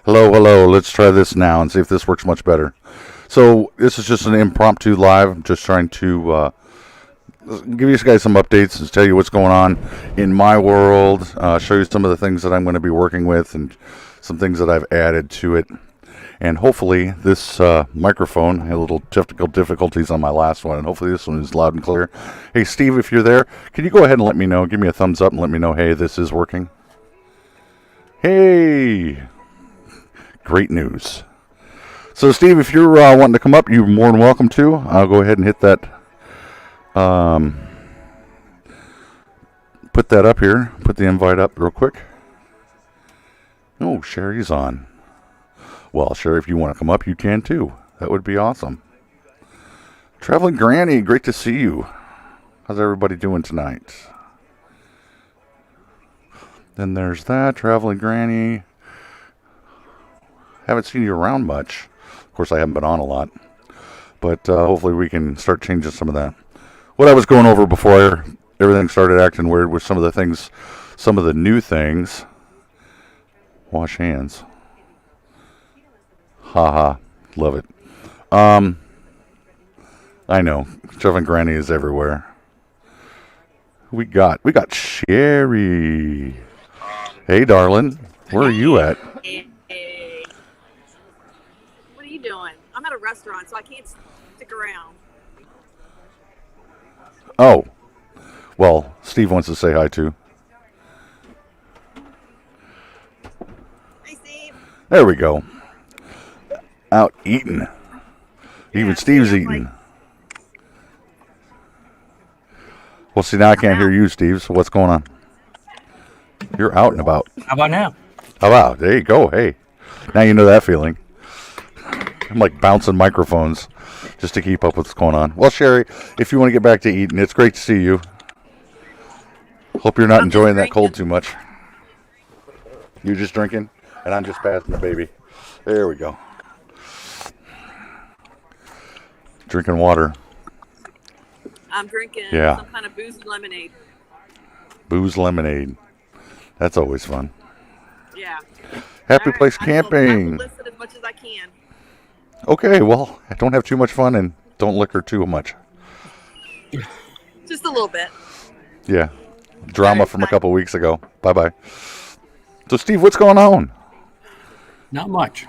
Hello, hello. Let's try this now and see if this works much better. So this is just an impromptu live. I'm just trying to give you guys some updates and tell you what's going on in my world. Show you some of the things that I'm going to be working with and some things that I've added to it. And hopefully this microphone, I had a little technical difficulties on my last one, and hopefully this one is loud and clear. Hey, Steve, if you're there, can you go ahead and let me know? Give me a thumbs up and let me know, hey, this is working. Hey, great news. So, Steve, if you're wanting to come up, you're more than welcome to. I'll go ahead and hit that. Put that up here. Put the invite up real quick. Oh, Sherry's on. Well, Sherry, if you want to come up, you can too. That would be awesome. Traveling Granny, great to see you. How's everybody doing tonight? Then there's that, Traveling Granny. Haven't seen you around much. Of course, I haven't been on a lot. But hopefully we can start changing some of that. What I was going over before everything started acting weird was some of the things, some of the new things. Wash hands. Haha, love it. I know, Traveling Granny is everywhere. We got Sherry. Hey, darling, where are you at? Hey. What are you doing? I'm at a restaurant, so I can't stick around. Oh, well, Steve wants to say hi too. Hey, Steve. There we go. Out eating. Even Steve's eating. Well, see, now I can't hear you, Steve, so what's going on? You're out and about. How about now? How about? There you go. Hey, now you know that feeling. I'm like bouncing microphones just to keep up with what's going on. Well, Sherry, if you want to get back to eating, it's great to see you. Hope you're not enjoying that cold too much. You're just drinking, and I'm just passing the baby. There we go. Drinking water. I'm drinking some kind of booze lemonade. Booze lemonade. That's always fun. Yeah. Happy Place Camping. I will listen as much as I can. Okay, well, don't have too much fun and don't liquor too much. Just a little bit. Yeah. Drama from a couple weeks ago. Bye-bye. So, Steve, what's going on? Not much.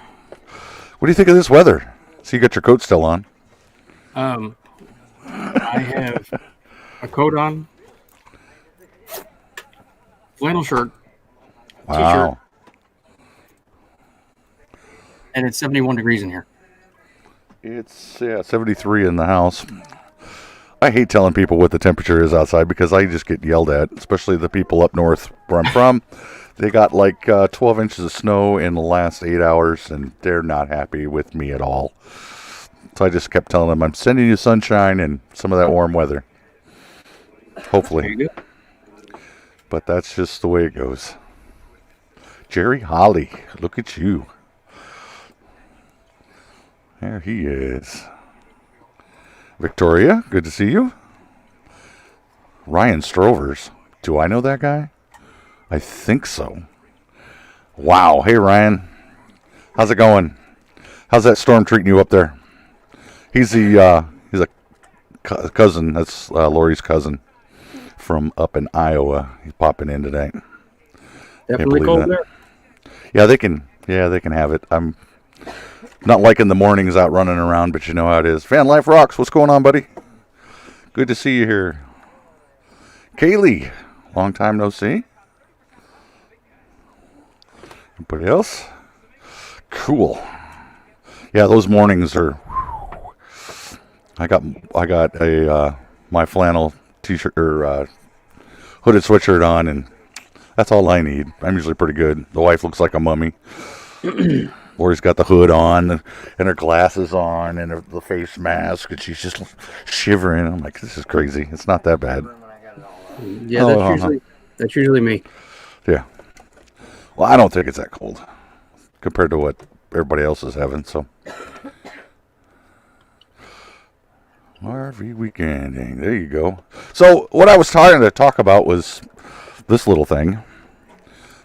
What do you think of this weather? So you got your coat still on. I have a coat on, flannel shirt, Wow. t-shirt, and it's 71 degrees in here. It's 73 in the house. I hate telling people what the temperature is outside because I just get yelled at, especially the people up north where I'm from. They got like 12 inches of snow in the last 8 hours, and they're not happy with me at all. So I just kept telling them I'm sending you sunshine and some of that warm weather. Hopefully. There you go. But that's just the way it goes. Jerry Holly, look at you. There he is. Victoria, good to see you. Ryan Strovers. Do I know that guy? I think so. Wow. Hey, Ryan. How's it going? How's that storm treating you up there? He's a cousin. That's Lori's cousin from up in Iowa. He's popping in today. Definitely cold there. Yeah, they can have it. I'm not liking the mornings out running around, but you know how it is. Fan Life rocks. What's going on, buddy? Good to see you here. Kaylee, long time no see. Anybody else? Cool. Yeah, those mornings are. I got a my flannel t-shirt or hooded sweatshirt on, and that's all I need. I'm usually pretty good. The wife looks like a mummy. Lori's got the hood on and her glasses on and the face mask, and she's just shivering. I'm like, this is crazy. It's not that bad. Yeah, that's usually me. Yeah. Well, I don't think it's that cold compared to what everybody else is having. So, RV weekending. There you go. So, what I was trying to talk about was this little thing.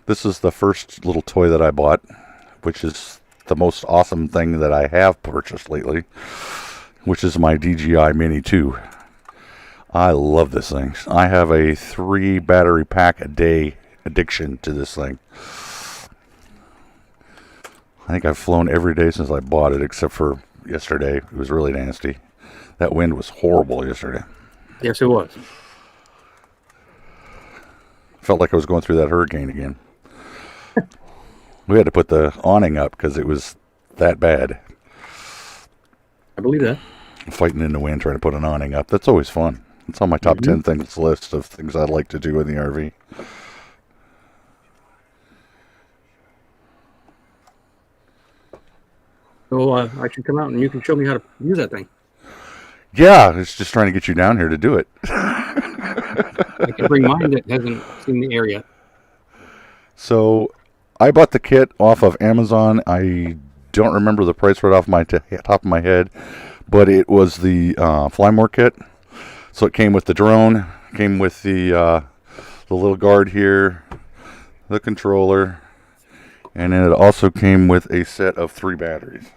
This is the first little toy that I bought which is the most awesome thing that I have purchased lately, which is my DJI Mini 2. I love this thing. I have a 3 battery pack a day addiction to this thing. I think I've flown every day since I bought it, except for yesterday. It was really nasty. That wind was horrible yesterday. Yes, it was. Felt like I was going through that hurricane again. We had to put the awning up because it was that bad. I believe that. Fighting in the wind, trying to put an awning up. That's always fun. It's on my top 10 things list of things I'd like to do in the RV. So I should come out and you can show me how to use that thing. Yeah, it's just trying to get you down here to do it. I can bring mine that hasn't seen the air yet. So I bought the kit off of Amazon. I don't remember the price right off my top of my head, but it was the Flymore kit. So it came with the drone, came with the little guard here, the controller, and then it also came with a set of 3 batteries.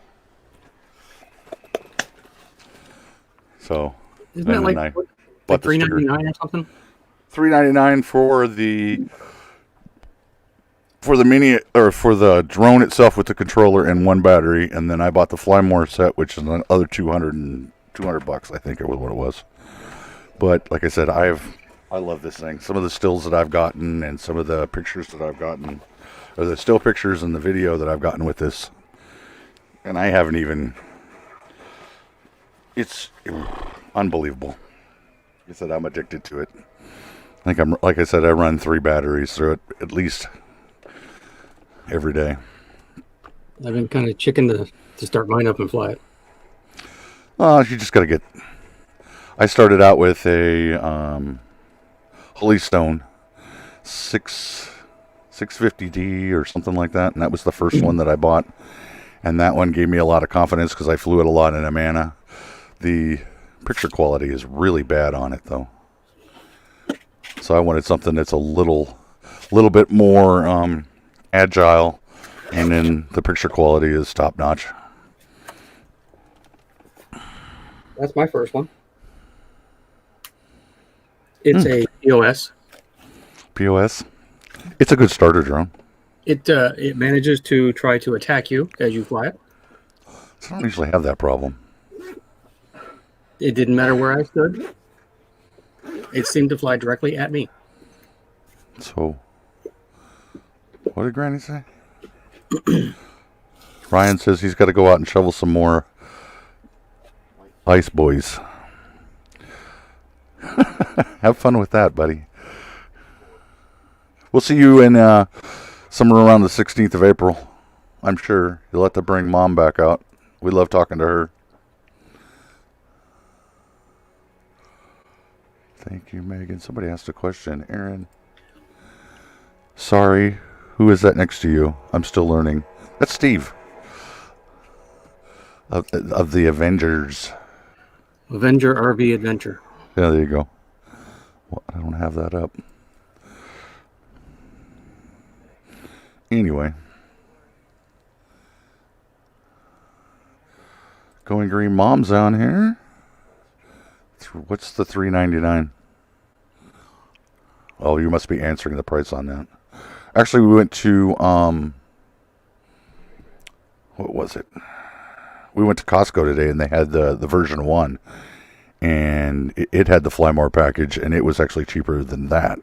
So isn't that like $3.99 or something? $3.99 for the mini, or for the drone itself with the controller and 1 battery, and then I bought the Flymore set, which is another $200 bucks, I think it was what it was. But like I said, I love this thing. Some of the stills that I've gotten and some of the pictures that I've gotten, or the still pictures and the video that I've gotten with this, and I haven't even. It's unbelievable. Like I said, I'm addicted to it. Like I said, I run 3 batteries through it at least every day. I've been kind of chicken to start mine up and fly it. You just got to get. I started out with a Holy Stone 650D or something like that, and that was the first one that I bought. And that one gave me a lot of confidence because I flew it a lot in Amana. The picture quality is really bad on it, though. So I wanted something that's a little bit more agile, and then the picture quality is top notch. That's my first one. It's a POS. POS. It's a good starter drone. It manages to try to attack you as you fly it. So I don't usually have that problem. It didn't matter where I stood. It seemed to fly directly at me. So, what did Granny say? Ryan says he's got to go out and shovel some more ice, boys. Have fun with that, buddy. We'll see you in somewhere around the 16th of April. I'm sure you'll have to bring Mom back out. We love talking to her. Thank you, Megan. Somebody asked a question. Aaron. Sorry. Who is that next to you? I'm still learning. That's Steve. Of the Avengers. Avenger RV Adventure. Yeah, there you go. Well, I don't have that up. Anyway. Going Green Mom's on here. What's the $3.99? Oh, you must be answering the price on that. Actually, we went to what was it? We went to Costco today, and they had the version 1, and it had the Flymore package, and it was actually cheaper than that.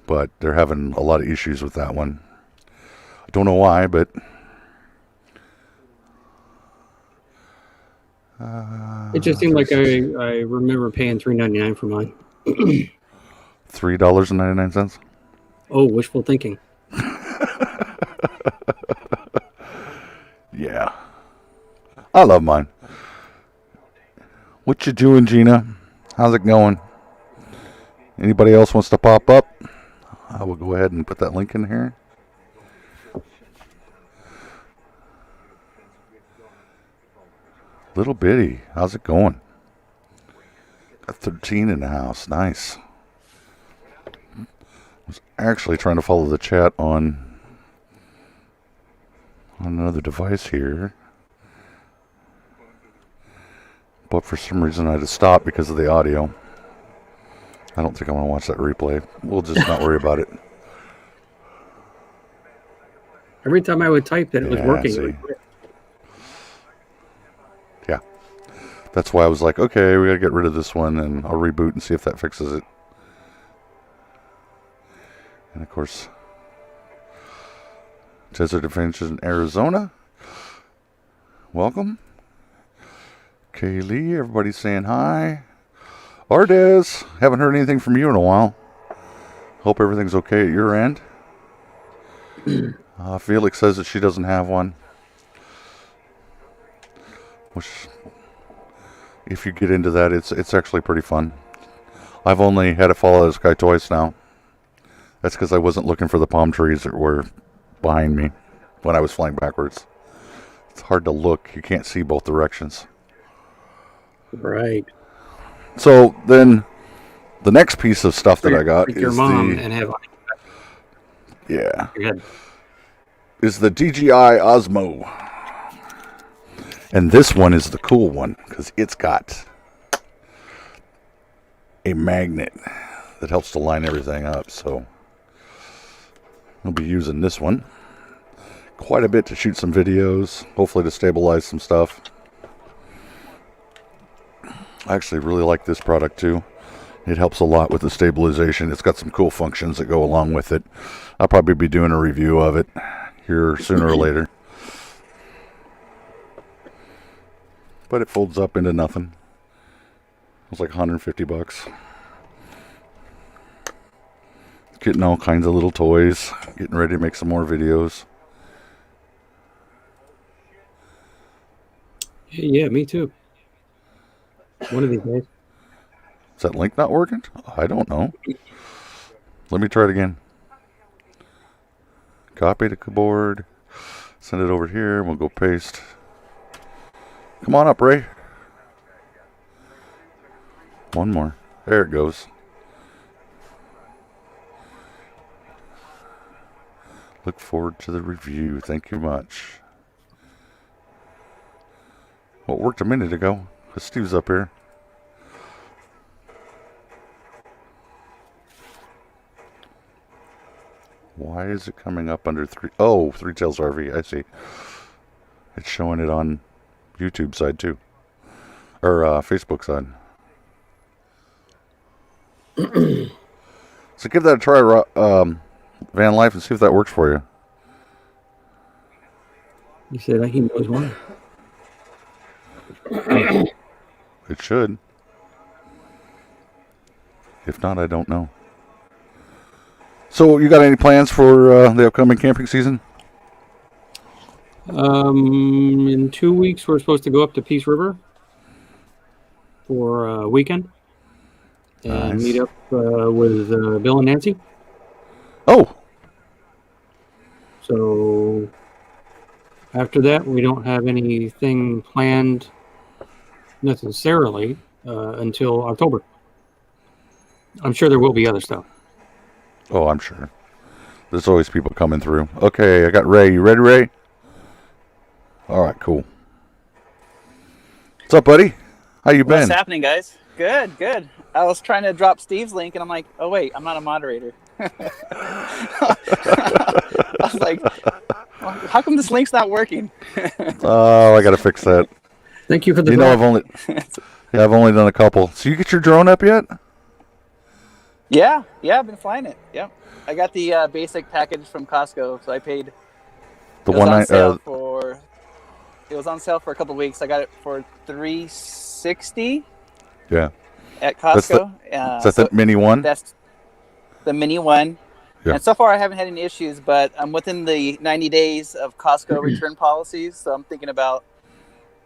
But they're having a lot of issues with that one. I don't know why, but it just seemed like I remember paying $3.99 for mine. $3.99. Oh, wishful thinking. Yeah. I love mine. What you doing, Gina? How's it going? Anybody else wants to pop up? I will go ahead and put that link in here. Little Bitty, how's it going? Got 13 in the house. Nice. I was actually trying to follow the chat on on another device here. But for some reason I had to stop because of the audio. I don't think I want to watch that replay. We'll just not worry about it. Every time I would type that it was Yeah, working. see. It would quit. Yeah. That's why I was like, okay, we gotta get rid of this one, and I'll reboot and see if that fixes it. And of course, Desert Adventures in Arizona. Welcome. Kaylee, everybody's saying hi. Ardez, haven't heard anything from you in a while. Hope everything's okay at your end. Felix says that she doesn't have one. Which, if you get into that, it's actually pretty fun. I've only had it fall out of the sky twice now. That's because I wasn't looking for the palm trees that were behind me when I was flying backwards. It's hard to look. You can't see both directions. Right. So then, the next piece of stuff that I got Like your is mom the and have. yeah Go ahead. is the DJI Osmo, and this one is the cool one because it's got a magnet that helps to line everything up. So I'll be using this one quite a bit to shoot some videos, hopefully to stabilize some stuff. I actually really like this product too. It helps a lot with the stabilization. It's got some cool functions that go along with it. I'll probably be doing a review of it here sooner or later. But it folds up into nothing. It's like $150. Getting all kinds of little toys. Getting ready to make some more videos. Yeah, me too. One of these days. Is that link not working? I don't know. Let me try it again. Copy to board. Send it over here. We'll go paste. Come on up, Ray. One more. There it goes. Look forward to the review. Thank you much. Well, it worked a minute ago. Steve's up here. Why is it coming up under Three Tails RV? I see. It's showing it on YouTube side too, or Facebook side. So give that a try, Van Life, and see if that works for you. You said he knows one. It should. If not, I don't know. So, you got any plans for the upcoming camping season? In 2 weeks, we're supposed to go up to Peace River for a weekend and Nice. meet up with Bill and Nancy. Oh, So after that, we don't have anything planned necessarily until October. I'm sure there will be other stuff. oh, I'm sure. There's always people coming through. Okay, I got Ray. You ready, Ray? All right, cool. What's up, buddy? How you been? What's happening, guys? Good, good. I was trying to drop Steve's link, and I'm like, oh, wait, I'm not a moderator. I was like, how come this link's not working? Oh, I got to fix that. Thank you for the. You know, I've only done a couple. So you get your drone up yet? Yeah, I've been flying it. Yep. I got the basic package from Costco, so I paid. The it was one on I sale for. It was on sale for a couple of weeks. I got it for $360 yeah. at That's Costco. Is that the mini one? That's the mini one. Yeah. And so far, I haven't had any issues, but I'm within the 90 days of Costco return policies, so I'm thinking about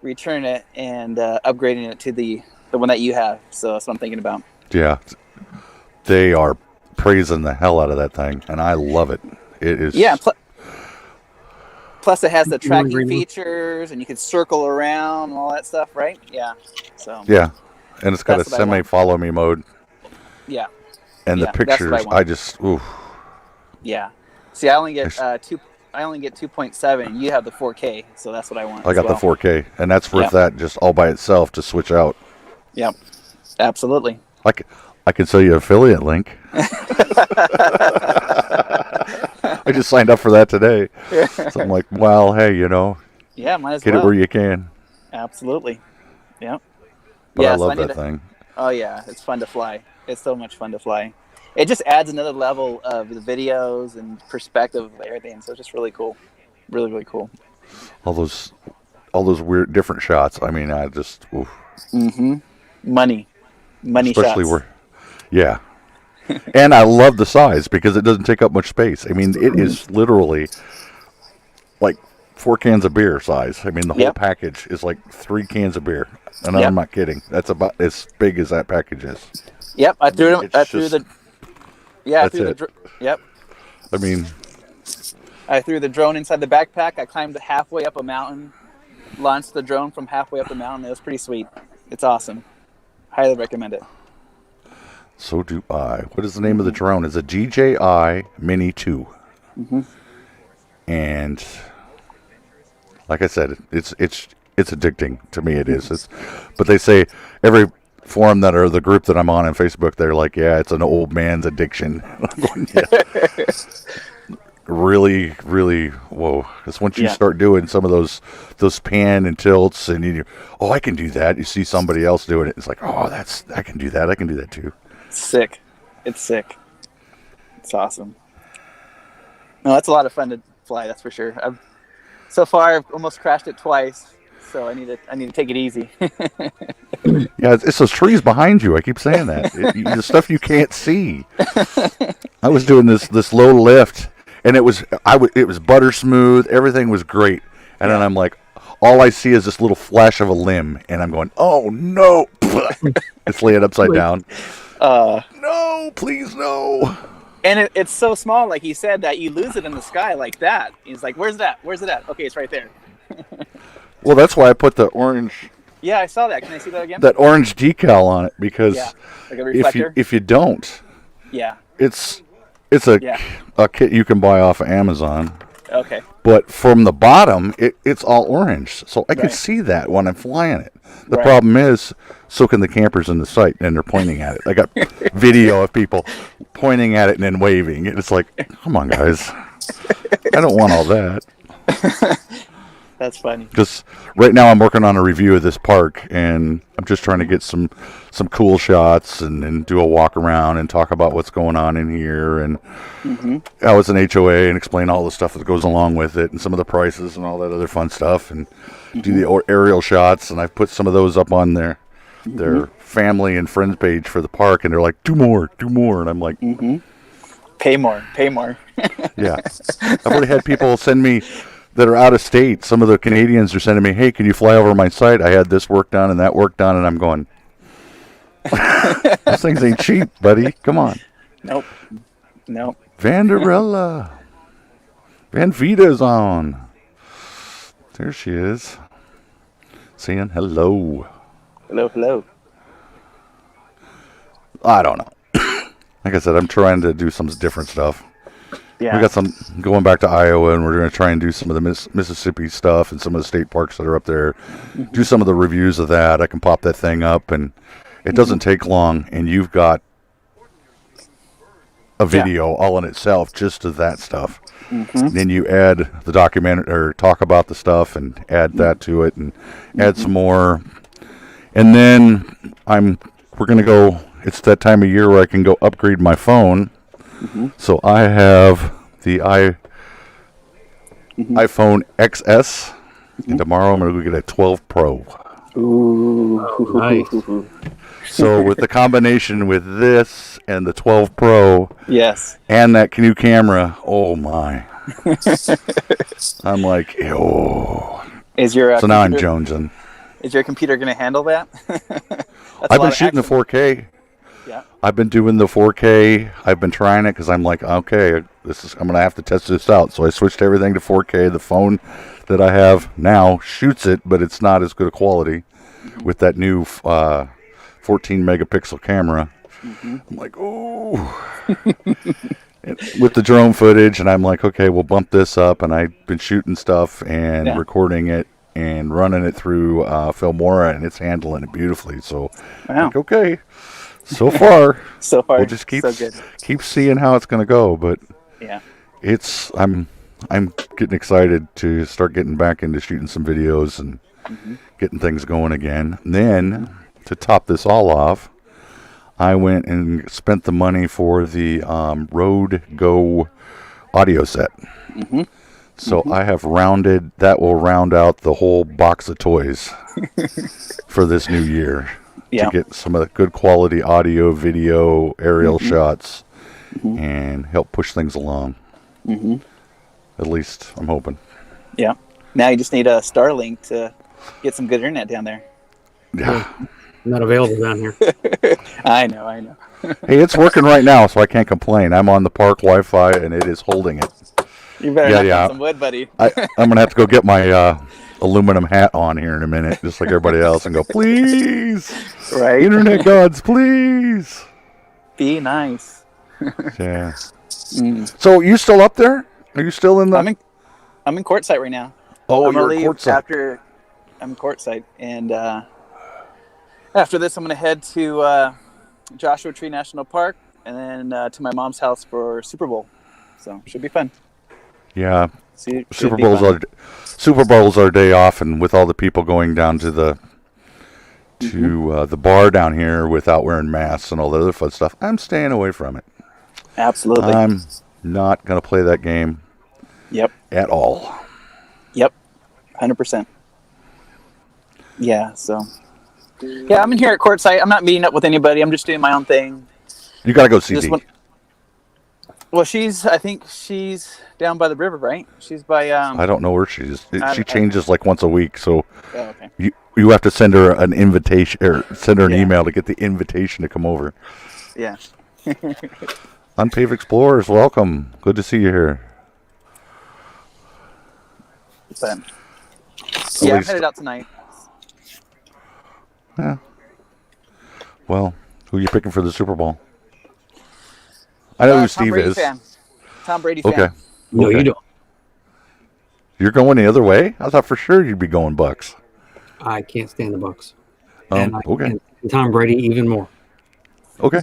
returning it and upgrading it to the one that you have. So that's what I'm thinking about. Yeah. They are praising the hell out of that thing, and I love it. It is. Yeah. Plus, it has the You wanna tracking bring me? features, and you can circle around and all that stuff, right? Yeah. So. Yeah. And it's got That's a what I want. semi-follow me mode. Yeah. And Yeah, the that's what I pictures, want. I just, oof. Yeah. See, I only get I only get 2.7. You have the 4K, so that's what I want. I got the 4K, and that's worth that just all by itself to switch out. Yep, absolutely. I could sell you an affiliate link. I just signed up for that today. So I'm like, well, hey, Yeah, might as get well. it where you can. Absolutely. Yep. But I so love that thing. Oh yeah, it's fun to fly. It's so much fun to fly. It just adds another level of the videos and perspective of everything. So it's just really cool. Really, really cool. All those weird different shots. I mean, I just oof. Money Especially shots. yeah. And I love the size because it doesn't take up much space. I mean, it is literally like 4 cans of beer size. I mean, the whole package is like 3 cans of beer. And I'm not kidding. That's about as big as that package is. Yep, I threw it. It's Yep. I mean, I threw the drone inside the backpack. I climbed halfway up a mountain, launched the drone from halfway up the mountain. It was pretty sweet. It's awesome. Highly recommend it. so do I. What is the name of the drone? It's a DJI Mini 2. And like I said, it's addicting to me. It is. But they say every forum the group that I'm on Facebook, they're like, yeah, it's an old man's addiction. I'm going, yeah. Really, really, whoa. Because once you start doing some of those pan and tilts and I can do that. You see somebody else doing it. It's like, I can do that. I can do that too. Sick. It's sick. It's awesome. No, that's a lot of fun to fly. That's for sure. So far, I've almost crashed it twice. So I need to take it easy. Yeah, it's those trees behind you. I keep saying that. The stuff you can't see. I was doing this low lift, and it was butter smooth. Everything was great, and then I'm like, all I see is this little flash of a limb, and I'm going, oh no! It's laying upside down. No, please no. And it's so small, like he said, that you lose it in the sky like that. He's like, where's that? Where's it at? Okay, it's right there. Well, that's why I put the orange. Yeah, I saw that. Can I see that again? That orange decal on it because like a reflector. if you don't, it's a kit you can buy off of Amazon. Okay. But from the bottom, it's all orange, so I can see that when I'm flying it. The problem is, so can the campers in the site, and they're pointing at it. I got video of people pointing at it and then waving. It's like, come on, guys. I don't want all that. That's funny. Because right now I'm working on a review of this park, and I'm just trying to get some cool shots and do a walk around and talk about what's going on in here. And how it's an HOA and explain all the stuff that goes along with it and some of the prices and all that other fun stuff, and do the aerial shots. And I've put some of those up on their family and friends page for the park, and they're like, do more. And I'm like, pay more. Yeah. I've already had people send me that are out of state. Some of the Canadians are sending me, hey, can you fly over my site? I had this work done and that work done, and I'm going, those things ain't cheap, buddy. Come on. Nope. Vanderella. Van Vita's on. There she is. Saying hello. Hello. I don't know. Like I said, I'm trying to do some different stuff. Yeah. We got some going back to Iowa, and we're going to try and do some of the Mississippi stuff and some of the state parks that are up there. Do some of the reviews of that. I can pop that thing up, and it doesn't take long, and you've got a video all in itself just of that stuff. Then you add the documentary or talk about the stuff and add that to it, and add some more. And then we're going to go. It's that time of year where I can go upgrade my phone. So I have the iPhone XS, and tomorrow I'm going to go get a 12 Pro. Ooh, nice. So with the combination with this and the 12 Pro, and that new camera, oh my! I'm like, Is your so now I'm jonesing. Is your computer going to handle that? I've been shooting the 4K. Yeah. I've been doing the 4K. I've been trying it because I'm like, okay, I'm going to have to test this out. So I switched everything to 4K. The phone that I have now shoots it, but it's not as good a quality with that new 14 megapixel camera. I'm like, oh. with the drone footage, and I'm like, okay, we'll bump this up, and I've been shooting stuff and Yeah. recording it and running it through Filmora, and it's handling it beautifully. So, Wow. like, okay, so far, So far, we'll just keep so good. keep seeing how it's going to go. But Yeah. I'm getting excited to start getting back into shooting some videos and getting things going again. And then to top this all off, I went and spent the money for the Rode Go audio set. So I have that will round out the whole box of toys for this new year Yeah. to get some of the good quality audio, video, aerial shots, and help push things along. At least I'm hoping. Yeah. Now you just need a Starlink to get some good internet down there. Yeah. Not available down here. I know. Hey, it's working right now, so I can't complain. I'm on the park Wi-Fi, and it is holding it. You better Yeah, knock yeah. on some wood, buddy. I'm going to have to go get my aluminum hat on here in a minute, just like everybody else, and go, please, Right? internet gods, please. Be nice. Yeah. Mm. So you still up there? Are you still in the? I'm in courtside right now. Oh, I'm you're gonna at leave courtside. after I'm courtside, and after this, I'm gonna head to Joshua Tree National Park, and then to my mom's house for Super Bowl. So should be fun. Yeah. Should Super be Bowl's fun. Super Bowl's our day off, and with all the people going down to the the bar down here without wearing masks and all the other fun stuff, I'm staying away from it. Absolutely. I'm not going to play that game Yep. at all. Yep. 100%. Yeah. So. Yeah, I'm in here at courtside. I'm not meeting up with anybody. I'm just doing my own thing. You got to go see Just Dee. one- Well, I think she's down by the river, right? She's by. I don't know where she is. I- She changes like once a week, so Oh, okay. you have to send her an invitation or send her an Yeah. email to get the invitation to come over. Yeah. Unpaved Explorers, welcome. Good to see you here. But, yeah, I'm least- headed out tonight. Yeah. Well, who are you picking for the Super Bowl? I know who Tom Steve Brady is. fan. Tom Brady fan. Okay. No, Okay. you don't. You're going the other way? I thought for sure you'd be going Bucks. I can't stand the Bucks. And I Okay. can't stand Tom Brady even more. Okay.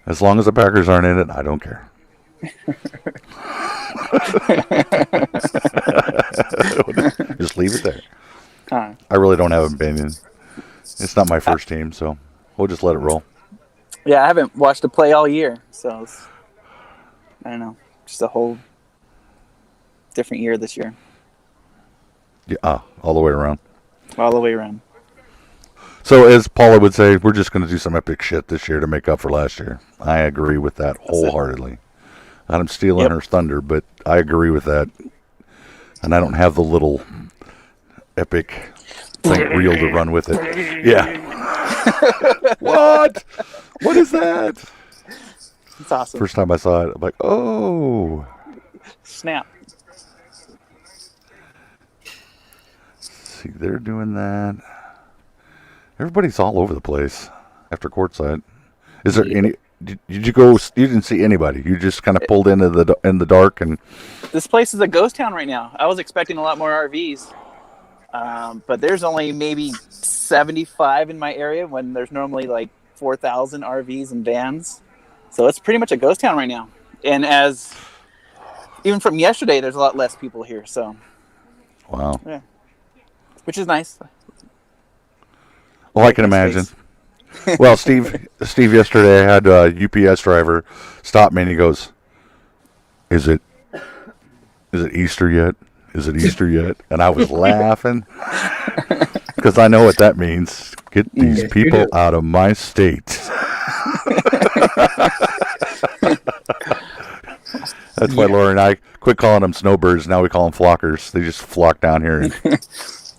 As long as the Packers aren't in it, I don't care. Just leave it there. Huh. I really don't have an opinion. It's not my first team, so we'll just let it roll. Yeah, I haven't watched a play all year, so I don't know. Just a whole different year this year, Yeah, all the way around. all the way around. So, as Paula would say, we're just going to do some epic shit this year to make up for last year. I agree with that wholeheartedly. I'm stealing Yep. her thunder, but I agree with that. And I don't have the little epic thing reel to run with it. Yeah. What? What is that? It's awesome. First time I saw it, I'm like, oh. Snap. See, they're doing that. Everybody's all over the place after courtside. Is there any? Did you go? You didn't see anybody. You just kind of pulled into the dark and. This place is a ghost town right now. I was expecting a lot more RVs, but there's only maybe 75 in my area when there's normally like 4,000 RVs and vans. So it's pretty much a ghost town right now. And as even from yesterday, there's a lot less people here. So, Wow. which is nice. Well, I can imagine. Well, Steve yesterday had a UPS driver stop me and he goes, Is it Easter yet? Is it Easter yet? And I was laughing because I know what that means. Get these people out of my state. That's why Laura and I quit calling them snowbirds. Now we call them flockers. They just flock down here and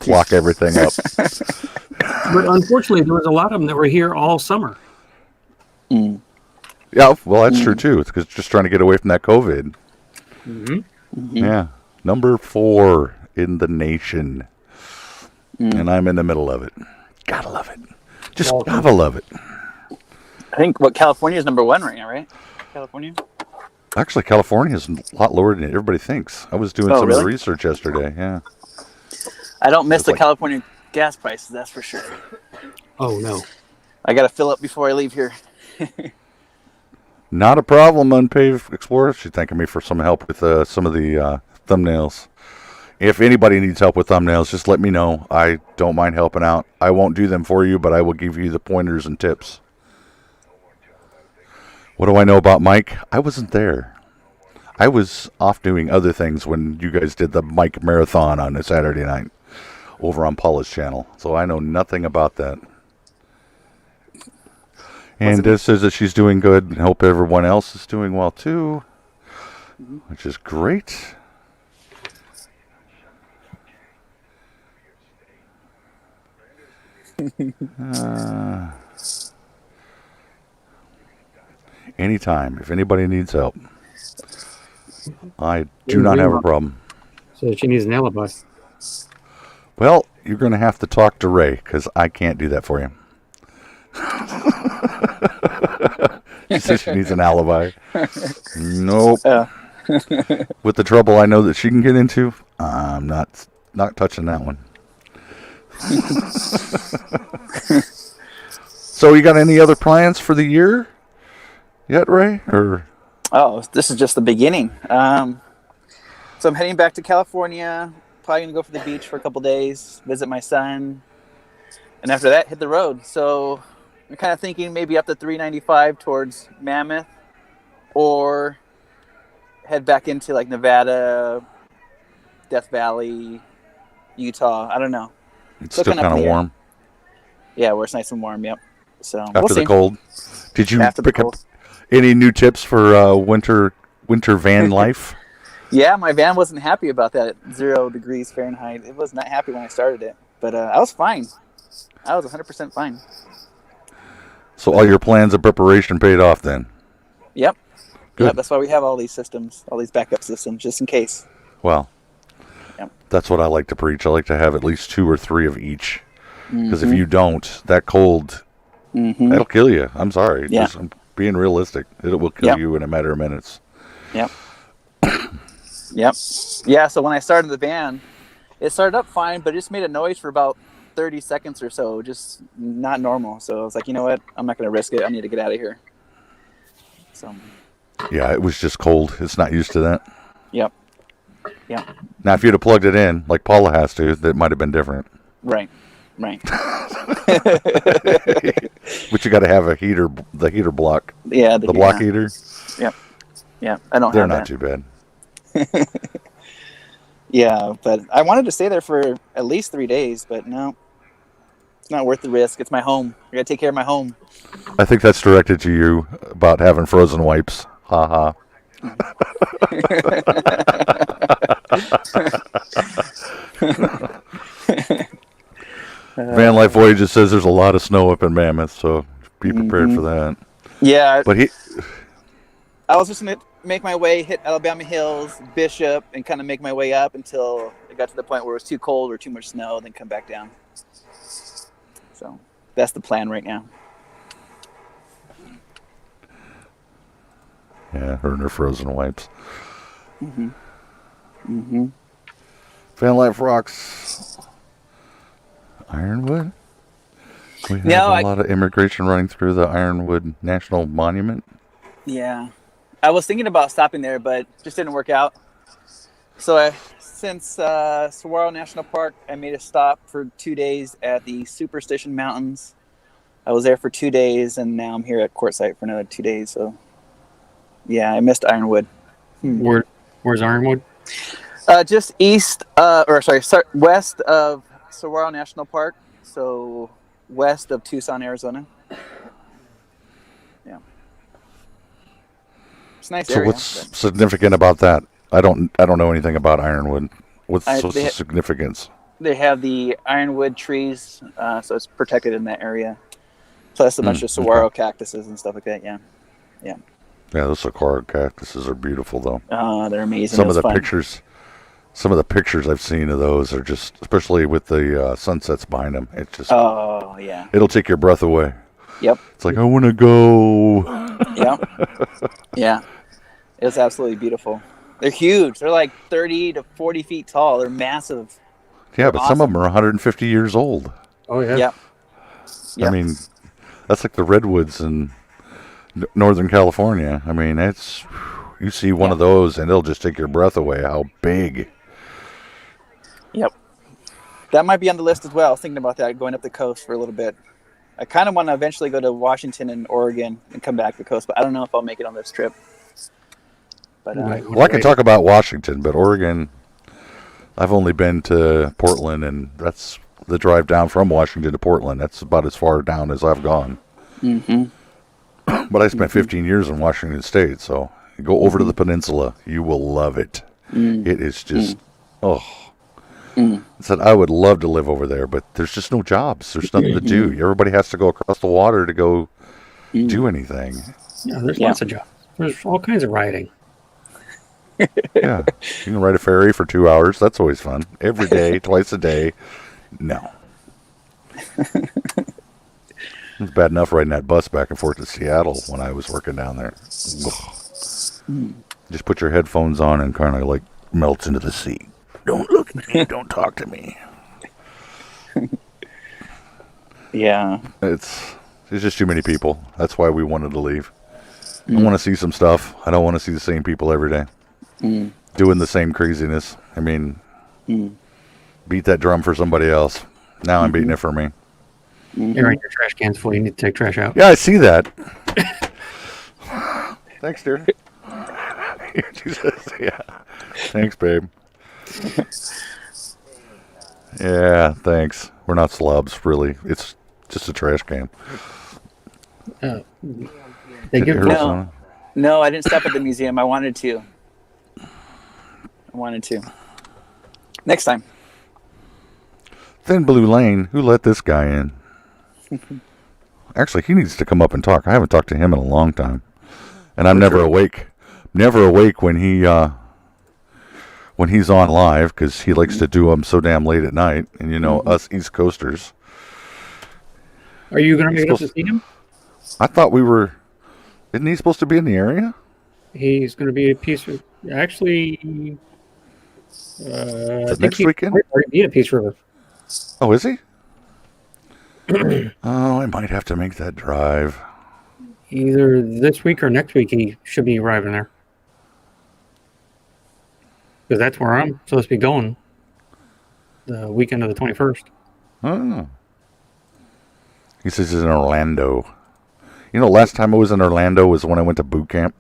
flock everything up. But unfortunately, there was a lot of them that were here all summer. Yeah, well, that's true too. It's because just trying to get away from that COVID. Yeah, number 4 in the nation, and I'm in the middle of it. Gotta love it. Just gotta love it. I think California is number 1 right now, right? California? Actually, California is a lot lower than everybody thinks. I was doing some of really? the research yesterday. Yeah. I don't miss It's the like- California gas prices, that's for sure. Oh no. I got to fill up before I leave here. Not a problem, Unpaved Explorer. She's thanking me for some help with some of the thumbnails. If anybody needs help with thumbnails, just let me know. I don't mind helping out. I won't do them for you, but I will give you the pointers and tips. What do I know about Mike? I wasn't there. I was off doing other things when you guys did the Mike Marathon on a Saturday night over on Paula's channel. So I know nothing about that. And it says that she's doing good and hope everyone else is doing well too, which is great. Anytime, if anybody needs help. I do not have a problem. So she needs an alibi. Well, you're going to have to talk to Ray, because I can't do that for you. She says she needs an alibi. Nope. With the trouble I know that she can get into, I'm not touching that one. So you got any other plans for the year yet, Ray? Or Oh, this is just the beginning. So I'm heading back to California. Probably gonna go for the beach for a couple days, visit my son, and after that, hit the road. So I'm kind of thinking maybe up to 395 towards Mammoth, or head back into like Nevada, Death Valley, Utah. I don't know. it's Still still kinda kind of clear. warm Yeah, where it's nice and warm. Yep. So after we'll the see. cold. Did you After the pick cold. up any new tips for winter van life? Yeah, my van wasn't happy about that 0 degrees Fahrenheit. It was not happy when I started it, but I was fine. I was 100% fine. So all your plans of preparation paid off then? Yep. Good. Yep, that's why we have all these systems, all these backup systems, just in case. Well, Yep. that's what I like to preach. I like to have at least 2 or 3 of each. Because Mm-hmm. if you don't, that cold, that'll kill you. I'm sorry. Yeah. Just, I'm being realistic. It will kill Yep. you in a matter of minutes. Yep. Yep. Yeah, so when I started the van, it started up fine, but it just made a noise for about 30 seconds or so, just not normal. So I was like, you know what? I'm not going to risk it. I need to get out of here. So, Yeah, it was just cold. It's not used to that. yep. Yep. Now, if you'd have plugged it in, like Paula has to, that might have been different. Right. Right. But you got to have a heater, the heater block, Yeah. the block heater. Yep. Yeah. I don't They're have not that. too bad. Yeah, but I wanted to stay there for at least 3 days, but no. It's not worth the risk. It's my home. I got to take care of my home. I think that's directed to you about having frozen wipes. Ha ha. Van Life Voyages says there's a lot of snow up in Mammoth, so be prepared for that. Yeah, But I was just going to make my way, hit Alabama Hills, Bishop, and kind of make my way up until it got to the point where it was too cold or too much snow, then come back down. So that's the plan right now. yeah, her and her frozen wipes. Mm-hmm. Van Life Rocks. Ironwood. We have No, a lot of immigration running through the Ironwood National Monument. Yeah. I was thinking about stopping there, but just didn't work out. So since Saguaro National Park, I made a stop for 2 days at the Superstition Mountains. I was there for 2 days, and now I'm here at Quartzsite for another 2 days. So, yeah, I missed Ironwood. Where's Ironwood? Just west of Saguaro National Park. So west of Tucson, Arizona. Yeah. It's a nice So area. what's significant about that? I don't know anything about Ironwood. What's they the ha- significance? They have the ironwood trees, so it's protected in that area. Plus a bunch of saguaro cactuses and stuff like that. Yeah, Yeah, those saguaro cactuses are beautiful, though. they're amazing. Some It of was the fun. pictures I've seen of those are just, especially with the sunsets behind them. It's just, Oh yeah, it'll take your breath away. Yep. It's like, I want to go. Yeah. Yeah. It was absolutely beautiful. They're huge. They're like 30 to 40 feet tall. They're massive. Yeah, but some of Awesome. them are 150 years old. Oh yeah. Yep. I mean, that's like the redwoods in Northern California. I mean, it's you see one of those and it'll just take your breath away. How big? Yep. That might be on the list as well. I was thinking about that, going up the coast for a little bit. I kind of want to eventually go to Washington and Oregon and come back to the coast, but I don't know if I'll make it on this trip. But Well, I can talk about Washington, but Oregon, I've only been to Portland, and that's the drive down from Washington to Portland. That's about as far down as I've gone. mm-hmm. But I spent 15 years in Washington State, so go over to the peninsula. You will love it. It is just, I said I would love to live over there, but there's just no jobs. There's nothing to do. Everybody has to go across the water to go do anything. Yeah, there's lots of jobs. There's all kinds of riding. Yeah, you can ride a ferry for 2 hours. That's always fun. Every day, twice a day. No. It's bad enough riding that bus back and forth to Seattle when I was working down there. Just put your headphones on and kind of like melts into the sea. Don't look at me. Don't talk to me. Yeah. It's just too many people. That's why we wanted to leave. I want to see some stuff. I don't want to see the same people every day. Doing the same craziness. I mean, beat that drum for somebody else. Now I'm beating it for me. Here are your trash cans full. You need to take trash out. Yeah, I see that. Thanks, dear. Yeah. Thanks, babe. Yeah, thanks. We're not slobs, really. It's just a trash can. They give No, I didn't stop at the museum. I wanted to. Next time. Thin Blue Lane, who let this guy in? Actually, he needs to come up and talk. I haven't talked to him in a long time. And I'm never awake. Never awake when he's on live, because he likes to do them so damn late at night. And you know, us East Coasters. Are you going to make it up to see him? I thought we were... Isn't he supposed to be in the area? He's going to be a piece of... Actually... I think next he weekend? might already be at Peace River. Oh, is he? Oh, I might have to make that drive. Either this week or next week he should be arriving there. Because that's where I'm supposed to be going. The weekend of the 21st. Oh. He says he's in Orlando. You know, last time I was in Orlando was when I went to boot camp.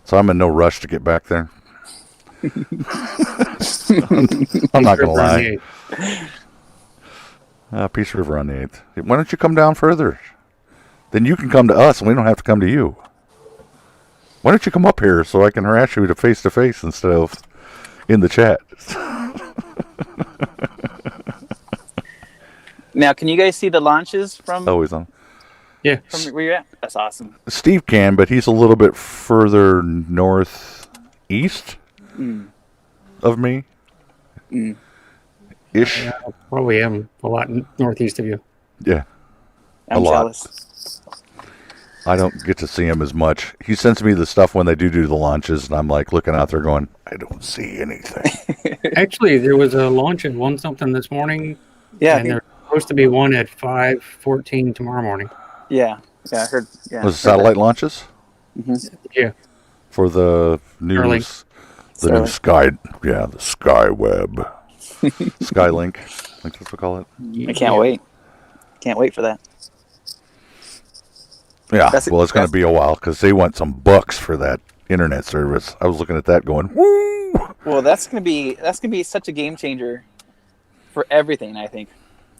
So I'm in no rush to get back there. I'm not going to lie. Peace River on the 8th. Why don't you come down further? Then you can come to us and we don't have to come to you. Why don't you come up here so I can harass you to face instead of in the chat? Now, can you guys see the launches from, Always on. Yeah. from where you're at? That's awesome. Steve can, but he's a little bit further northeast of me. Ish. Yeah, probably am a lot northeast of you. Yeah. I'm A lot. jealous. I don't get to see him as much. He sends me the stuff when they do the launches, and I'm like looking out there going, I don't see anything. Actually, there was a launch at 1-something this morning. Yeah, And there's supposed to be one at 5:14 tomorrow morning. yeah, I heard. Yeah, Was it satellite launches? Yeah. For the new, Starlink. new Sky, the Sky Web. Skylink, I think that's what we call it. I can't wait. Can't wait for that. Yeah, That's- well, it's going to be a while because they want some bucks for that internet service. I was looking at that going, woo! Well, that's gonna be such a game changer for everything. I think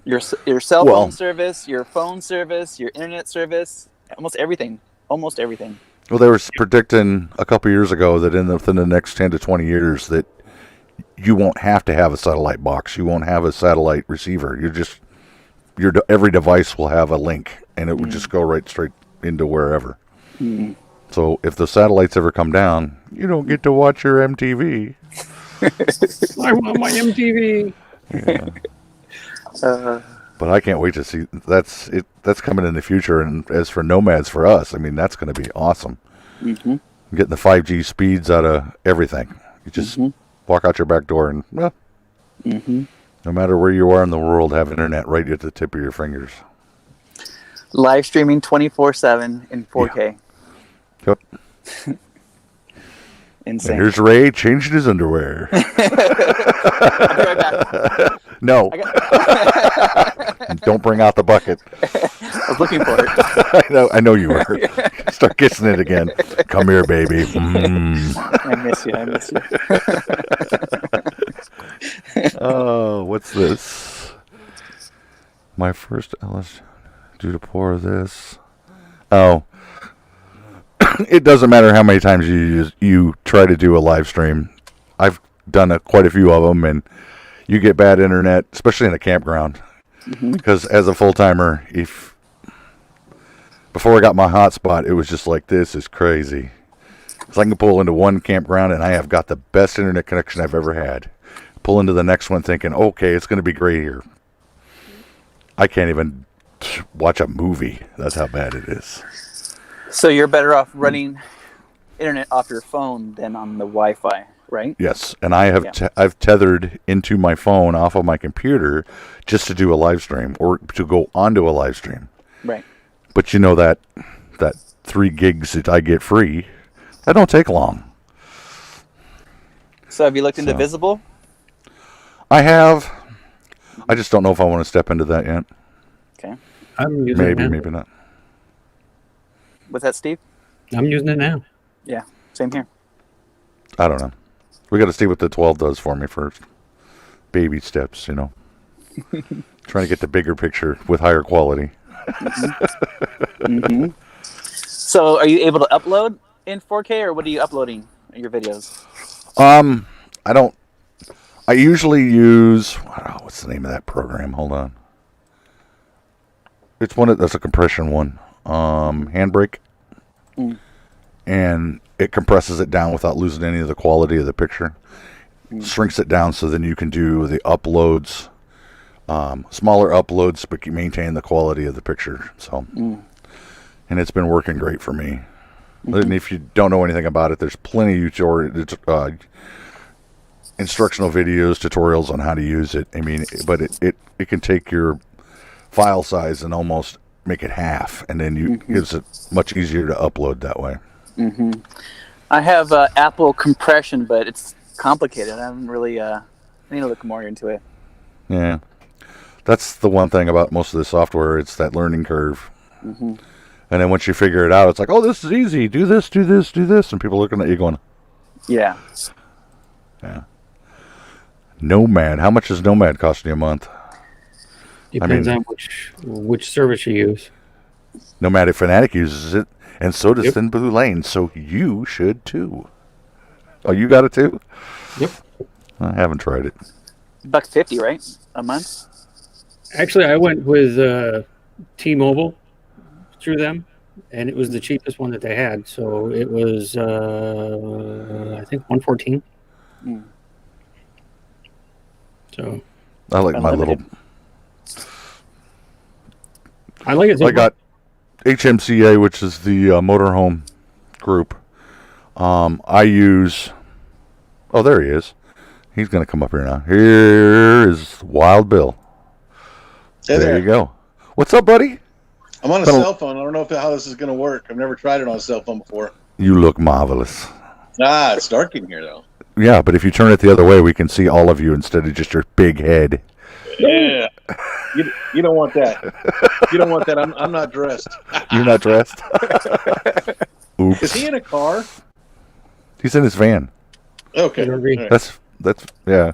your cell phone Well- service, your phone service, your internet service, almost everything. Well, they were predicting a couple years ago that within the next 10 to 20 years that you won't have to have a satellite box. You won't have a satellite receiver. Every device will have a link, and it would just go right straight into wherever. So if the satellites ever come down, you don't get to watch your MTV. I want my MTV. But I can't wait to see that's coming in the future. And as for Nomads for us, I mean that's going to be awesome. Mm-hmm. Getting the 5G speeds out of everything. You just walk out your back door and well, no matter where you are in the world, have internet right at the tip of your fingers. Live streaming 24/7 in 4K. Yep. Insane. And here's Ray changing his underwear. I'll be right back. No. Don't bring out the bucket. I was looking for it. I know you were. Start kissing it again. Come here, baby. I miss you. Oh, what's this? My first LS due to pour this. Oh. It doesn't matter how many times you try to do a live stream. I've done quite a few of them, and you get bad internet, especially in a campground. Because as a full-timer, before I got my hotspot, it was just like, this is crazy. So I can pull into one campground, and I have got the best internet connection I've ever had. Pull into the next one thinking, okay, it's going to be great here. I can't even watch a movie. That's how bad it is. So you're better off running internet off your phone than on the Wi-Fi, right? Yes, and I have I've tethered into my phone off of my computer just to do a live stream or to go onto a live stream. Right. But you know that 3 gigs that I get free, that don't take long. So have you looked into Visible? I have. I just don't know if I want to step into that yet. Okay. I'm using it now. Maybe not. What's that, Steve? I'm using it now. Yeah, same here. I don't know. We got to see what the 12 does for me first. Baby steps, you know. Trying to get the bigger picture with higher quality. So are you able to upload in 4K, or what are you uploading in your videos? I usually use, what's the name of that program? Hold on. It's that's a compression one. Handbrake. And it compresses it down without losing any of the quality of the picture. Shrinks it down so then you can do the uploads, smaller uploads, but you maintain the quality of the picture. So, and it's been working great for me. And if you don't know anything about it, there's plenty of instructional videos, tutorials on how to use it. I mean, but it can take your file size and almost make it half, and then gives it much easier to upload that way. I have Apple compression, but it's complicated. I haven't really. I need to look more into it. Yeah, that's the one thing about most of the software. It's that learning curve. And then once you figure it out, it's like, oh, this is easy. Do this, do this, do this, and people are looking at you going, Yeah. Nomad. How much is Nomad costing you a month? Depends on which service you use. Nomadic Fanatic uses it, and so does Thin Blue Lane, so you should too. Oh, you got it too? Yep. I haven't tried it. $150, right? A month? Actually, I went with T-Mobile through them, and it was the cheapest one that they had. So it was, I think, $114. So I like my little. I like it. I got HMCA, which is the motorhome group. I use. Oh, there he is. He's going to come up here now. Here is Wild Bill. Hey there you go. What's up, buddy? I'm on a cell phone. I don't know how this is going to work. I've never tried it on a cell phone before. You look marvelous. It's dark in here, though. Yeah, but if you turn it the other way, we can see all of you instead of just your big head. Yeah. You don't want that. You don't want that. I'm not dressed. You're not dressed? Oops. Is he in a car? He's in his van. Okay. All right. That's yeah.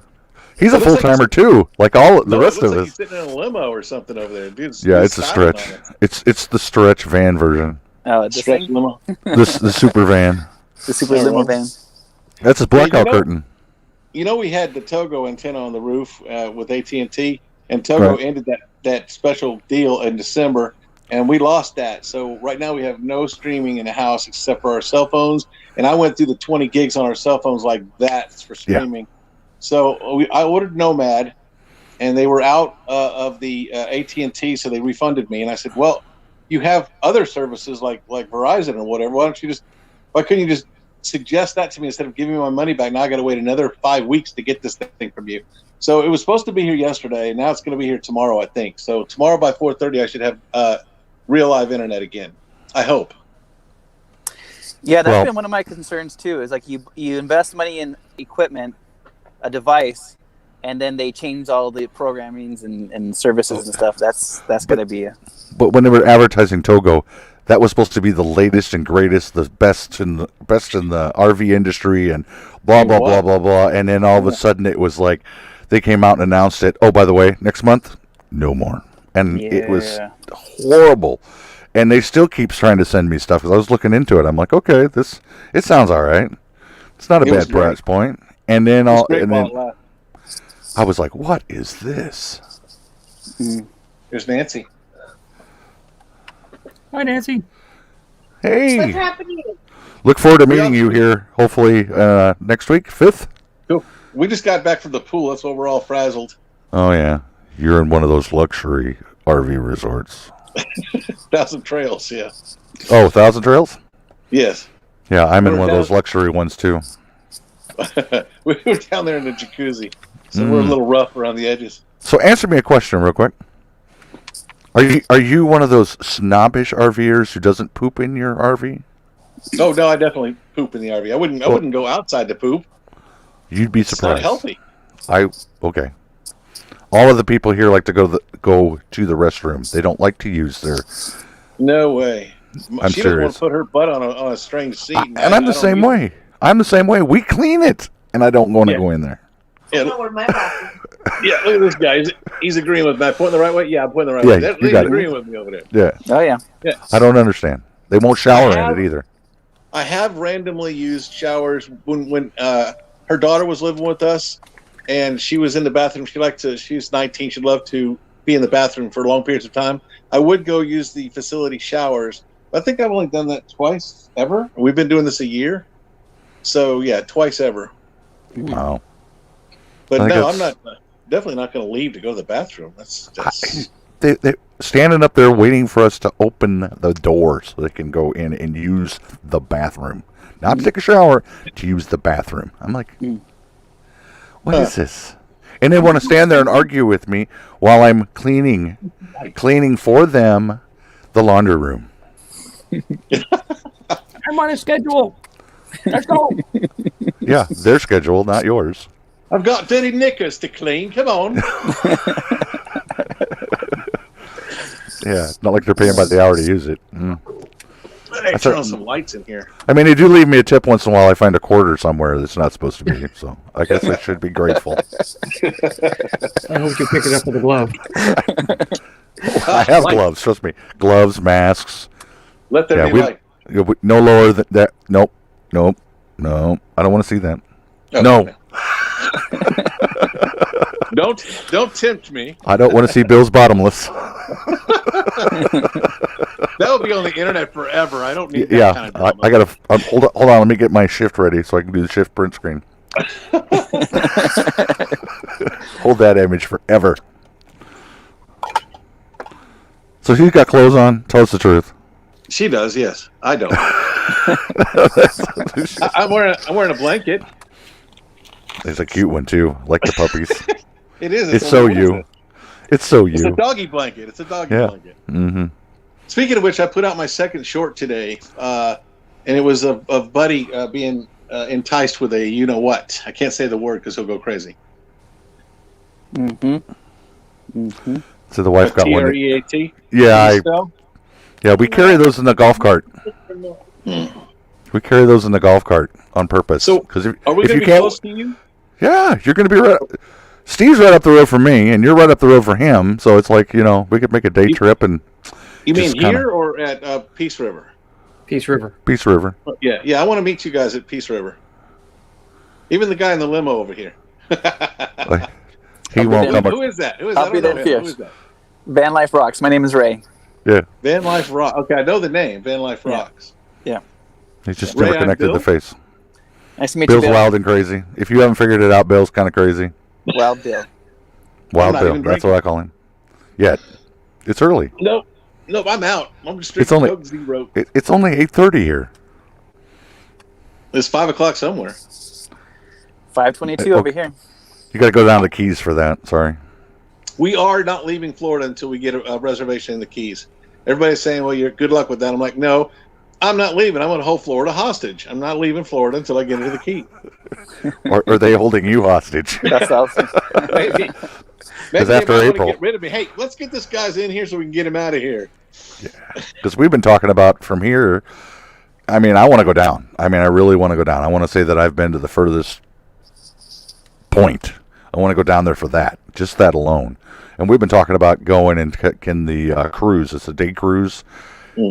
He's a full timer too, like all the rest of us. He's sitting in a limo or something over there, dude. Yeah, it's a stretch. It's the stretch van version. Oh, the stretch limo. The super van. The super limo van. That's his blackout curtain. You know, we had the Togo antenna on the roof with AT&T, and Togo ended that special deal in December, and we lost that. So right now we have no streaming in the house except for our cell phones. And I went through the 20 gigs on our cell phones like that for streaming. Yeah. So I ordered Nomad, and they were out of the AT&T, so they refunded me. And I said, well, you have other services like Verizon or whatever. Why couldn't you just suggest that to me instead of giving me my money back? Now I got to wait another 5 weeks to get this thing from you. So it was supposed to be here yesterday, and now it's going to be here tomorrow, I think. So tomorrow by 4:30, I should have real live internet again. I hope. Yeah, that's been one of my concerns too. Is like you invest money in equipment, a device, and then they change all the programmings and services and stuff. That's going to be But when they were advertising Togo, that was supposed to be the latest and greatest, the best in the RV industry, and blah blah blah blah blah. And then all of a sudden, it was like they came out and announced it. Oh, by the way, next month, no more. And it was horrible. And they still keeps trying to send me stuff because I was looking into it. I'm like, okay, it sounds all right. It's not a bad price point. And then I was like, what is this? There's Nancy. Hi, Nancy. Hey. What's happening? Look forward to meeting you here, hopefully next week, 5th. Cool. We just got back from the pool. That's why we're all frazzled. Oh, yeah. You're in one of those luxury RV resorts. Thousand Trails, yeah. Oh, Thousand Trails? Yes. Yeah, I'm in one of those luxury ones, too. We were down there in the jacuzzi, so we're a little rough around the edges. So answer me a question real quick. Are you one of those snobbish RVers who doesn't poop in your RV? Oh, no, I definitely poop in the RV. I wouldn't go outside to poop. You'd be It's surprised. not healthy. Okay. All of the people here like to go to the restroom. They don't like to use their. No way. I'm she doesn't want serious. to put her butt on a strange seat. And I'm the same way. I'm the same way. We clean it, and I don't want to go in there. Yeah, I know where my bathroom yeah, look at this guy. He's agreeing with me. I'm pointing the right way? Yeah, I'm pointing the right Yeah, way. you He's got it. agreeing with me over there. Yeah. Oh yeah. Yeah. I don't understand. They won't shower in it either. I have randomly used showers when her daughter was living with us, and she was in the bathroom. She's 19. She'd love to be in the bathroom for long periods of time. I would go use the facility showers. I think I've only done that twice ever. We've been doing this a year. So, yeah, twice ever. Wow. But I think no, it's- I'm definitely not going to leave to go to the bathroom. That's They standing up there waiting for us to open the door so they can go in and use the bathroom. Not to take a shower, to use the bathroom. I'm like, what is this? And they want to stand there and argue with me while I'm cleaning for them the laundry room. I'm on a schedule. Let's go. Yeah, their schedule, not yours. I've got dirty knickers to clean. Come on. Yeah, it's not like they're paying by the hour to use it. Hey, turn on some lights in here. I mean, they do leave me a tip once in a while. I find a quarter somewhere that's not supposed to be, so I guess I should be grateful. I hope you pick it up with a glove. I have gloves, trust me. Gloves, masks. Let there be light. No lower than that. Nope. I don't want to see that. Okay. No. Don't tempt me. I don't want to see Bill's bottomless. That'll be on the internet forever. I don't need that Yeah, kind of drama. I gotta hold on. Let me get my shift ready so I can do the shift print screen. Hold that image forever. So she's got clothes on. Tell us the truth. She does, yes. I don't. I'm wearing a blanket. It's a cute one too, like the puppies. It is. It's so you. It's so It's a you. doggy blanket. It's a doggy Yeah. blanket. Mm-hmm. Speaking of which, I put out my second short today, and it was of Buddy being enticed with a you know what. I can't say the word because he'll go crazy. So the wife got one. TREAT. Yeah, we carry those in the golf cart. We carry those in the golf cart on purpose. So, because are we if going you to be can't, close to you? yeah, you're going to be right. Steve's right up the road from me, and you're right up the road for him. So it's like, you know, we could make a day trip and You mean just kinda- here or at Peace River? Peace River. Peace River. Yeah. I want to meet you guys at Peace River. Even the guy in the limo over here. He won't come. Who is that? Who is I'll that? be I don't there know him. first. Who is that? Van Life Rocks. My name is Ray. Yeah, Van Life Rock. Okay, I know the name. Van Life Yeah. Rocks. he's just Ray, never I'm connected Bill. the face. Nice to meet Bill's you, Bill. wild and crazy. If you haven't figured it out, Bill's kind of crazy. Wild Bill. Wild not Bill. even That's drinking. what I call him. Yet. It's early. Nope, I'm out. I'm just It's drinking only- Coke Zero. It's only 8:30 here. It's 5 o'clock somewhere. 5:22 over here. You got to go down to the Keys for that. Sorry. We are not leaving Florida until we get a reservation in the Keys. Everybody's saying, well, you're good luck with that. I'm like, no, I'm not leaving. I'm going to hold Florida hostage. I'm not leaving Florida until I get into the Key. Or are they holding you hostage? That's awesome. Maybe. Because Maybe after they might April- want to get rid of me. Hey, let's get this guy's in here so we can get him out of here. Because we've been talking about from here. I mean, I want to go down. I mean, I really want to go down. I want to say that I've been to the furthest point. I want to go down there for that, just that alone. And we've been talking about going and can the cruise. It's a day cruise.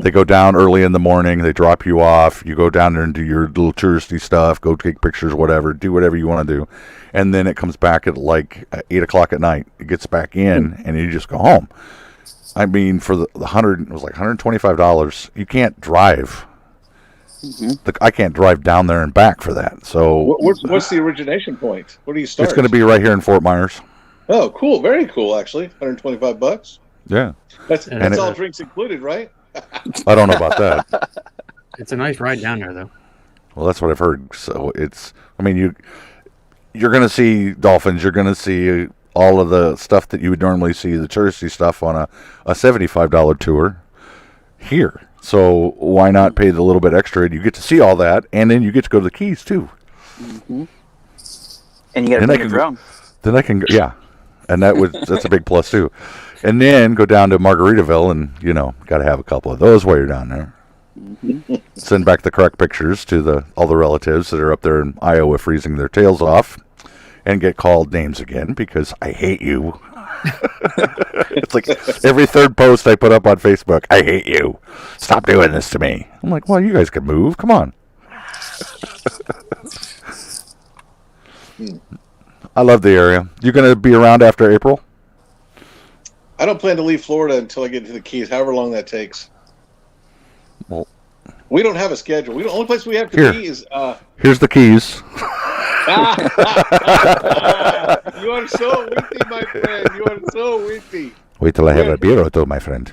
They go down early in the morning. They drop you off. You go down there and do your little touristy stuff. Go take pictures, whatever. Do whatever you want to do. And then it comes back at like 8 o'clock at night. It gets back in, and you just go home. I mean, for the $100, it was like $125. You can't drive. I can't drive down there and back for that. So What's the origination point? Where do you start? it's going to be right here in Fort Myers. Oh, cool. Very cool, actually. $125. Yeah. That's And all it- drinks included, right? I don't know about that. It's a nice ride down there, though. Well, that's what I've heard. So it's, I mean, you're going to see dolphins. You're going to see all of the stuff that you would normally see, the touristy stuff on a $75 tour here. So why not pay the little bit extra and you get to see all that, and then you get to go to the Keys too. And you got to And bring I your can- drone. Then I can go, yeah, and that's a big plus too. And then go down to Margaritaville and got to have a couple of those while you're down there. Send back the correct pictures to all the relatives that are up there in Iowa freezing their tails off, and get called names again because I hate you. It's like every third post I put up on Facebook, I hate you. Stop doing this to me. I'm like, well, you guys can move. Come on. I love the area. You going to be around after April? I don't plan to leave Florida until I get to the Keys, however long that takes. Well, we don't have a schedule. The only place we have to Here. be is. here's the Keys. You are so witty, my friend. You are so witty. Wait till I have a beer or two, my friend.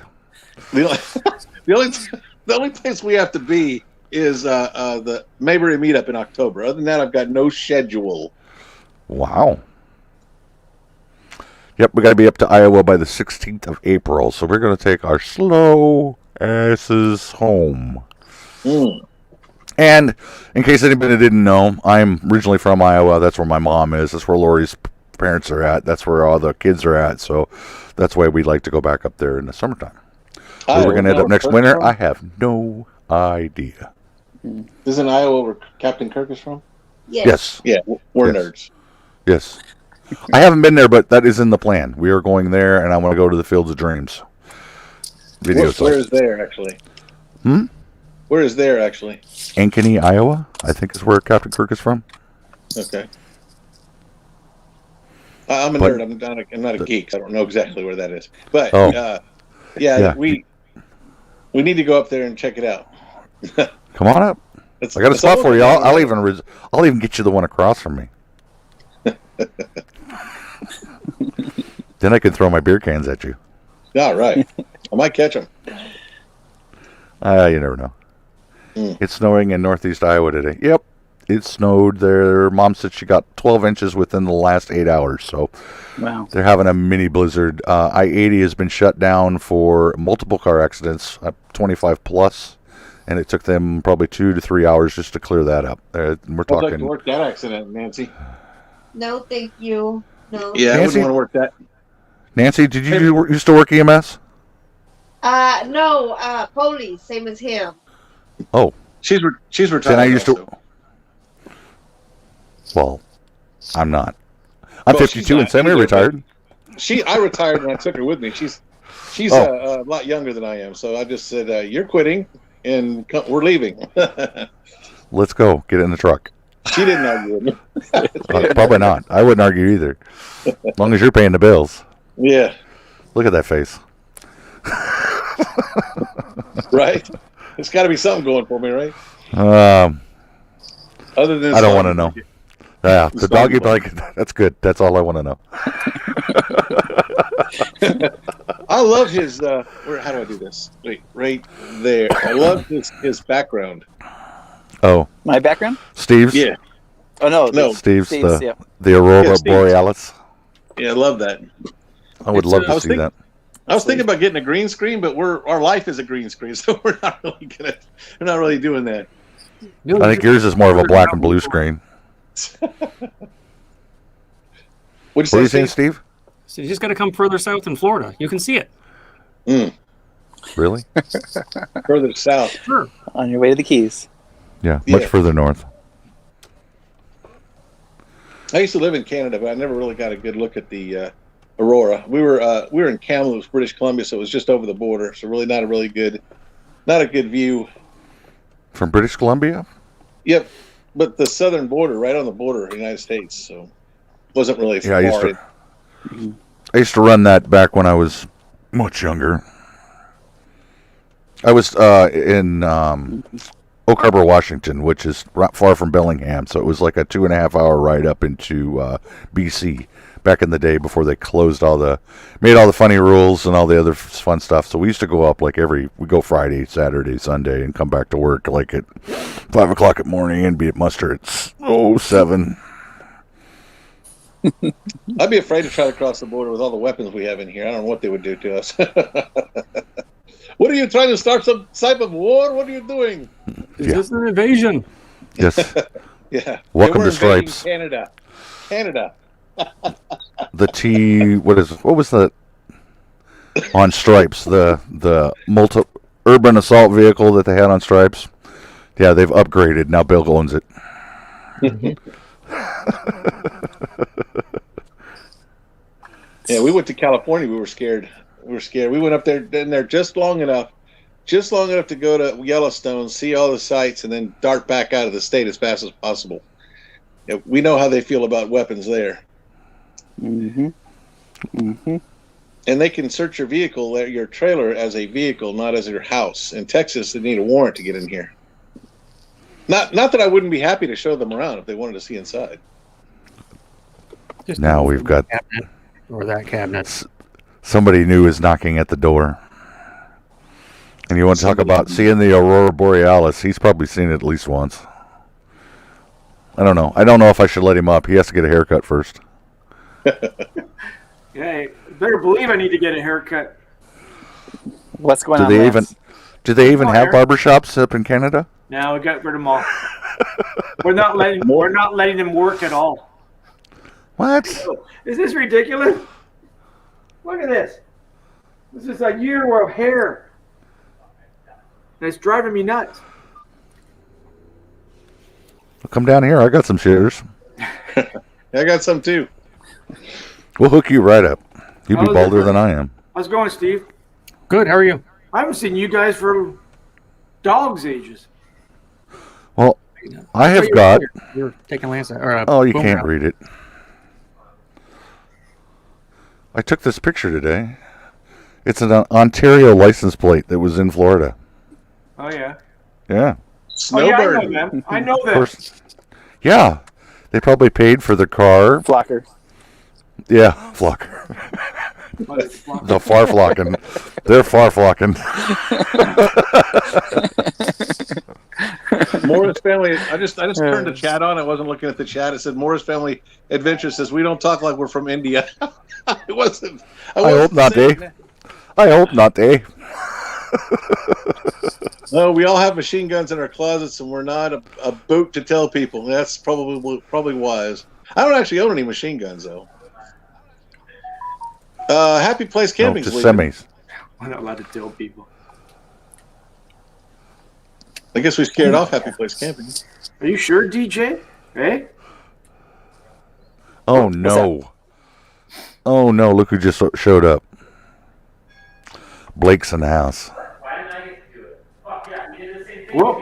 The only place we have to be is the Mayberry meetup in October. Other than that, I've got no schedule. Wow. Yep, we got to be up to Iowa by the 16th of April, so we're going to take our slow asses home. And in case anybody didn't know, I'm originally from Iowa. That's where my mom is. That's where Lori's parents are at. That's where all the kids are at. So that's why we'd like to go back up there in the summertime. Where we're going to end up next winter, I have no idea. Isn't Iowa where Captain Kirk is from? Yes. Yeah, we're Yes. nerds. Yes. I haven't been there, but that is in the plan. We are going there, and I want to go to the Fields of Dreams. Video Where site. is there, actually? Hmm? Where is there, actually? Ankeny, Iowa, I think is where Captain Kirk is from. Okay. I'm a But- nerd. I'm not a geek. I don't know exactly where that is. But, Oh. Yeah. we need to go up there and check it out. Come on up. It's- I got a it's spot almost for you. like- I'll even get you the one across from me. Then I can throw my beer cans at you. All right. I might catch them. You never know. It's snowing in northeast Iowa today. Yep, it snowed there. Mom said she got 12 inches within the last 8 hours. So Wow. they're having a mini blizzard. I-80 has been shut down for multiple car accidents, 25 plus, and it took them probably 2 to 3 hours just to clear that up. We're I'd like talking. to work that accident, Nancy. No, thank you. No. Yeah, I Nancy? wouldn't want to work that. Nancy, did you used to work EMS? No, police, same as him. Oh, She's retired. then I used to. also. Well, I'm not. I'm Well, she's 52 and not either, semi-retired. I retired and I took her with me. She's Oh. a lot younger than I am, so I just said, "You're quitting, and we're leaving." Let's go. Get in the truck. She didn't argue with me. Probably not. I wouldn't argue either. As long as you're paying the bills. Yeah, Look at that face. right. It's got to be something going for me, right? Um, Other than I don't want to know. Yeah, the doggy blanket. That's good. That's all I want to know. I love his. How do I do this? Wait, right there. I love his background. Oh, My background? Steve's. Yeah. Oh no, No. Steve's yeah. the Aurora Yeah, Steve's. Borealis. Yeah, I love that. I would It's, love I to was see thinking- that. I was thinking about getting a green screen, but our life is a green screen, so we're not really doing that. No, I think yours is more of a black and blue screen. What'd What are you saying, Steve? So you just got to come further south in Florida. You can see it. Really? Further south. Sure. On your way to the Keys. Yeah, much Yeah. further north. I used to live in Canada, but I never really got a good look at the aurora. We were in Kamloops, British Columbia, so it was just over the border. So really not a good view. From British Columbia? Yep, but the southern border, right on the border of the United States, so wasn't really Yeah, far. I used to run that back when I was much younger. I was in Oak Harbor, Washington, which is not far from Bellingham, so it was like a 2.5-hour ride up into BC back in the day before they made all the funny rules and all the other fun stuff. So we used to go up we go Friday, Saturday, Sunday, and come back to work like at 5 o'clock in the morning and be at muster at 7. I'd be afraid to try to cross the border with all the weapons we have in here. I don't know what they would do to us. What are you trying to start some type of war? What are you doing? Is this an invasion? Yes. Yeah. Welcome We're to invading Stripes. Canada. What was the on Stripes, the urban assault vehicle that they had on Stripes? Yeah, they've upgraded. Now Bill owns it. Yeah, we went to California. We were scared. We went up there in there just long enough to go to Yellowstone, see all the sights, and then dart back out of the state as fast as possible. Yeah, we know how they feel about weapons there. Mm-hmm. Mm-hmm. And they can search your trailer as a vehicle, not as your house. In Texas, they need a warrant to get in here. Not that I wouldn't be happy to show them around if they wanted to see inside. Just Now we've got cabinet or that cabinet. somebody new is knocking at the door. And you want to talk Somebody about seeing the Aurora Borealis? He's probably seen it at least once. I don't know. I don't know if I should let him up. He has to get a haircut first. Yeah, better believe I need to get a haircut. What's going Do on? they Lance? even have barbershops up in Canada? Now we got rid of them all. We're not letting them work at all. What? Is this ridiculous? Look at this. This is a year of hair. And it's driving me nuts. Come down here. I got some shares. I got some too. We'll hook you right up. You'll be How's it balder going? than I am. How's it going, Steve? Good. How are you? I haven't seen you guys for dogs' ages. Well, I have got. You're taking Lance. Oh, you can't read it. I took this picture today. It's an Ontario license plate that was in Florida. Oh, yeah. Yeah. Snowbird. Oh, yeah, I know them. I know Of them. course. Yeah. They probably paid for the car. Flocker. Yeah, flocker. The far flocking. They're far flocking. Morris Family. I just turned the chat on. I wasn't looking at the chat. It said Morris Family Adventure says we don't talk like we're from India. It wasn't. I hope not, saying eh? I hope not, eh? No, we all have machine guns in our closets, and we're not a boot to tell people. That's probably wise. I don't actually own any machine guns though. Happy Place No, Camping's just leaving. semis. I'm not allowed to tell people. I guess we scared off Happy Place Camping. Are you sure, DJ? Eh? Oh, no. Oh, no. Look who just showed up. Blake's in the house. Whoa.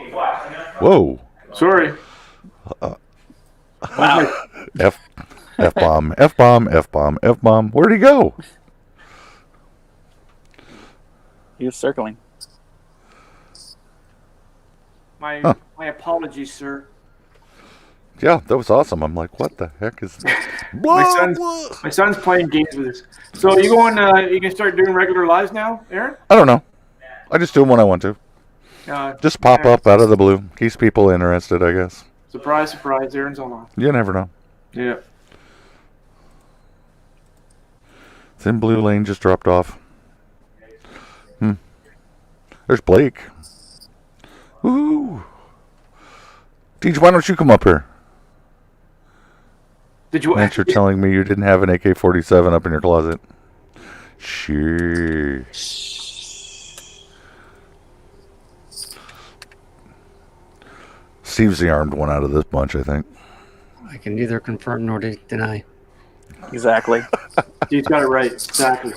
Whoa. Sorry. F-bomb, F-bomb, F-bomb, F-bomb. Where'd he go? He was circling. My Huh. apologies, sir. Yeah, that was awesome. I'm like, what the heck is My son's playing games with us. So you going? You can start doing regular lives now, Aaron? I don't know. I just do them when I want to. Just pop yeah. up out of the blue. Keeps people interested, I guess. Surprise, surprise! Aaron's online. You never know. Yeah. Thin Blue Lane just dropped off. There's Blake. Woo! Deej, why don't you come up here? Did you? Lance, you're telling me you didn't have an AK-47 up in your closet. Sure. Steve's the armed one out of this bunch, I think. I can neither confirm nor deny. Exactly. He's got it right. Exactly.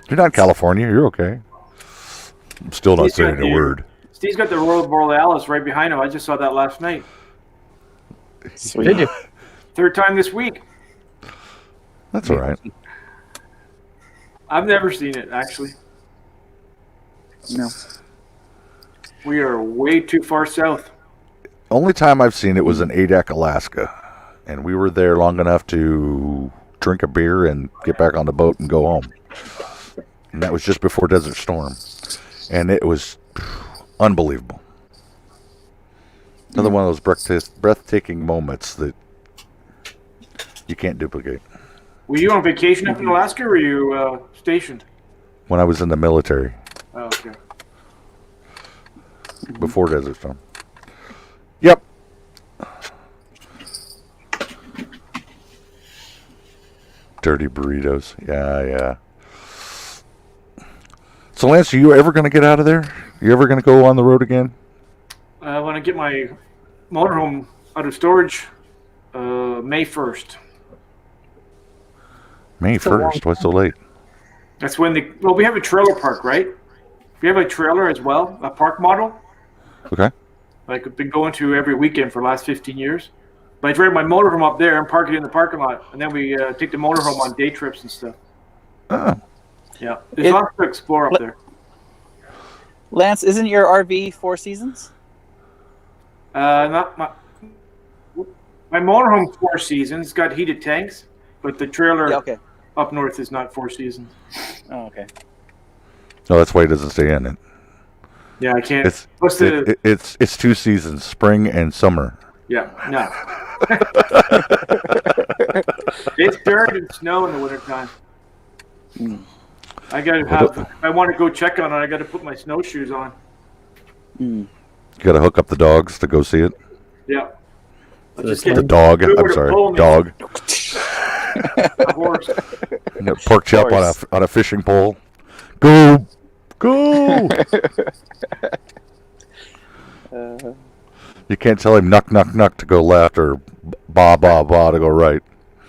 You're not in California. You're okay. I'm still not Steve's saying got a the- word. Steve's got the Aurora Borealis right behind him. I just saw that last night. Sweet. Did you? Third time this week. That's all right. I've never seen it, actually. No. We are way too far south. Only time I've seen it was in Adak, Alaska. And we were there long enough to drink a beer and get back on the boat and go home. And that was just before Desert Storm. And it was unbelievable. Another one of those breathtaking moments that you can't duplicate. Were you on vacation up in Alaska, or were you stationed? When I was in the military, Oh, okay. before Desert Storm. Yep. Dirty burritos. Yeah. So, Lance, are you ever going to get out of there? You ever going to go on the road again? When I get my motorhome out of storage, May 1st. May 1st. What's so late? That's when we have a trailer park, right? We have a trailer as well, a park model. Okay. Like I've been going to every weekend for the last 15 years. But I drive my motorhome up there and park it in the parking lot, and then we take the motorhome on day trips and stuff. Oh. Yeah, there's lots to explore up there. Lance, isn't your RV 4 seasons? Not my motorhome 4 seasons, got heated tanks, but the trailer Yeah, okay. up north is not 4 seasons. Oh, okay. No, that's why he doesn't stay in it. Yeah, I can't. It's What's the? it's 2 seasons, spring and summer. Yeah, no. It's dirt and snow in the wintertime. I gotta have. If I want to go check on it, I gotta put my snowshoes on. You got to hook up the dogs to go see it. Yeah. The dog. I'm sorry, dog. The horse. And it perked you up on a fishing pole. Go. You can't tell him knock knock knock to go left or ba ba ba to go right.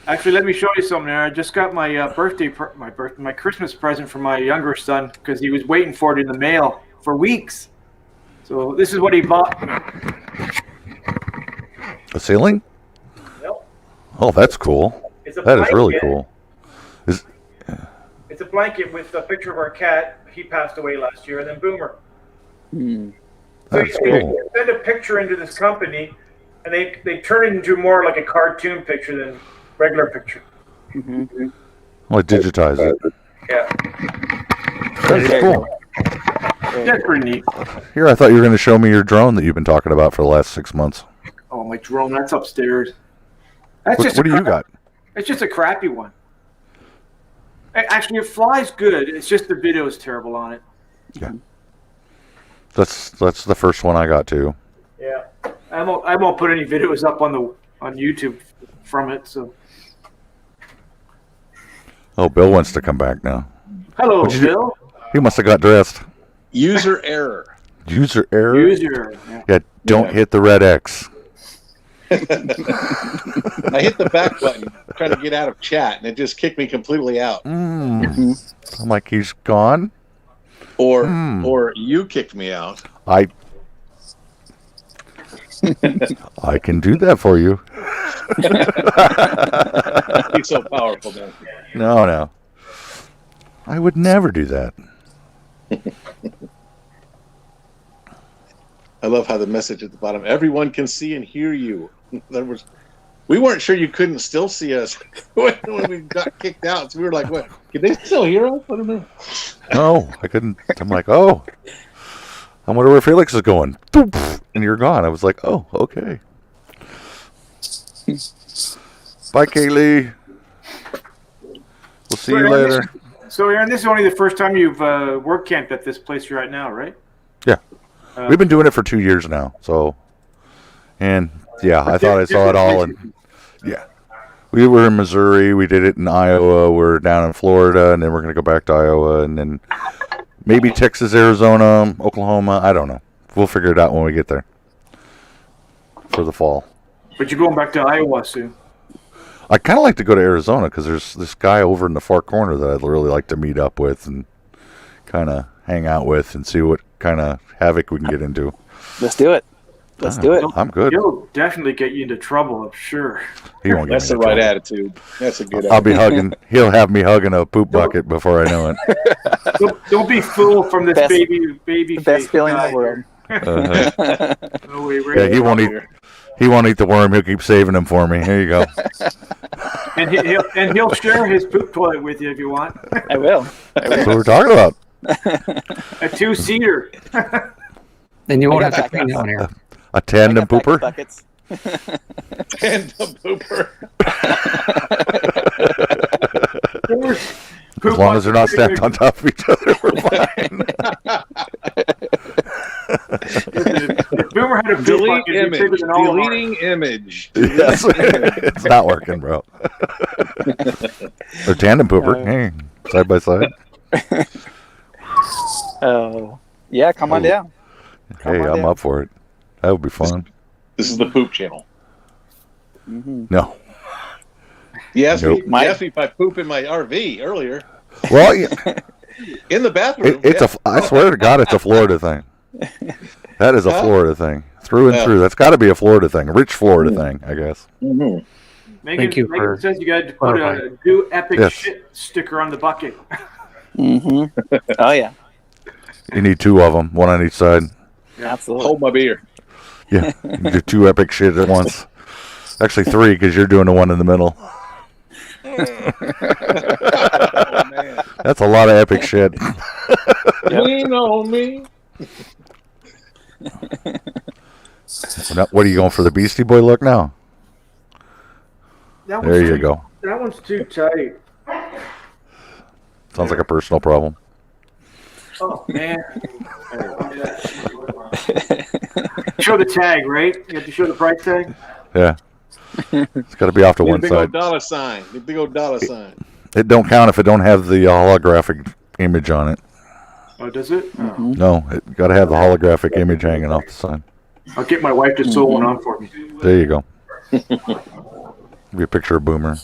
Actually, let me show you something there. I just got my my Christmas present for my younger son because he was waiting for it in the mail for weeks. So this is what he bought. A ceiling? Yep. Oh, that's cool. It's a That is really blanket. cool. It's a blanket with a picture of our cat. He passed away last year, and then Boomer. So That's you cool. send a picture into this company, and they turn it into more like a cartoon picture than regular picture. Well, digitize it. Yeah, That's cool. that's pretty neat. Here, I thought you were going to show me your drone that you've been talking about for the last 6 months. Oh, my drone, that's upstairs. That's What do you got? It's just a crappy one. Actually, it flies good. It's just the video is terrible on it. Yeah. That's the first one I got too. Yeah, I won't put any videos up on YouTube from it. So, Oh, Bill wants to come back now. hello, What'd you do? Bill. He must have got dressed. User error. User error. User. Yeah. Yeah, don't hit the red X. I hit the back button trying to get out of chat, and it just kicked me completely out. I'm like, he's gone. Or you kicked me out. I can do that for you. He's so powerful, man. No. I would never do that. I love how the message at the bottom, everyone can see and hear you. We weren't sure you couldn't still see us when we got kicked out. So we were like, what? Can they still hear us? What a minute. No, I couldn't. I'm like, oh. I wonder where Felix is going. Boop, and you're gone. I was like, oh, okay. Bye, Kaylee. We'll see you later. So, Aaron, this is only the first time you've work camped at this place you're at now, right? Yeah. We've been doing it for 2 years now. So, and yeah, I thought I saw it all. And yeah, we were in Missouri. We did it in Iowa. We're down in Florida, and then we're going to go back to Iowa, and then maybe Texas, Arizona, Oklahoma. I don't know. We'll figure it out when we get there for the fall. But you're going back to Iowa soon. I kind of like to go to Arizona because there's this guy over in the far corner that I'd really like to meet up with and kind of hang out with and see what kind of havoc we can get into. Let's do it. Let's do it. I'm good. He'll definitely get you into trouble, I'm sure. He won't get That's me the in right trouble. attitude. That's a good I'll be attitude. hugging. He'll have me hugging a poop bucket before I know it. Don't be fooled from this Best- baby The best face feeling in guy the world. Uh-huh. No way, Yeah, right? he won't eat the worm. He'll keep saving them for me. Here you go. And he'll share his poop toilet with you if you want. I will. That's what we're talking about. A 2-seater. Then you won't I have to got clean backup. down here. A tandem I got pooper. buckets. And the pooper. As long as they're not stacked on top of each other, we're fine. If Boomer had a poop Delete bucket, he'd bigger image. than all of ours. Deleting image. Yes. It's not working, bro. They're tandem pooper. Hey, side by side. Oh, yeah. Come on Oh. down. Hey, on I'm down. up for it. That would be fun. This is the poop channel. No. You asked, Nope. me, you asked me if I poop in my RV earlier. Well, In the bathroom. it's I swear to God, it's a Florida thing. That is a Huh? Florida thing. Through and Yeah. through. That's got to be a Florida thing. A rich Florida thing, I guess. Mhm. Megan, Thank you Megan for says you got to put a clarifying. do epic Yes. shit sticker on the bucket. Oh yeah. You need two of them, one on each side. Absolutely. Hold my beer. Yeah, you do two epic shit at once. Actually, three because you're doing the one in the middle. Oh, man. That's a lot of epic shit. Lean on me. Now, what are you going for, the Beastie Boy look now? That There one's you too- go. That one's too tight. Sounds like a personal problem. Oh man. Show the tag, right? You have to show the price tag. Yeah. It's got to be off to Need a one big old side. dollar sign. Need a big old dollar sign. It don't count if it don't have the holographic image on it. Oh, does it? Oh. No, it got to have the holographic image hanging off the side. I'll get my wife to sew one on for me. There you go. Give you a picture of Boomer.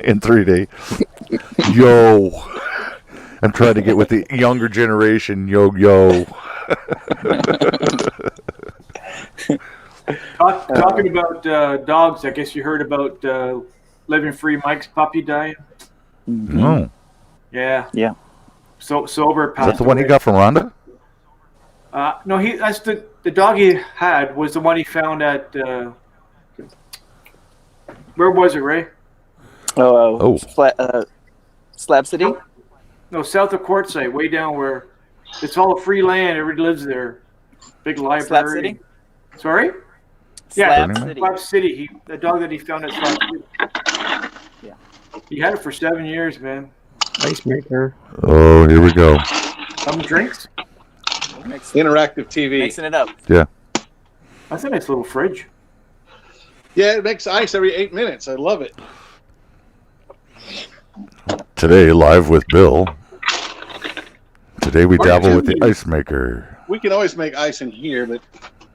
In 3D. Yo. I'm trying to get with the younger generation. Yo, yo. Talking about dogs, I guess you heard about Living Free Mike's puppy dying. Oh. Yeah. Yeah. So sober. Is that the one he got from Rhonda? No, that's the dog he had was the one he found at. Where was it, Ray? Oh. Slab City. No, south of Quartzsite, way down where it's all free land. Everybody lives there. Big library. Slab City? Sorry? Yeah, Slab City. Slab City. The dog that he found at Slab City. Yeah. He had it for 7 years, man. Ice maker. Oh, here we go. Some drinks. Interactive TV. Mixing it up. Yeah. That's a nice little fridge. Yeah, it makes ice every 8 minutes. I love it. Today, live with Bill. Today we dabble with the ice maker. We can always make ice in here, but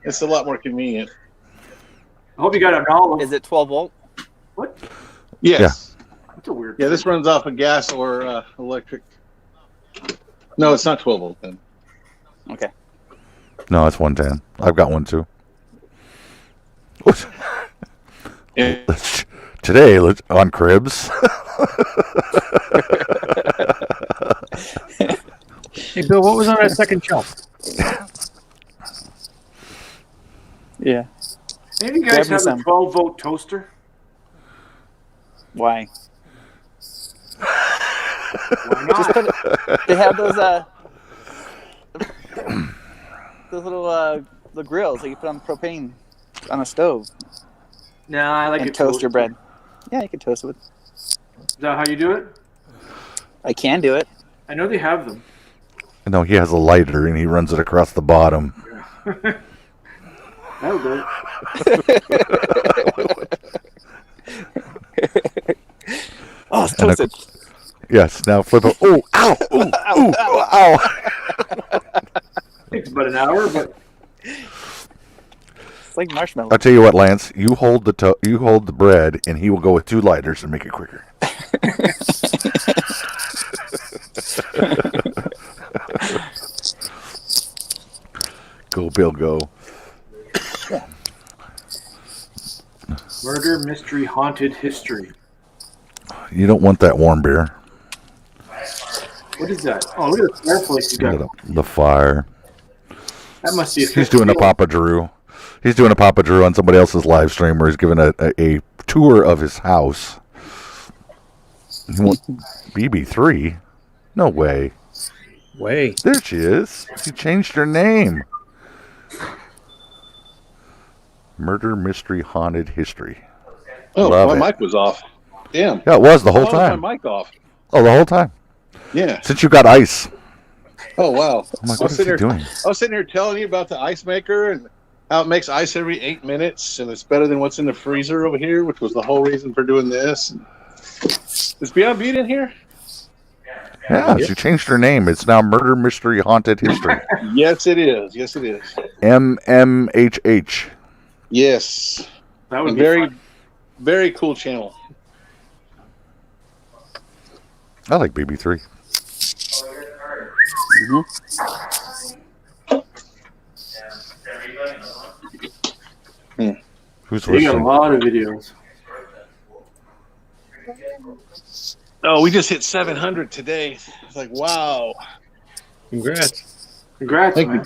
it's a lot more convenient. I hope you got an olive. Is it 12 volt? What? Yes. That's a weird. Yeah, this runs off of gas or electric. No, it's not 12 volt then. Okay. No, it's 110. I've got one too. Yeah. Today, on Cribs. Hey, Bill, what was on that second shelf? Yeah. Any of you Grab guys me have some. a 12-volt toaster? Why? Why Just not? put it, they have those little the grills that you put on propane on a stove No, I like and a toast your toaster. bread. Yeah, you can toast it with. Is that how you do it? I can do it. I know they have them. No, he has a lighter and he runs it across the bottom. That'll do it. Oh, it's And a- toasted. Yes, now flip it. Oh, ow! Ooh, ooh, ow! Takes about an hour, but It's like marshmallow. I'll tell you what, Lance. You hold the bread, and he will go with 2 lighters and make it quicker. Go, Bill, go. murder, mystery, haunted history. You don't want that warm beer. What is that? Oh, look at the fireplace you got. Look at the fire. That must be a He's doing a Papa Drew. He's doing a Papa Drew on somebody else's live stream where he's giving a tour of his house. He want BB3? No way. Way. There she is. She changed her name. Murder, mystery, haunted history. Oh, Love my it. mic was off. Damn. Yeah, it was the whole Why time. was my mic off? Oh, the whole time. Yeah. Since you got ice. Oh wow. I'm like, I what was is he sitting here. doing? I was sitting here telling you about the ice maker and how it makes ice every 8 minutes, and it's better than what's in the freezer over here, which was the whole reason for doing this. Is Beyond Beat in here? Yeah, she changed her name. It's now Murder, Mystery, Haunted History. Yes, it is. Yes, it is. MMHH. Yes. That A would be very, fun. very cool channel. I like BB3. Who's They got a listening? lot of videos. Oh, we just hit 700 today. It's like, wow. Congrats. Congrats, Thank you. man.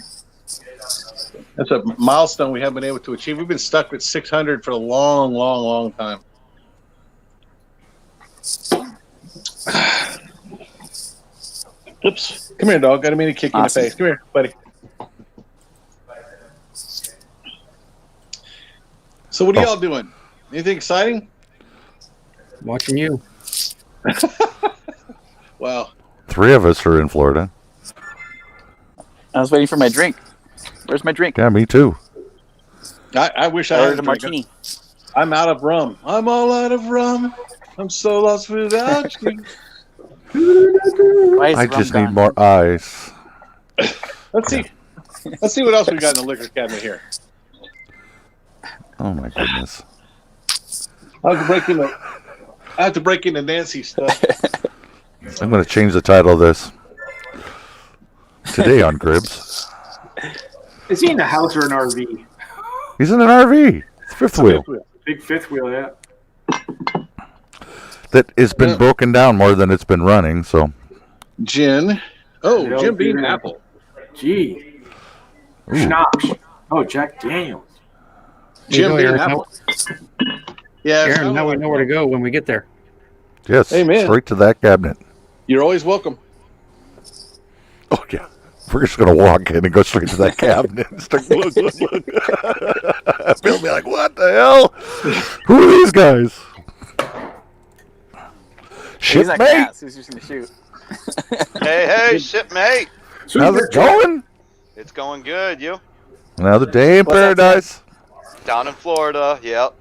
That's a milestone we haven't been able to achieve. We've been stuck with 600 for a long, long, long time. Oops. Come here, dog. I didn't mean to kick you in the Awesome. face. Come here, buddy. So what are y'all doing? Anything exciting? Watching you. Wow. 3 of us are in Florida. I was waiting for my drink. Where's my drink? Yeah, me too. I wish I I had ordered a a drink. martini. I'm out of rum. I'm all out of rum. I'm so lost without you. Why is I the rum just need gone? more ice. Let's see. Let's see what else we got in the liquor cabinet here. Oh my goodness. I have to break into Nancy's stuff. I'm going to change the title of this. Today on Cribs. Is he in a house or an RV? He's in an RV. It's fifth wheel. Big fifth wheel, yeah. That has been broken down more than it's been running, so. Gin. Oh, No, Jim Beam beer. apple. Gee. Ooh. Schnapps. Oh, Jack Daniels. Jim There Beam you go, apple. Yeah. Aaron, so- now we know where to go when we get there. Yes, Amen. straight to that cabinet. You're always welcome. Oh, yeah. We're just going to walk in and go straight to that cabinet and start look. Bill will be like, what the hell? Who are these guys? He's not Shipmate? gonna ask. He's just gonna shoot. Hey, shipmate. How's it going? It's going good. You? Another day in What's up, paradise. Down in Florida. Yep.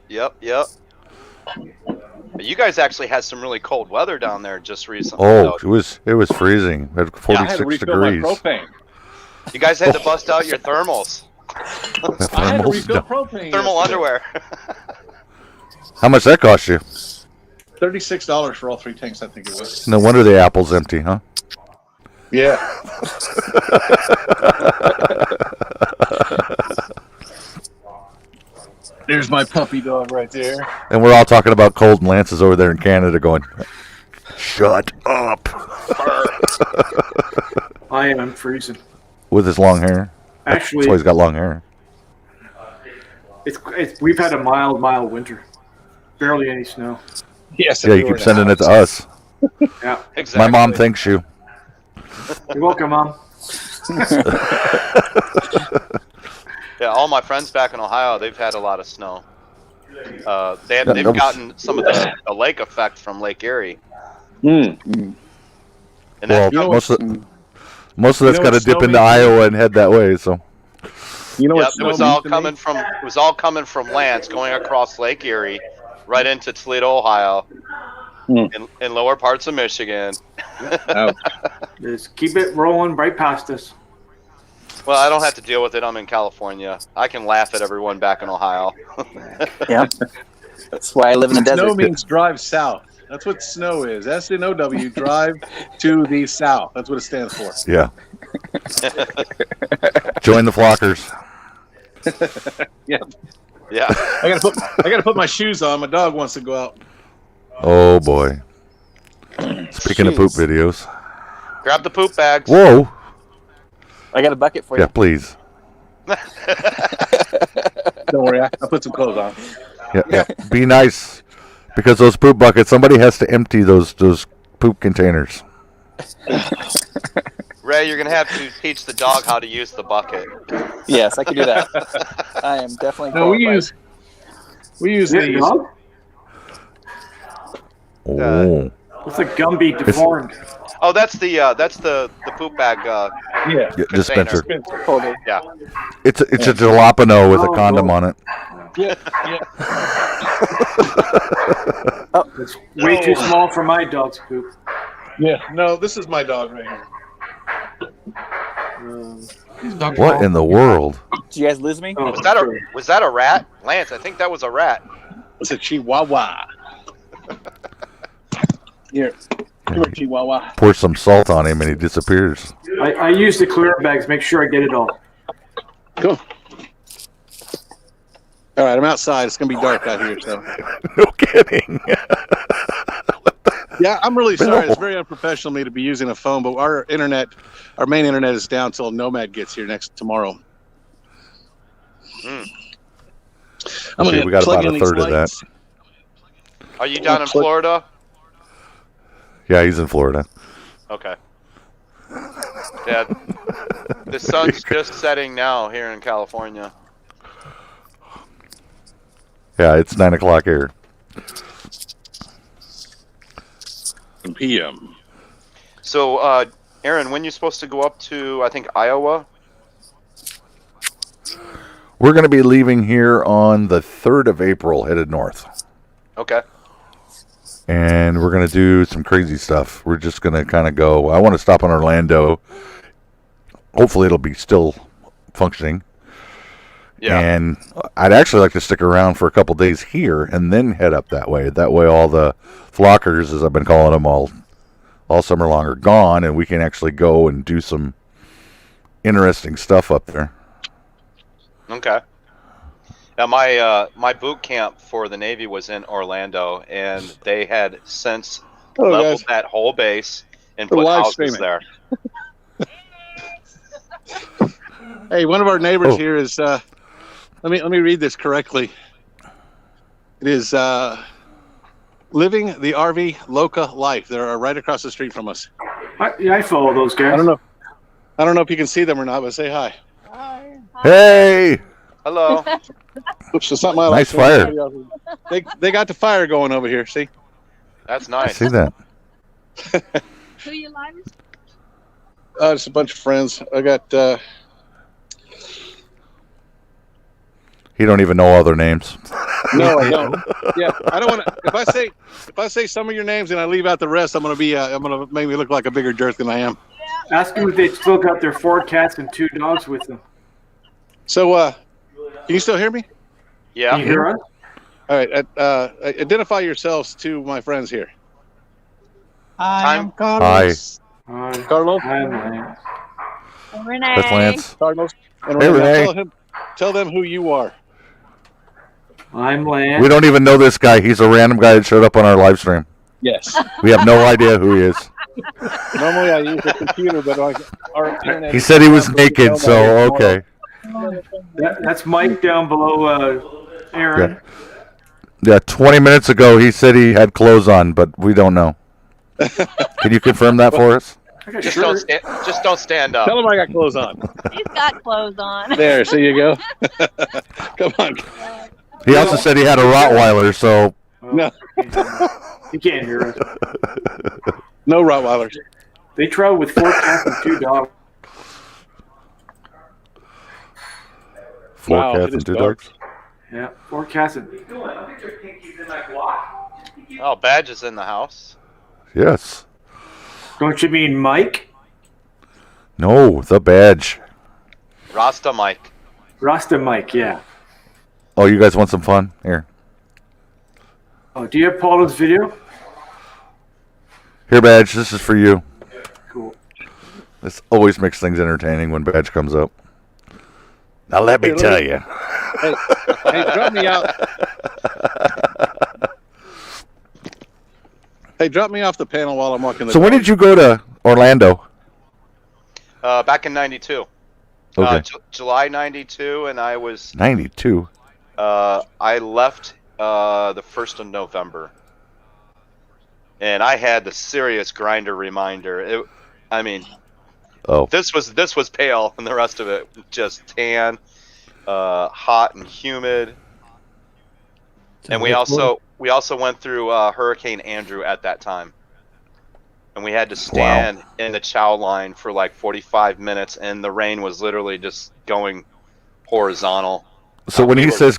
You guys actually had some really cold weather down there just recently. Oh, though. it was freezing. At I had to 46 refill my degrees. propane. You guys had to bust out your thermals. The I had to thermals refill done. propane. Thermal yesterday. underwear. How much that cost you? $36 for all 3 tanks, I think it was. No wonder the apple's empty, huh? Yeah. There's my puppy dog right there. And we're all talking about cold, and Lance is over there in Canada going, shut up. Oh, I am freezing. with his long hair. That's Actually, why he's got long hair. it's we've had a mild winter. Barely any snow. Yes. Yeah, you keep sending it to us. Yeah. Exactly. My mom thanks you. You're welcome, Mom. Yeah, all my friends back in Ohio, they've had a lot of snow. They've gotten some of the lake effect from Lake Erie. Mm. And Well, that, most of that's know got to what dip snow into means? Iowa and head that way. So You know yep, what it snow was means all to me? coming from Lance, going across Lake Erie, right into Toledo, Ohio, in lower parts of Michigan. Just keep it rolling right past us. Well, I don't have to deal with it. I'm in California. I can laugh at everyone back in Ohio. Yep. That's why I live in the Snow desert. means drive south. That's what snow is. S-N-O-W, drive to the south. That's what it stands for. yeah. Join the flockers. Yeah. Yeah. I gotta put my shoes on. My dog wants to go out. Oh boy. Speaking of poop videos. Grab the poop bags. Whoa. I got a bucket for Yeah, you. please. Don't worry, I'll put some clothes on. Yeah. Be nice, because those poop buckets. Somebody has to empty those poop containers. Ray, you're gonna have to teach the dog how to use the bucket. Yes, I can do that. I am definitely. No, we qualified. use Is it these. dog? Oh. It's a Gumby deformed. Oh, that's the poop bag. Yeah. Dispenser. Holder. Yeah. It's a jalapeno with a Oh, condom oh. on it. Yeah. It's way too small for my dog's poop. Yeah. No, this is my dog right here. What in the world? Did you guys lose me? Oh, Was that a rat? Lance, I think that was a rat. It's a Chihuahua. Here. Come here, Chihuahua. Pour some salt on him and he disappears. I use the clear bags. Make sure I get it all. Cool. All right, I'm outside. It's gonna be dark out here, so. No kidding. Yeah, I'm really sorry. It's very unprofessional of me to be using a phone, but our main internet is down till Nomad gets here tomorrow. I'm Okay, gonna we got plug about in a these third of that. lights. Are you down in Florida? Yeah, he's in Florida. Okay. Yeah. The sun's just setting now here in California. Yeah, it's 9 o'clock here. PM. So, Aaron, when you supposed to go up to, I think, Iowa? We're going to be leaving here on the 3rd of April, headed north. Okay. And we're going to do some crazy stuff. We're just going to kind of go. I want to stop in Orlando. Hopefully it'll be still functioning. Yeah. And I'd actually like to stick around for a couple days here and then head up that way. That way all the flockers, as I've been calling them all summer long, are gone, and we can actually go and do some interesting stuff up there. Okay. Now, my boot camp for the Navy was in Orlando, and they had since leveled that whole base and put houses there. Hey, one of our neighbors here is. Let me read this correctly. It is living the RV Loca life. They're right across the street from us. I follow those guys. I don't know if you can see them or not, but say hi. Hey! Hello. Oops, so something I Nice like. fire. They got the fire going over here. See? That's I nice. see that. Who you like? Just a bunch of friends. I got. He don't even know all their names. No, I don't. Yeah, I don't want to. If I say some of your names and I leave out the rest, I'm gonna make me look like a bigger jerk than I am. Ask them if they still got their 4 cats and 2 dogs with them. So, can you still hear me? Yeah. Can you hear us? All right. Identify yourselves to my friends here. Time. Carlos. Hi. Carlos. I'm Lance. Renee. That's Lance. Carlos. And Hey, Renee. Renee. Tell them who you are. I'm Lance. We don't even know this guy. He's a random guy that showed up on our live stream. Yes. We have no idea who he is. Normally I use a computer, but our internet. He said he was naked, so okay. That's Mike down below Aaron. Yeah, 20 minutes ago he said he had clothes on, but we don't know. Can you confirm that for us? Just don't stand up. Tell him I got clothes on. He's got clothes on. There, so you go. Come on. He also said he had a Rottweiler, so No, You can't hear us. no Rottweilers. They travel with 4 cats and 2 dogs. 4 Wow, cats it is and 2 dark. dogs. Yeah, 4 cats and. Oh, Badge is in the house. Yes. Don't you mean Mike? No, the badge. Rasta Mike. Rasta Mike, yeah. Oh, you guys want some fun? Here. Oh, do you have Paulo's video? Here, badge. This is for you. Cool. This always makes things entertaining when badge comes up. Now let me tell you. Hey, drop me out. Hey, drop me off the panel while I'm walking the So when dog. did you go to Orlando? Back in '92. Okay. July '92, and I was 92. I left the 1st of November, and I had the serious grinder reminder. Oh. This was pale, and the rest of it just tan, hot and humid. And we also went through Hurricane Andrew at that time, and we had to stand in the chow line for like 45 minutes, and the rain was literally just going horizontal. So when he says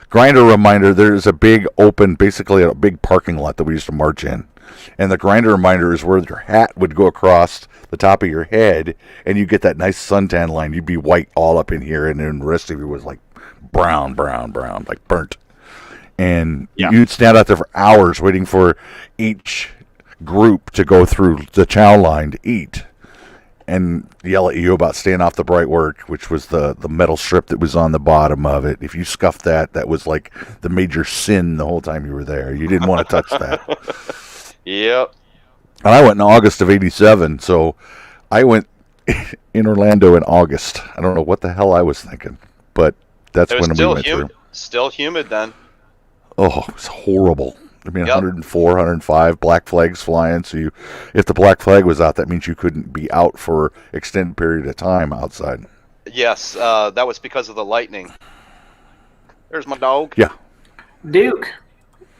grinder reminder, there's a big open, basically a big parking lot that we used to march in. And the grinder reminder is where your hat would go across the top of your head, and you get that nice suntan line. You'd be white all up in here, and then the rest of you was like brown, like burnt. And you'd stand out there for hours waiting for each group to go through the chow line to eat and yell at you about staying off the bright work, which was the metal strip that was on the bottom of it. If you scuffed that, that was like the major sin the whole time you were there. You didn't want to touch that. Yep. And I went in August of '87, so I went in Orlando in August. I don't know what the hell I was thinking, but that's It was when we still went humid. through. Still humid then. Oh, it was horrible. I mean, Yep. 104, 105, black flags flying. So if the black flag was out, that means you couldn't be out for extended period of time outside. Yes, that was because of the lightning. There's my dog. Yeah. Duke.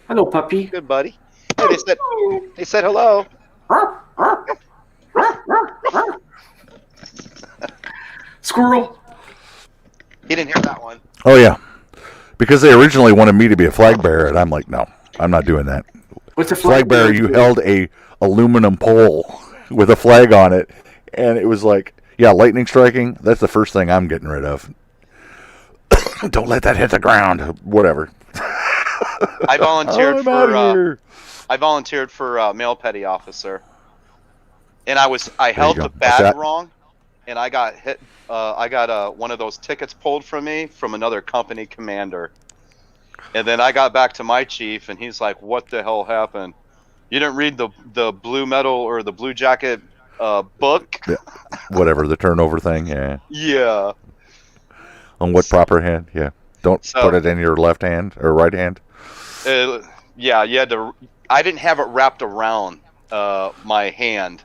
Hello, puppy. Good buddy. Hey, they said hello. Squirrel. He didn't hear that one. Oh, yeah. Because they originally wanted me to be a flag bearer, and I'm like, no, I'm not doing that. What's a Flag bearer, you held a aluminum pole with a flag on it, and it was like, yeah, lightning striking, that's the first thing I'm getting rid of. Don't let that hit the ground. Whatever. I volunteered I'm outta here. I volunteered for male petty officer, and I held go. the What's badge that? wrong, and I got hit. I got one of those tickets pulled from me from another company commander, and then I got back to my chief, and he's like, "What the hell happened? You didn't read the blue medal or the blue jacket book?" Yeah. Whatever, the turnover thing, yeah. Yeah. On what proper hand? Yeah. Don't put it in your left hand or right hand. Yeah, you had to. I didn't have it wrapped around my hand,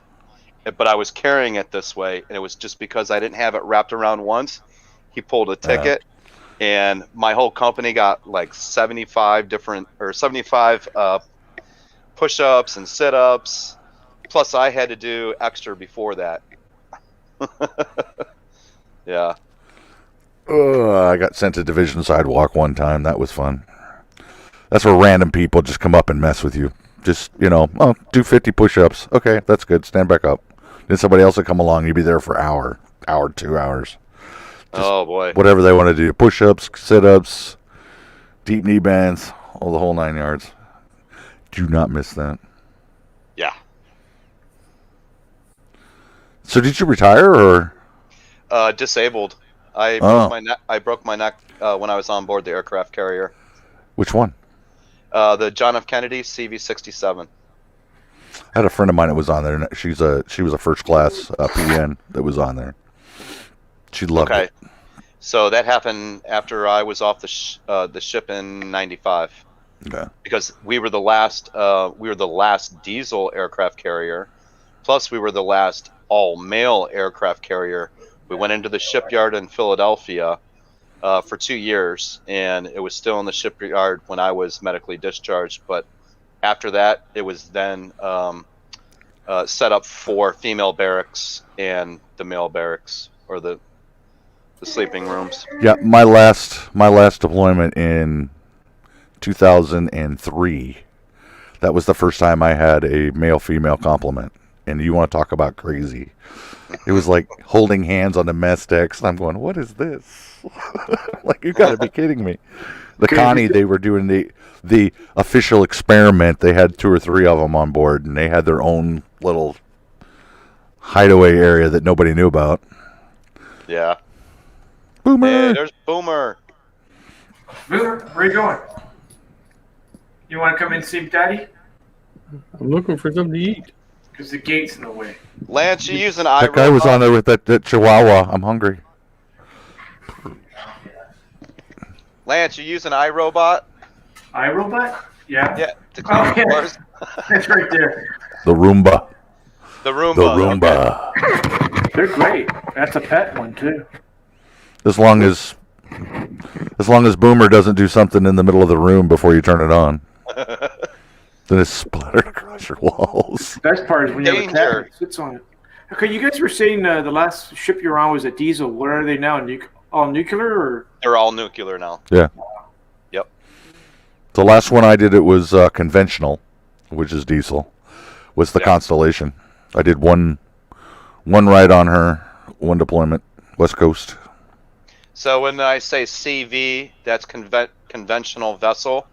but I was carrying it this way, and it was just because I didn't have it wrapped around once. He pulled a ticket, and my whole company got like 75 push-ups and sit-ups. Plus, I had to do extra before that. Yeah. I got sent to Division Sidewalk one time. That was fun. That's where random people just come up and mess with you. Just, do 50 push-ups. Okay, that's good. Stand back up. Then somebody else will come along. You'll be there for an hour, 2 hours. Oh, boy. Whatever they want to do. Push-ups, sit-ups, deep knee bends, all the whole 9 yards. Do not miss that. Yeah. So did you retire or? Disabled. I broke my neck when I was on board the aircraft carrier. Which one? The John F. Kennedy CV-67. I had a friend of mine that was on there, and she was a first class PN that was on there. She loved it. So that happened after I was off the ship in '95. Okay. Because we were the last diesel aircraft carrier, plus we were the last all-male aircraft carrier. We went into the shipyard in Philadelphia for 2 years, and it was still in the shipyard when I was medically discharged. But after that, it was then set up for female barracks and the male barracks, or the sleeping rooms. Yeah, my last deployment in 2003. That was the first time I had a male-female complement, and you want to talk about crazy? It was like holding hands on the mess decks, and I'm going, "What is this?" Like, you got to be kidding me! The Connie, they were doing the official experiment. They had 2 or 3 of them on board, and they had their own little hideaway area that nobody knew about. Yeah. Boomer! Hey, there's Boomer. Boomer, where you going? You want to come in and see Daddy? I'm looking for something to eat. Because the gate's in the way. Lance, you using That guy was on there with that Chihuahua. I'm hungry. Lance, you using iRobot? iRobot? Yeah. Yeah. To close the doors. That's right there. The Roomba. The Roomba. The Roomba. They're great. That's a pet one too. As long as Boomer doesn't do something in the middle of the room before you turn it on, then it's splattered across your walls. The best part is when you have a Danger. cat that sits on it. Okay, you guys were saying the last ship you're on was a diesel. What are they now? All nuclear or? They're all nuclear now. Yeah. Yep. The last one I did, it was conventional, which is diesel, was the Constellation. I did one ride on her, one deployment, West Coast. So when I say CV, that's conventional vessel,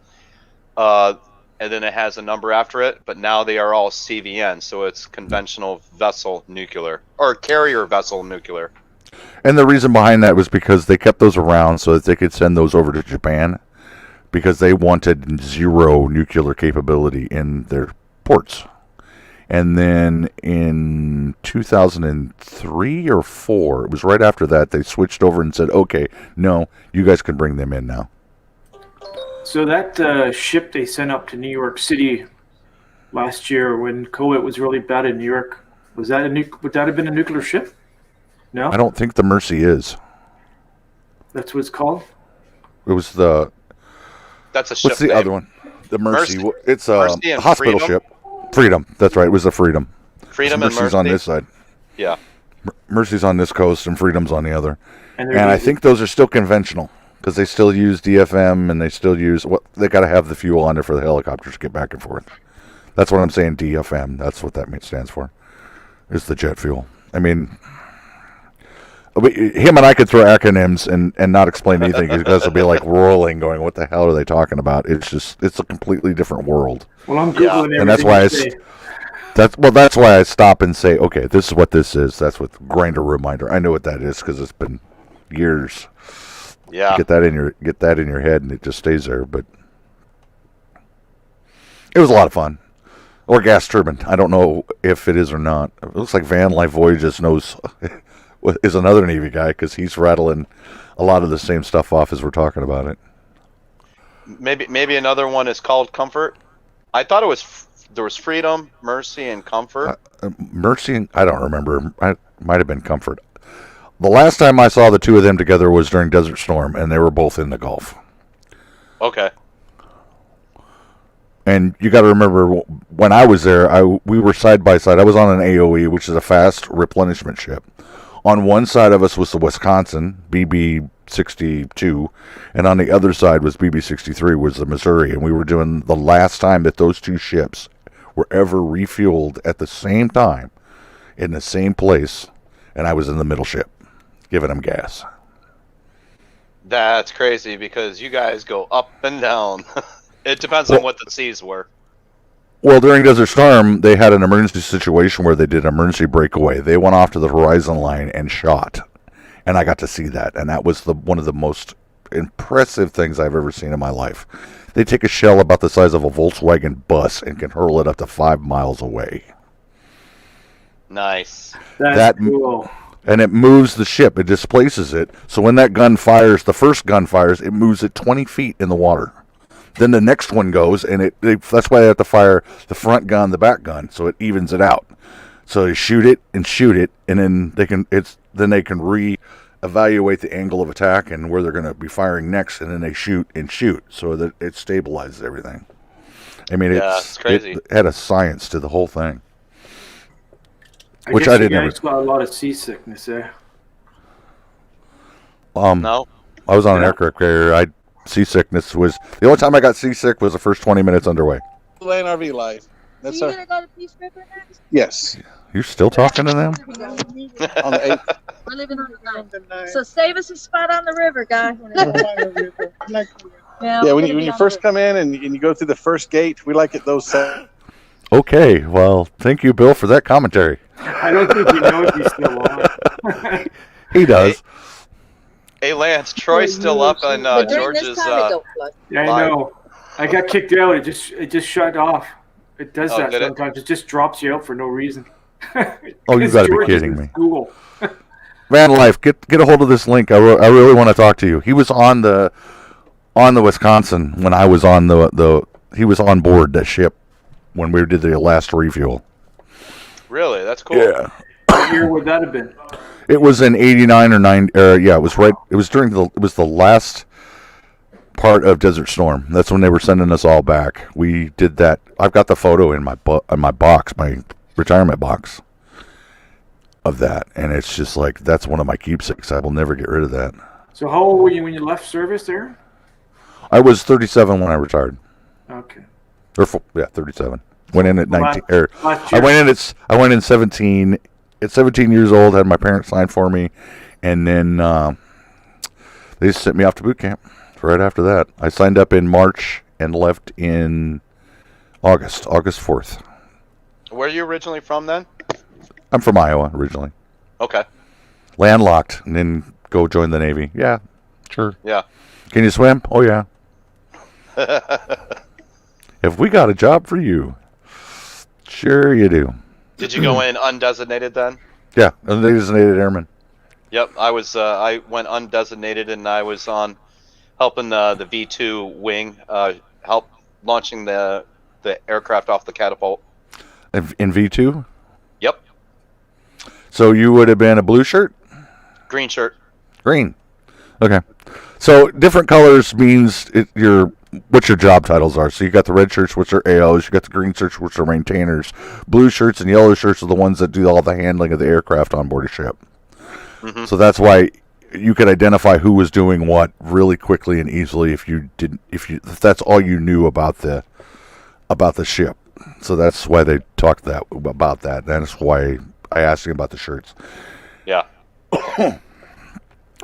and then it has a number after it. But now they are all CVN, so it's conventional vessel nuclear, or carrier vessel nuclear. And the reason behind that was because they kept those around so that they could send those over to Japan, because they wanted 0 nuclear capability in their ports. And then in 2003 or 4, it was right after that, they switched over and said, okay, no, you guys can bring them in now. So that ship they sent up to New York City last year when COVID was really bad in New York, would that have been a nuclear ship? No? I don't think the Mercy is. That's what it's called? It was the... That's a ship. What's the name. other one? The Mercy. Mercy. It's a Mercy and hospital Freedom? ship. Freedom. That's right. It was the Freedom. Freedom and Mercy's Mercy. on this side. Yeah. Mercy's on this coast and Freedom's on the other. And I think those are still conventional because they still use DFM and they still use they got to have the fuel on there for the helicopters to get back and forth. That's what I'm saying. DFM. That's what that stands for. Is the jet fuel. I mean, him and I could throw acronyms and not explain anything because it'll be like rolling, going, "What the hell are they talking about?" It's a completely different world. Well, I'm Googling everything. And that's why you say. that's why I stop and say, okay, this is what this is. That's what Grinder Reminder. I know what that is because it's been years. Yeah. Get that in your head, and it just stays there. But it was a lot of fun. Or gas turbine. I don't know if it is or not. It looks like Van Life Voyages knows is another Navy guy because he's rattling a lot of the same stuff off as we're talking about it. Maybe another one is called Comfort. I thought there was Freedom, Mercy, and Comfort. Mercy, I don't remember. I might have been Comfort. The last time I saw the two of them together was during Desert Storm, and they were both in the Gulf. Okay. And you got to remember, when I was there, we were side by side. I was on an AOE, which is a fast replenishment ship. On one side of us was the Wisconsin, BB-62, and on the other side was BB-63, was the Missouri. And we were doing the last time that those two ships were ever refueled at the same time in the same place, and I was in the middle ship, giving them gas. That's crazy because you guys go up and down. It depends on what the seas were. Well, during Desert Storm, they had an emergency situation where they did an emergency breakaway. They went off to the horizon line and shot, and I got to see that, and that was one of the most impressive things I've ever seen in my life. They take a shell about the size of a Volkswagen bus and can hurl it up to 5 miles away. Nice. That's cool. And it moves the ship. It displaces it. So when that gun fires, the first gun fires, it moves it 20 feet in the water. Then the next one goes, and that's why they have to fire the front gun, the back gun, so it evens it out. So they shoot it, and then they can re-evaluate the angle of attack and where they're going to be firing next, and then they shoot, so that it stabilizes everything. I mean, it's crazy. It had a science to the whole thing. Which I didn't know. Got a lot of seasickness there. No. I was on an aircraft carrier. Seasickness was the only time I got seasick was the first 20 minutes underway. Land RV life. That's you gonna go to Peace River next? Yes. You're still talking to them? On the 8th. We're leaving on the 9th. So save us a spot on the river, guy. Yeah, when you first come in and you go through the first gate, we like it those seven. Okay, well, thank you, Bill, for that commentary. I don't think he knows he's still on. He does. Hey, Lance, Troy's still up on George's. Yeah, I know. I got kicked out. It just shut off. It does that sometimes. It just drops you out for no reason. Oh, you got to be kidding me. Google. Van Life, get a hold of this link. I really want to talk to you. He was on the Wisconsin when I was on he was on board that ship when we did the last refuel. Really? That's cool. Yeah. What year would that have been? It was in 89 or 9. Yeah, it was right. It was the last part of Desert Storm. That's when they were sending us all back. We did that. I've got the photo in my box, my retirement box of that, and it's just like that's one of my keepsakes. I will never get rid of that. So how old were you when you left service there? I was 37 when I retired. Okay. 37. Went in at 19. I went in 17. At 17 years old, had my parents sign for me, and then they just sent me off to boot camp. Right after that, I signed up in March and left in August 4th. Where are you originally from then? I'm from Iowa originally. Okay. Landlocked, and then go join the Navy. Yeah, sure. Yeah. Can you swim? Oh, yeah. If we got a job for you. Sure you do. Did you go in undesignated then? Yeah, undesignated airman. Yep, I was. I went undesignated, and I was on helping the V2 wing, help launching the aircraft off the catapult. In V2? Yep. So you would have been a blue shirt? Green shirt. Green. Okay. So different colors means what your job titles are. So you got the red shirts, which are AOs. You got the green shirts, which are maintainers. Blue shirts and yellow shirts are the ones that do all the handling of the aircraft on board a ship. Mm-hmm. So that's why you could identify who was doing what really quickly and easily if if that's all you knew about the ship. So that's why they talked about that. That's why I asked you about the shirts. Yeah.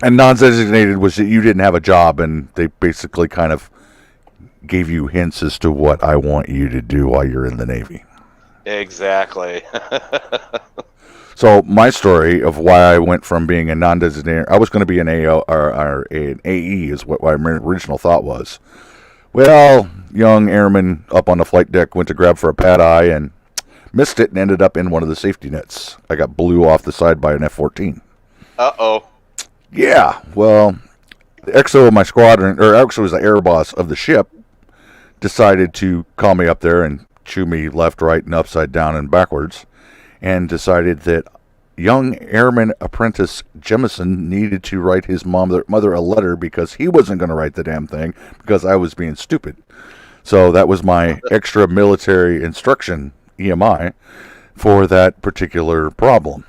And non-designated was that you didn't have a job, and they basically kind of gave you hints as to what I want you to do while you're in the Navy. Exactly. So my story of why I went from being a non-designated, I was going to be an AO or an AE is what my original thought was. Well, young airman up on the flight deck went to grab for a pad eye and missed it and ended up in one of the safety nets. I got blew off the side by an F-14. Uh-oh. Yeah, well, the XO of my squadron, or actually was the air boss of the ship, decided to call me up there and chew me left, right, and upside down and backwards, and decided that young airman apprentice Jemison needed to write his mother a letter because he wasn't going to write the damn thing because I was being stupid. So that was my extra military instruction, EMI, for that particular problem.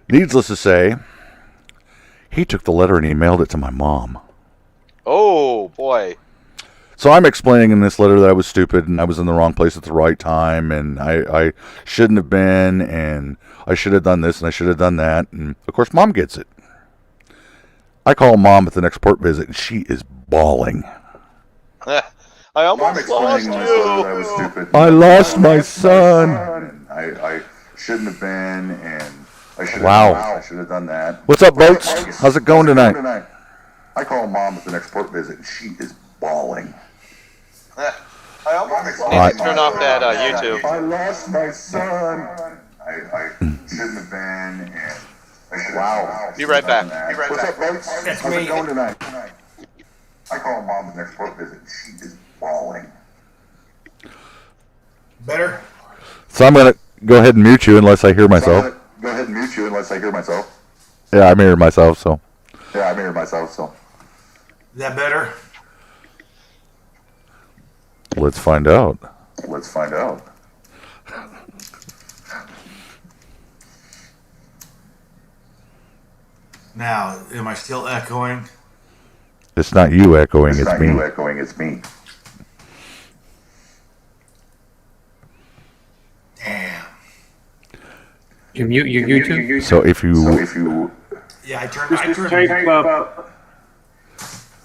Needless to say, he took the letter and he mailed it to my mom. Oh, boy. So I'm explaining in this letter that I was stupid and I was in the wrong place at the right time and I shouldn't have been and I should have done this and I should have done that. And, of course, Mom gets it. I call Mom at the next port visit and she is bawling. I almost lost you. I was stupid. I lost my son. I shouldn't have been and I should have I should have done that. What's up, Boats? How's it going tonight? I call mom at the next port visit, and she is bawling. I almost turn off that YouTube. I lost my son. I shouldn't have been. And wow. Be right back. What's up, folks? That's How's me. it going tonight? I call mom at the next port visit, and she is bawling. Better? So I'm going to go ahead and mute you unless I hear myself. Yeah, I'm hearing myself, so. Is that better? Let's find out. Now, am I still echoing? It's not you echoing, it's me. Damn. You mute your YouTube? So if you Yeah, I turned.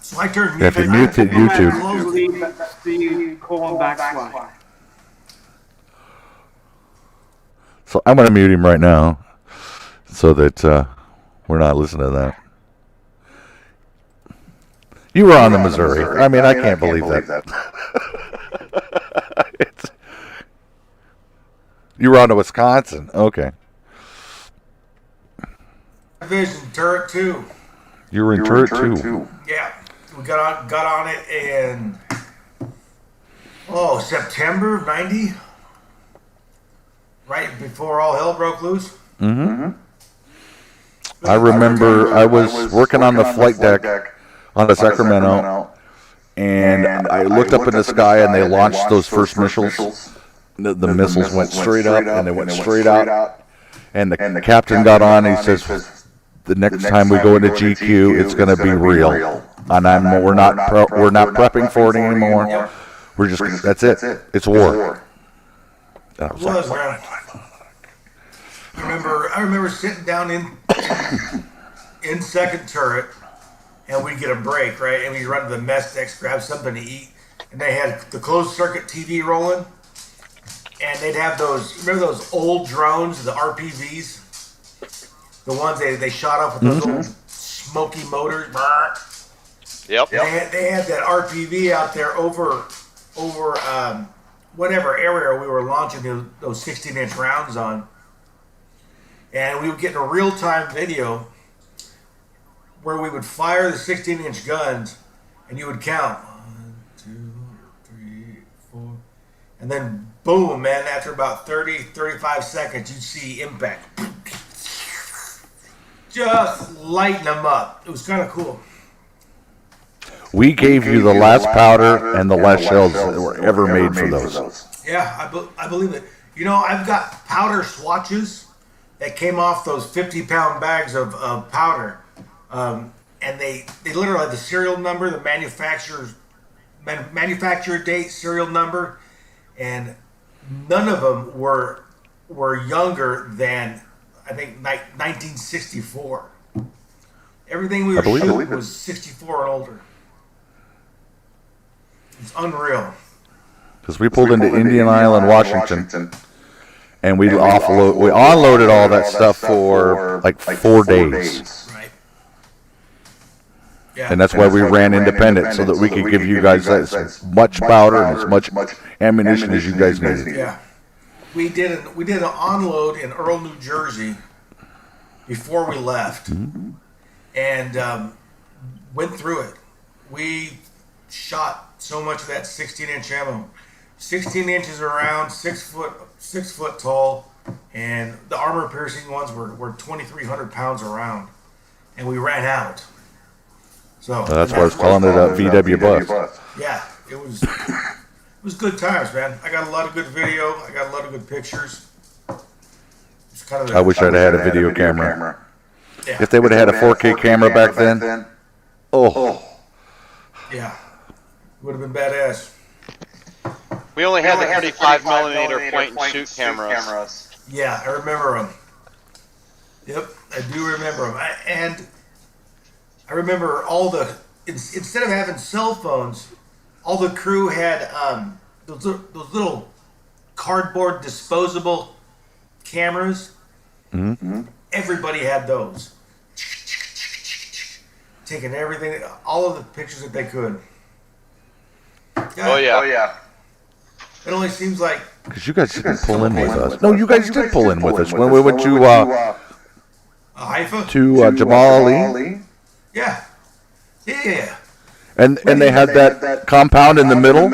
So I turned. if you mute the YouTube, Close the colon backslash. so I'm going to mute him right now, so that we're not listening to that. You were on the Missouri. I mean, I can't believe that. You were on to Wisconsin. Okay. Vision turret 2. You were in turret 2. Yeah, we got on it in September of '90, right before all hell broke loose. Mm-hmm. I remember I was working on the flight deck on the Sacramento, and I looked up in the sky, and they launched those first missiles. The missiles went straight up, and they went straight out. And the captain got on, and he says, "The next time we go into GQ, it's going to be real, and we're not prepping for it anymore. We're just that's it. It's war." And I was like, Man. I remember sitting down in second turret, and we'd get a break, right? And we'd run to the mess decks, grab something to eat, and they had the closed circuit TV rolling, and they'd have those. Remember those old drones, the RPVs, the ones they shot off with those old smoky motors. Yep. They had that RPV out there over whatever area we were launching those 16-inch rounds on. And we would get a real-time video where we would fire the 16-inch guns, and you would count 1, 2, 3, 4, and then boom, man! After about 35 seconds, you'd see impact, just lighten them up. It was kind of cool. we gave you the last powder and the last shells that were ever made for those. Yeah, I believe it. You know, I've got powder swatches that came off those 50-pound bags of powder. And they literally had the serial number, the manufacturer date, serial number, and none of them were younger than, I think, 1964. Everything we were shooting was 64 and older. It's unreal. Because we pulled into Indian Island, Washington, and we unloaded all that stuff for like 4 days. Right. Yeah. And that's why we ran independent, so that we could give you guys as much powder and as much ammunition as you guys needed. Yeah. We did an unload in Earl, New Jersey before we left, and went through it. We shot so much of that 16-inch ammo, 16 inches around, 6 foot tall, and the armor-piercing ones were 2,300 pounds around, and we ran out. So That's why I was calling it a VW bust. Yeah, it was good times, man. I got a lot of good video. I got a lot of good pictures. It's kind of I wish I'd had a video camera. Yeah. If they would have had a 4K camera back then, Yeah, would have been badass. We only had the 35mm point and shoot cameras. Yeah, I remember them. Yep, I do remember them. And I remember instead of having cell phones, all the crew had those little cardboard disposable cameras. Mm-hmm. Everybody had those. taking everything, all of the pictures that they could. God, Oh yeah. It only seems like Because you guys didn't pull in with us. No, you guys did pull in with us when we went to Haifa. Jamal Ali, Yeah. and they had that compound in the middle.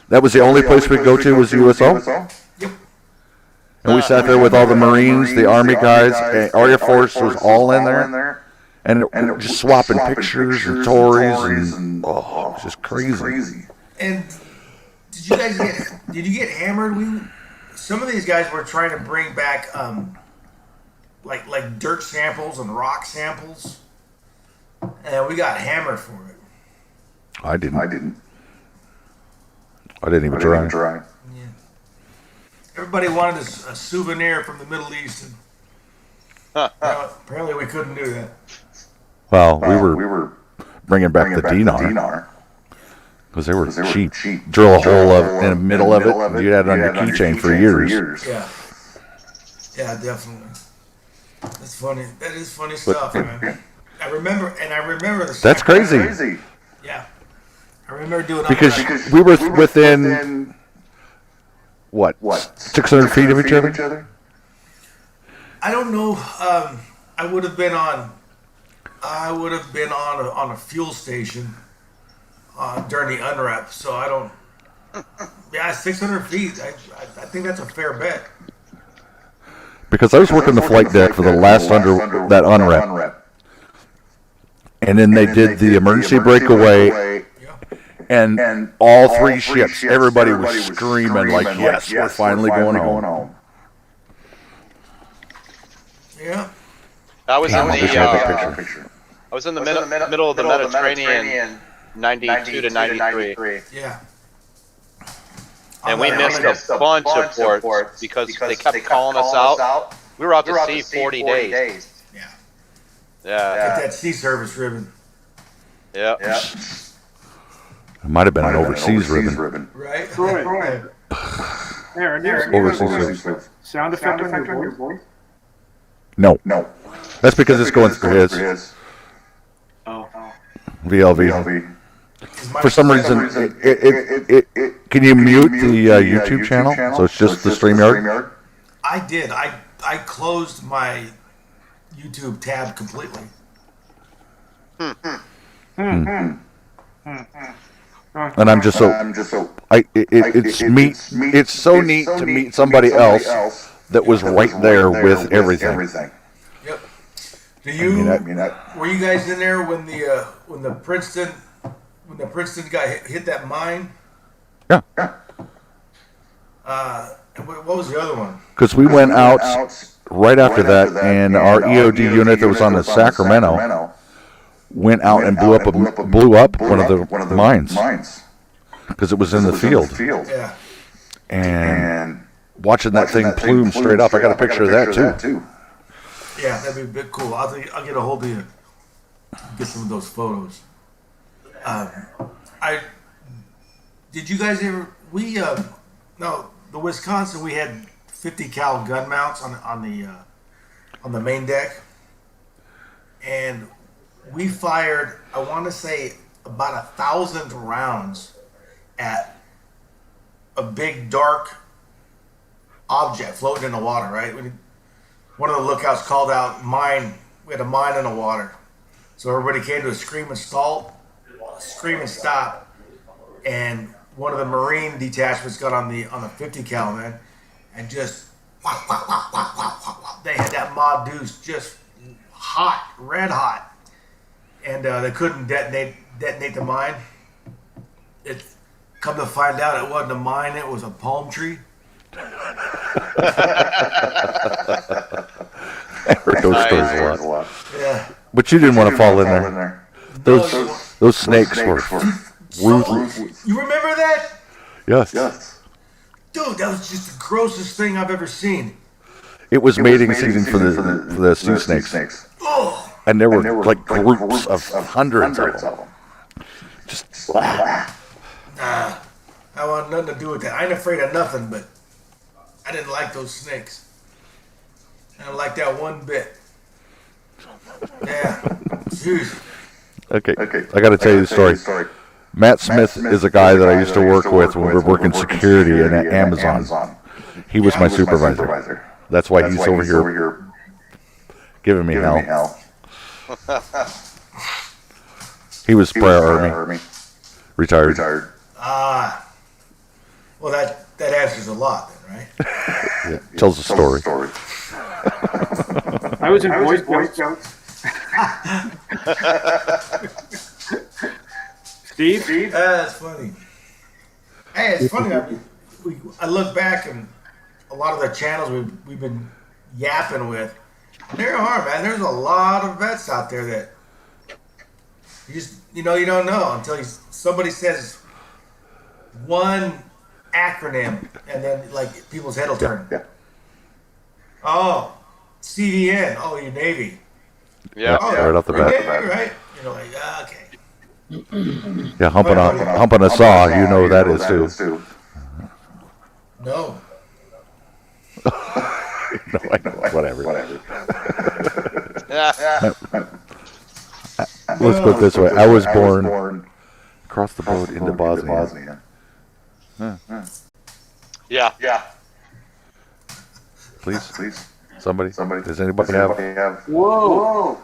That was the only place we could go to was the USO. Yep. And we sat there with all the Marines, the Army guys, and our Air Force was all in there. And just swapping pictures and stories, and it was just crazy. And did you get hammered? Some of these guys were trying to bring back like dirt samples and rock samples, and we got hammered for it. I didn't even try. Yeah. Everybody wanted a souvenir from the Middle East, and apparently we couldn't do that. Well, we were bringing back the dinar because they were cheap. Drill a hole in the middle of it, and you had it on your keychain for years. Yeah, definitely. That's funny. That is funny stuff, man. I remember the. That's crazy. Yeah, I remember doing because we were within what 600 feet of each other. I don't know. I would have been on a fuel station during the unwrap, so I don't. Yeah, 600 feet. I think that's a fair bet. Because I was working the flight deck for the last under that unwrap, and then they did the emergency breakaway, and all three ships, everybody was screaming like, "Yes, we're finally going home." Yeah. I was in the middle of the Mediterranean, 92 to 93. Yeah. And we missed a bunch of ports because they kept calling us out. We were out to sea 40 days. Yeah. Yeah. Get that sea service ribbon. Yep. It might have been an overseas ribbon. Right. Overseas ribbon. Sound effect on your voice? No. That's because it's going through his. Oh. VLV. For some reason, it can you mute the YouTube channel so it's just the StreamYard? I did. I closed my YouTube tab completely. And I'm just so it's so neat to meet somebody else that was right there with everything. Yep. Were you guys in there when the Princeton guy hit that mine? Yeah. What was the other one? Because we went out right after that, and our EOD unit that was on the Sacramento went out and blew up one of the mines because it was in the field. Yeah. And watching that thing plume straight up, I got a picture of that too. Yeah, that'd be a bit cool. I'll get a hold of you. Get some of those photos. Did you guys ever? The Wisconsin, we had 50 cal gun mounts on the main deck, and we fired, I want to say, about 1,000 rounds at a big dark object floating in the water. Right, one of the lookouts called out mine. We had a mine in the water, so everybody came to a scream and stop, and one of the Marine detachments got on the 50 cal, man, and just they had that Mod Deuce just hot, red hot, and they couldn't detonate the mine. It come to find out it wasn't a mine; it was a palm tree. I heard those stories a lot. Yeah. But you didn't want to fall in there. Those snakes were ruthless. You remember that? Yes. Dude, that was just the grossest thing I've ever seen. It was mating season for the sea snakes. Oh. And there were like groups of hundreds of them. Just Nah, I want nothing to do with that. I ain't afraid of nothing, but I didn't like those snakes. I didn't like that one bit. Yeah. Jeez. Okay, I got to tell you the story. Matt Smith is a guy that I used to work with when we were working security at Amazon. He was my supervisor. That's why he's over here giving me hell. He was prior Army. Retired. Well, that answers a lot then, right? Yeah, tells the story. I was in Boy Scouts. Steve? That's funny. Hey, it's funny. I look back and a lot of the channels we've been yapping with, there are, man. There's a lot of vets out there that you don't know until somebody says one acronym and then like people's head will turn. Yeah. Oh, CVN. Oh, you're Navy. Yeah. Right off the bat. Navy, right? You're like, okay. Yeah, humping a saw, you know that is too. No. No, I know. Whatever. Let's put it this way. I was born across the boat into Bosnia. Yeah. Please. Somebody. Does anybody have? Whoa.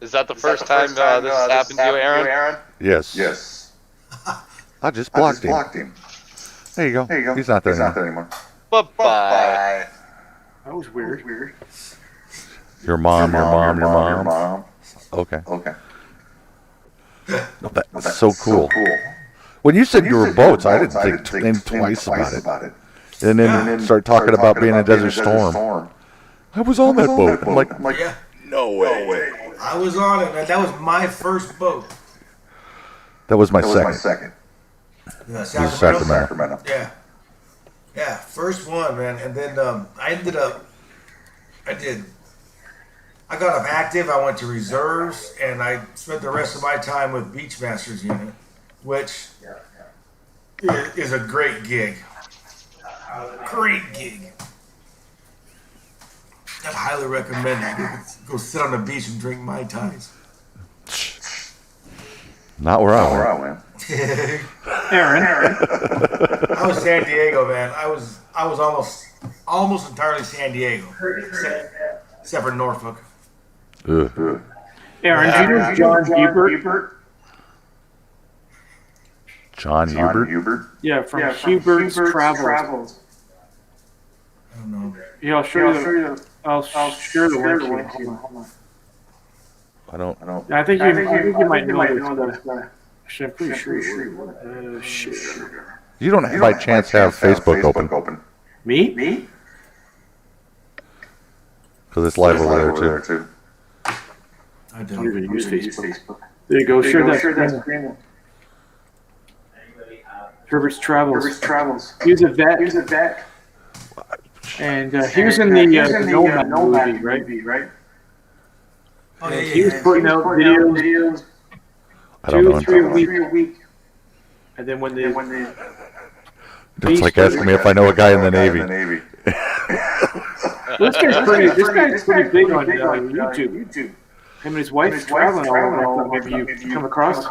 Is that the first time this has happened to you, Aaron? Yes. I just blocked him. There you go. He's not there anymore. Bye-bye. That was weird. Your mom. Okay. That's so cool. When you said you were boats, I didn't think twice about it. And then start talking about being in Desert Storm. I was on that boat. I'm like, Yeah. no way. I was on it, man. That was my first boat. That was my second. Yeah, Sacramento. Yeah, first one, man. And then I got off active. I went to reserves, and I spent the rest of my time with Beachmasters Unit, which is a great gig. I highly recommend it. Go sit on the beach and drink Mai Tais. Not where I went. Aaron. I was San Diego, man. I was almost entirely San Diego, except for Norfolk. Ugh. Aaron, do you know John Hubert? John Hubert? Yeah, from Hubert's Travels. I don't know. Yeah, I'll share the link. Hold on. I don't. I think you might know this guy. Actually, I'm pretty sure. Shit. You don't by chance have Facebook open? Me? Because it's live over there too. I don't even use Facebook. There you go. Share that screen. Herbert's Travels. He's a vet. And he was in the Nomad movie, right? Oh, yeah, he was putting out videos. I don't know. 2-3 a week. And then when they it's like asking me if I know a guy in the Navy. This guy's pretty big on YouTube. Him and his wife's traveling all over. Maybe you come across.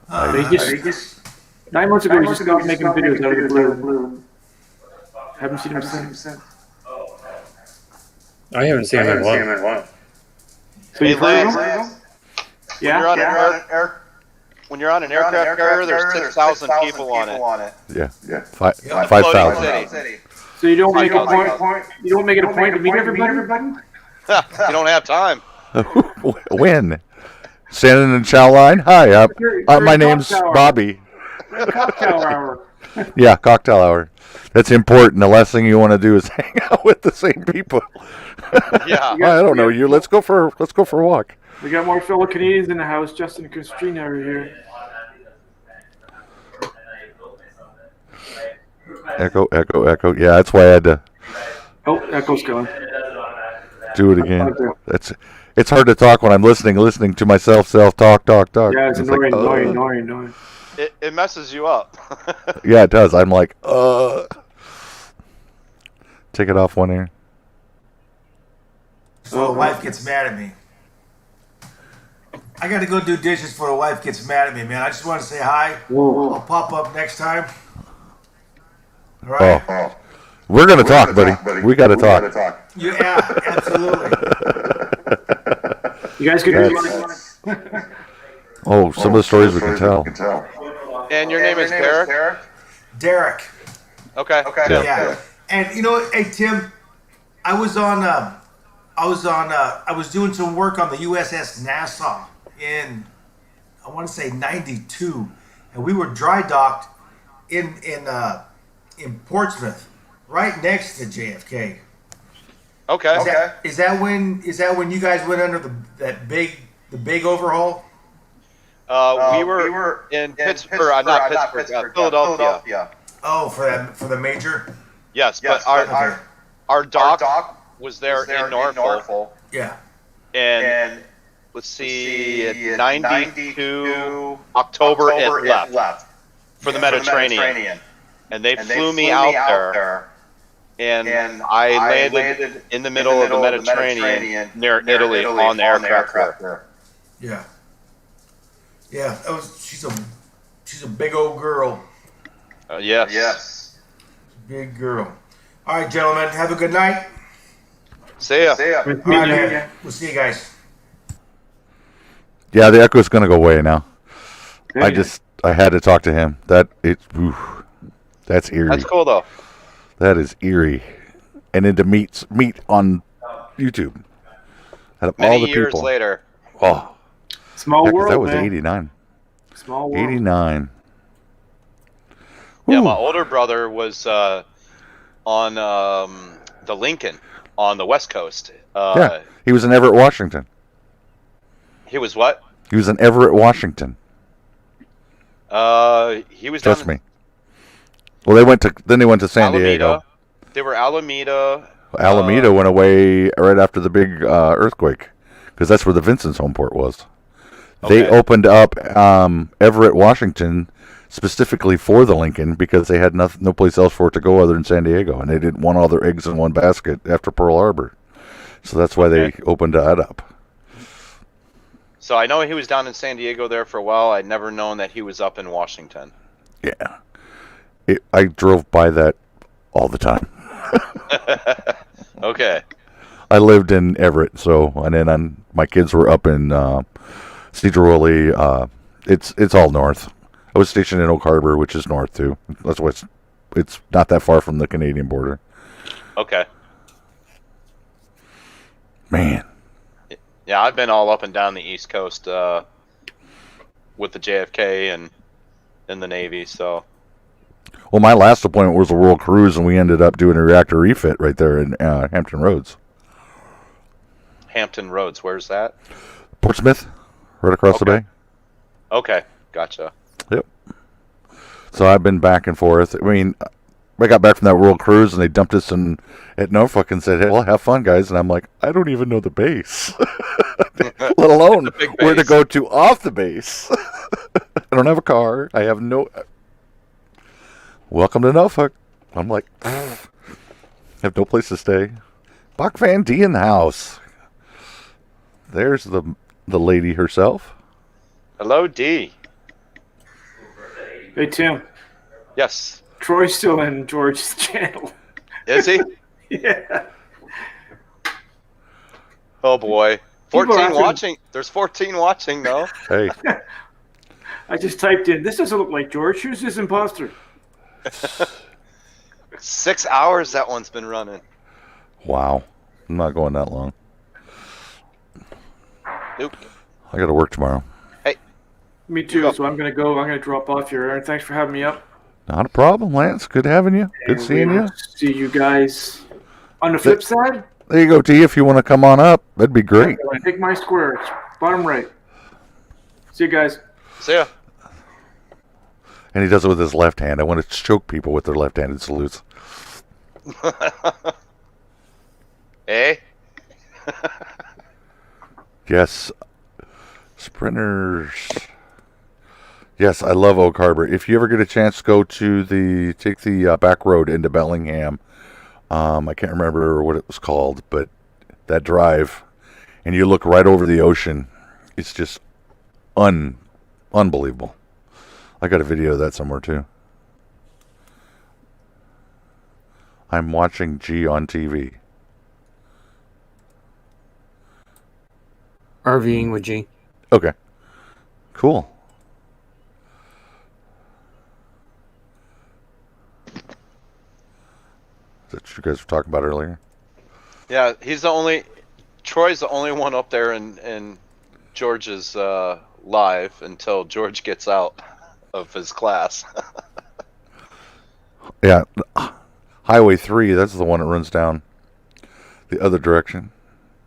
They just 9 months ago he just stopped making videos out of the blue. Haven't seen him since. I haven't seen him in a while. So Hey, you've heard of Lance, him? Yeah. When you're on an aircraft carrier, there's 6,000 people on it. Yeah. Floating 5,000. city. So you don't make a point. You don't make it a point to meet everybody. You don't have time. When? Standing in the chow line? Hi, my name's Bobby. Cocktail hour. Yeah, cocktail hour. That's important. The last thing you want to do is hang out with the same people. Yeah. I don't know you. Let's go for a walk. We got more fellow Canadians in the house. Justin and Christina are here. Echo. Yeah, that's why I had to. Oh, echo's gone. Do it again. It's hard to talk when I'm listening to myself talk. Yeah, it's annoying. It messes you up. Yeah, it does. I'm like, take it off one ear. So wife gets mad at me. I got to go do dishes before the wife gets mad at me, man. I just want to say hi. I'll pop up next time. All right. Oh. We're going to talk, buddy. We got to talk. Yeah, absolutely. You guys could do Oh, some of the stories we can tell. And your name is Derek? Derek. Okay. Yeah. And you know, hey Tim, I was doing some work on the USS Nassau in, I want to say 92, and we were dry docked in Portsmouth, right next to JFK. Okay. Is that when you guys went under the big overhaul? We were in Pittsburgh, not Pittsburgh, Philadelphia. Oh, for the major. Yes, but our dock was there in Norfolk. Yeah. And let's see, 92 October it left for the Mediterranean. And they flew me out there. And I landed in the middle of the Mediterranean near Italy on the aircraft there. Yeah. Yeah, she's a big old girl. Yes. Big girl. All right, gentlemen, have a good night. See ya. All right, man. We'll see you guys. Yeah, the echo's going to go away now. I had to talk to him. That's eerie. That's cool though. That is eerie. And then to meet on YouTube. Out of Many all the years people. later. Oh. Small world, that was man. 89. Small world. 89. Yeah, Ooh. my older brother was on the Lincoln on the West Coast. Yeah, he was in Everett, Washington. He was what? He was in Everett, Washington. He was Trust down me. Well, they went to San Diego. They were Alameda. Alameda went away right after the big earthquake, because that's where the Vincent's home port was. Okay. They opened up Everett, Washington, specifically for the Lincoln, because they had no place else for it to go other than San Diego, and they didn't want all their eggs in one basket after Pearl Harbor. So that's why they opened that up. So I know he was down in San Diego there for a while. I'd never known that he was up in Washington. Yeah. I drove by that all the time. Okay. I lived in Everett, and then my kids were up in Sedro-Woolley. It's all north. I was stationed in Oak Harbor, which is north too. That's why it's not that far from the Canadian border. Okay. Man. Yeah, I've been all up and down the East Coast with the JFK and in the Navy. So. Well, my last appointment was a World Cruise, and we ended up doing a reactor refit right there in Hampton Roads. Hampton Roads, where's that? Portsmouth, right across the bay. Okay, gotcha. Yep. So I've been back and forth. I mean, I got back from that World Cruise, and they dumped us at Norfolk and said, "Hey, well, have fun, guys." And I'm like, I don't even know the base, let alone where to go to off the base. I don't have a car. I have no... Welcome to Norfolk. I'm like, have no place to stay. Bach Van D in the house. There's the lady herself. Hello, D. Hey, Tim. Yes. Troy's still in George's channel. Is he? Yeah. Oh, boy. 14 watching. There's 14 watching, though. Hey. I just typed in, this doesn't look like George. Who's this imposter? 6 hours that one's been running. Wow. I'm not going that long. Nope. I got to work tomorrow. Hey. Me too, so I'm going to go. I'm going to drop off here. Aaron, thanks for having me up. Not a problem, Lance. Good having you. Good seeing you. See you guys on the flip side. There you go, T. If you want to come on up, that'd be great. Take my square. Bottom right. See you guys. See ya. And he does it with his left hand. I want to choke people with their left-handed salutes. Eh? Yes. Sprinters. Yes, I love Oak Harbor. If you ever get a chance, take the back road into Bellingham. I can't remember what it was called, but that drive, and you look right over the ocean. It's just Unbelievable. I got a video of that somewhere too. I'm watching G on TV. RVing with G. Okay. Cool. Is that what you guys were talking about earlier? Yeah, Troy's the only one up there in George's live until George gets out of his class. Yeah. Highway 3, that's the one that runs down the other direction.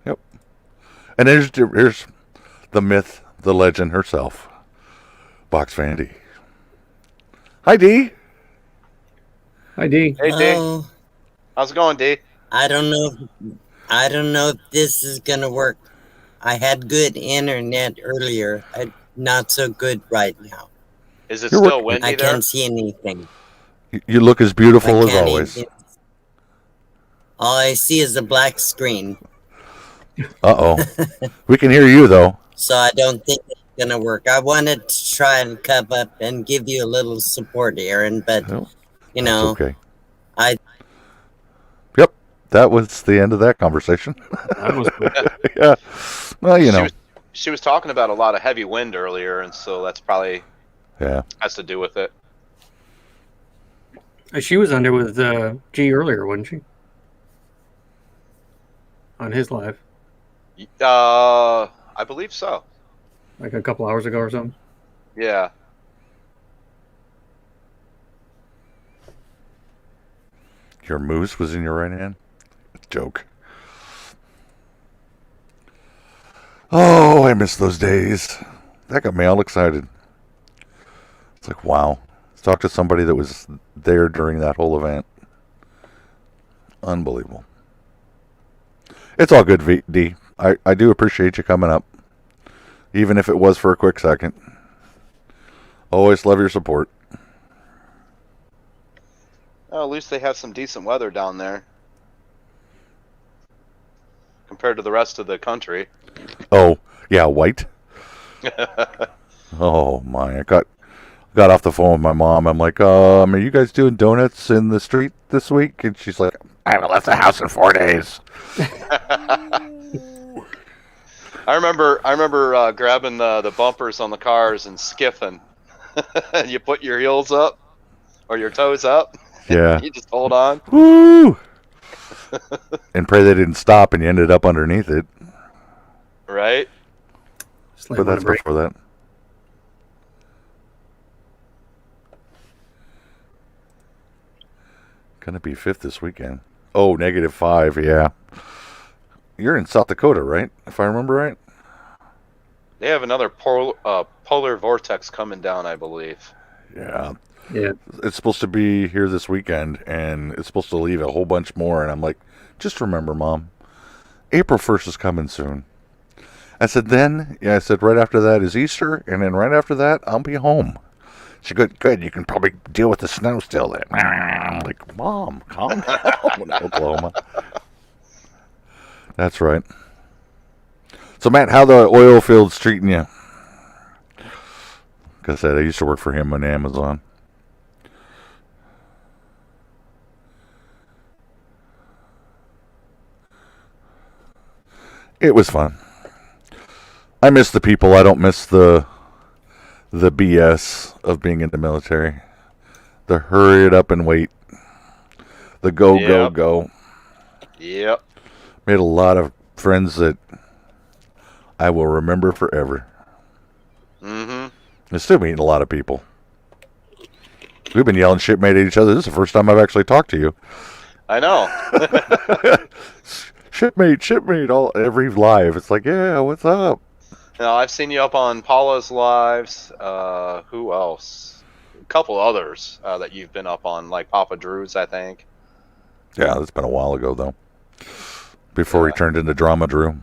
Yep. And here's the myth, the legend herself, Box Fan D. Hi, D. Hi, D. Hey, D. How's it going, D? I don't know if this is gonna work. I had good internet earlier. Not so good right now. Is it still windy I there? can't see anything. You look as beautiful as always. All I see is a black screen. Uh-oh. We can hear you, though. So I don't think it's gonna work. I wanted to try and come up and give you a little support, Aaron, but you know, okay. Yep, that was the end of that conversation. That was quick. Yeah. Well, you know. She was talking about a lot of heavy wind earlier, and so that's probably has to do with it. She was under with G earlier, wasn't she? On his live. I believe so. Like a couple hours ago or something? Yeah. Your moose was in your right hand? Joke. Oh, I miss those days. That got me all excited. It's like, wow. Let's talk to somebody that was there during that whole event. Unbelievable. It's all good, D. I do appreciate you coming up. Even if it was for a quick second. Always love your support. Oh, at least they have some decent weather down there. Compared to the rest of the country. Oh, yeah, white. Oh, my. I got off the phone with my mom. I'm like, are you guys doing donuts in the street this week? And she's like, I haven't left the house in 4 days. I remember grabbing the bumpers on the cars and skiffing. You put your heels up or your toes up. Yeah. You just hold on. Woo! And pray they didn't stop and you ended up underneath it. Right? But that's before that. Gonna be 5th this weekend. Oh, -5, yeah. You're in South Dakota, right? If I remember right? They have another polar vortex coming down, I believe. Yeah. Yeah. It's supposed to be here this weekend, and it's supposed to leave a whole bunch more, and I'm like, just remember, Mom, April 1st is coming soon. I said, right after that is Easter, and then right after that, I'll be home. She said, good, you can probably deal with the snow still then. I'm like, Mom, calm down, Oklahoma. That's right. So, Matt, how the oil fields treating you? Like I said, I used to work for him on Amazon. It was fun. I miss the people. I don't miss the BS of being in the military. The hurry it up and wait. The go. Yep. Made a lot of friends that I will remember forever. Mm-hmm. I'm still meeting a lot of people. We've been yelling shipmate at each other. This is the first time I've actually talked to you. I know. Shipmate, every live. It's like, yeah, what's up? Now, I've seen you up on Paula's lives. Who else? A couple others that you've been up on, like Papa Drew's, I think. Yeah, that's been a while ago, though. Before he turned into Drama Drew.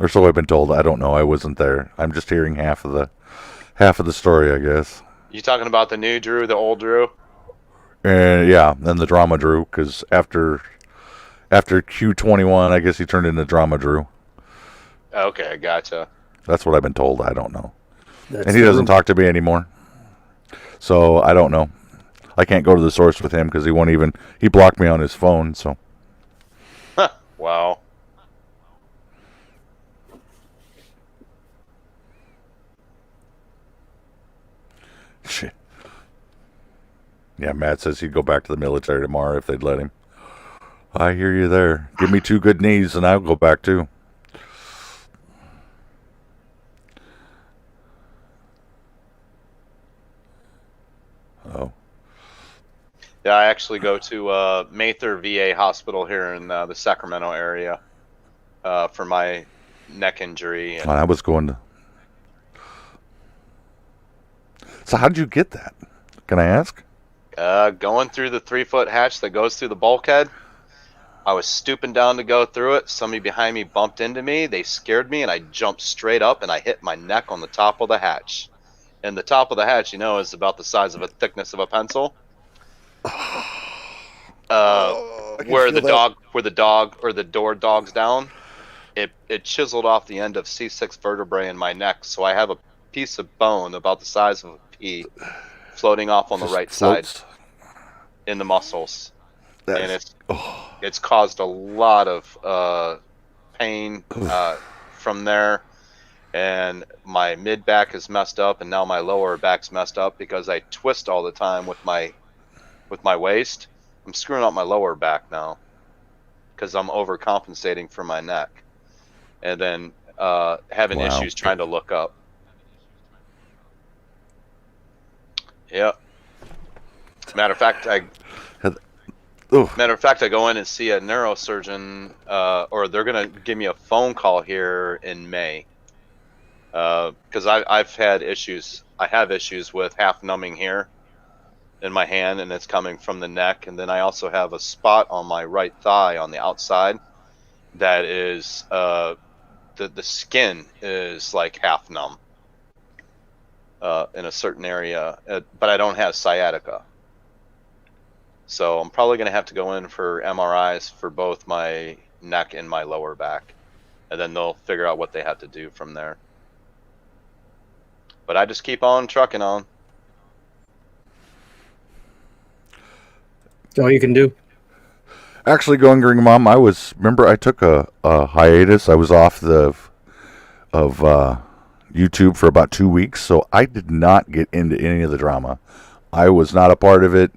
Or so I've been told. I don't know. I wasn't there. I'm just hearing half of the story, I guess. You talking about the new Drew, the old Drew? Yeah, and the Drama Drew, because after After Q21, I guess he turned into Drama Drew. Okay, gotcha. That's what I've been told. I don't know. That's And he doesn't talk to me anymore. So I don't know. I can't go to the source with him because he won't even. He blocked me on his phone. So Wow. shit. Yeah, Matt says he'd go back to the military tomorrow if they'd let him. I hear you there. Give me 2 good knees and I'll go back too. Oh. Yeah, I actually go to Mather VA Hospital here in the Sacramento area for my neck injury. And I was going to. So how did you get that? Can I ask? going through the 3-foot hatch that goes through the bulkhead. I was stooping down to go through it. Somebody behind me bumped into me. They scared me, and I jumped straight up, and I hit my neck on the top of the hatch. And the top of the hatch, you know, is about the size of a thickness of a pencil. Where the door dogs down, it chiseled off the end of C6 vertebrae in my neck. So I have a piece of bone about the size of a pea floating off on the right side in the muscles. And it's caused a lot of pain from there, and my mid back is messed up, and now my lower back's messed up because I twist all the time with my waist. I'm screwing up my lower back now because I'm overcompensating for my neck, and then having issues trying to look up. Yep. Matter of fact, I go in and see a neurosurgeon, or they're gonna give me a phone call here in May, because I've had issues. I have issues with half numbing here in my hand, and it's coming from the neck, and then I also have a spot on my right thigh on the outside that is the skin is like half numb in a certain area, but I don't have sciatica. So I'm probably going to have to go in for MRIs for both my neck and my lower back. And then they'll figure out what they have to do from there. But I just keep on trucking on. That's all you can do. Actually, going green, Mom, remember I took a hiatus. I was off of YouTube for about 2 weeks, so I did not get into any of the drama. I was not a part of it.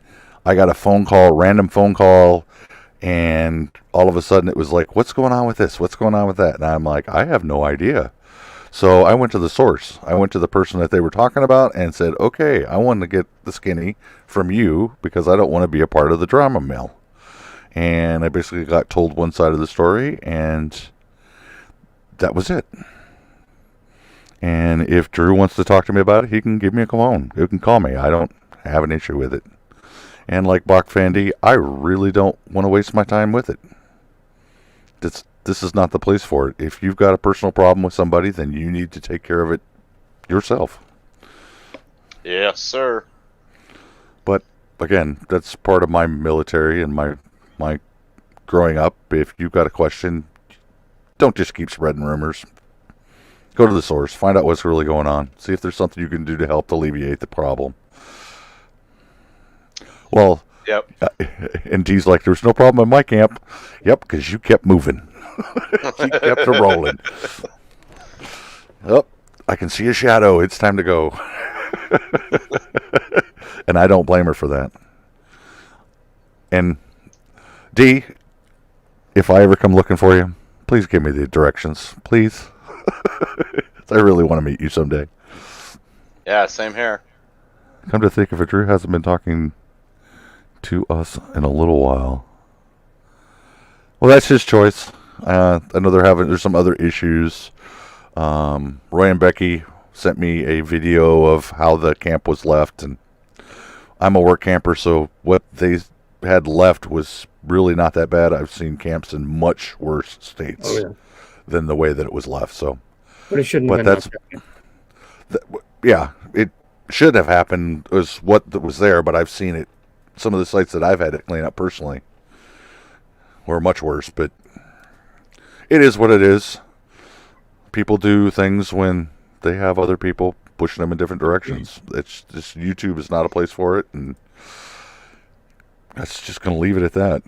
I got a random phone call, and all of a sudden it was like, what's going on with this? What's going on with that? And I'm like, I have no idea. So I went to the source. I went to the person that they were talking about and said, okay, I want to get the skinny from you because I don't want to be a part of the drama mill. And I basically got told one side of the story, and that was it. And if Drew wants to talk to me about it, he can give me a call. He can call me. I don't have an issue with it. And like Bach Fandy, I really don't want to waste my time with it. This is not the place for it. If you've got a personal problem with somebody, then you need to take care of it yourself. Yes, sir. But again, that's part of my military and my growing up. If you've got a question, don't just keep spreading rumors. Go to the source. Find out what's really going on. See if there's something you can do to help alleviate the problem. Well, yep. And D's like, there's no problem in my camp. Yep, because you kept moving. You kept it rolling. Oh, I can see a shadow. It's time to go. And I don't blame her for that. And D, if I ever come looking for you, please give me the directions. Please. I really want to meet you someday. Yeah, same here. Come to think of it, Drew hasn't been talking to us in a little while. Well, that's his choice. I know there's some other issues. Roy and Becky sent me a video of how the camp was left, and I'm a work camper, so what they had left was really not that bad. I've seen camps in much worse states than the way that it was left. So, but it shouldn't have been. Yeah, it should have happened. Was what was there, but I've seen it. Some of the sites that I've had to clean up personally, or much worse, but it is what it is. People do things when they have other people pushing them in different directions. It's just, YouTube is not a place for it, and that's just going to leave it at that.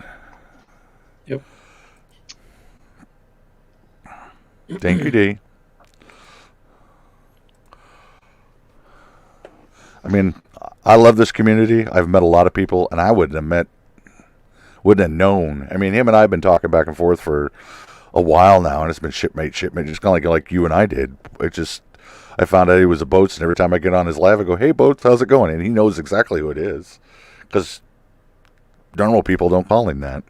Yep. Thank you, D. I mean, I love this community. I've met a lot of people, and I wouldn't have known. I mean, him and I have been talking back and forth for a while now, and it's been shipmate, just kind of like you and I did. I found out he was a Boats, and every time I get on his live, I go, "Hey, Boats, how's it going?" And he knows exactly who it is, because normal people don't call him that.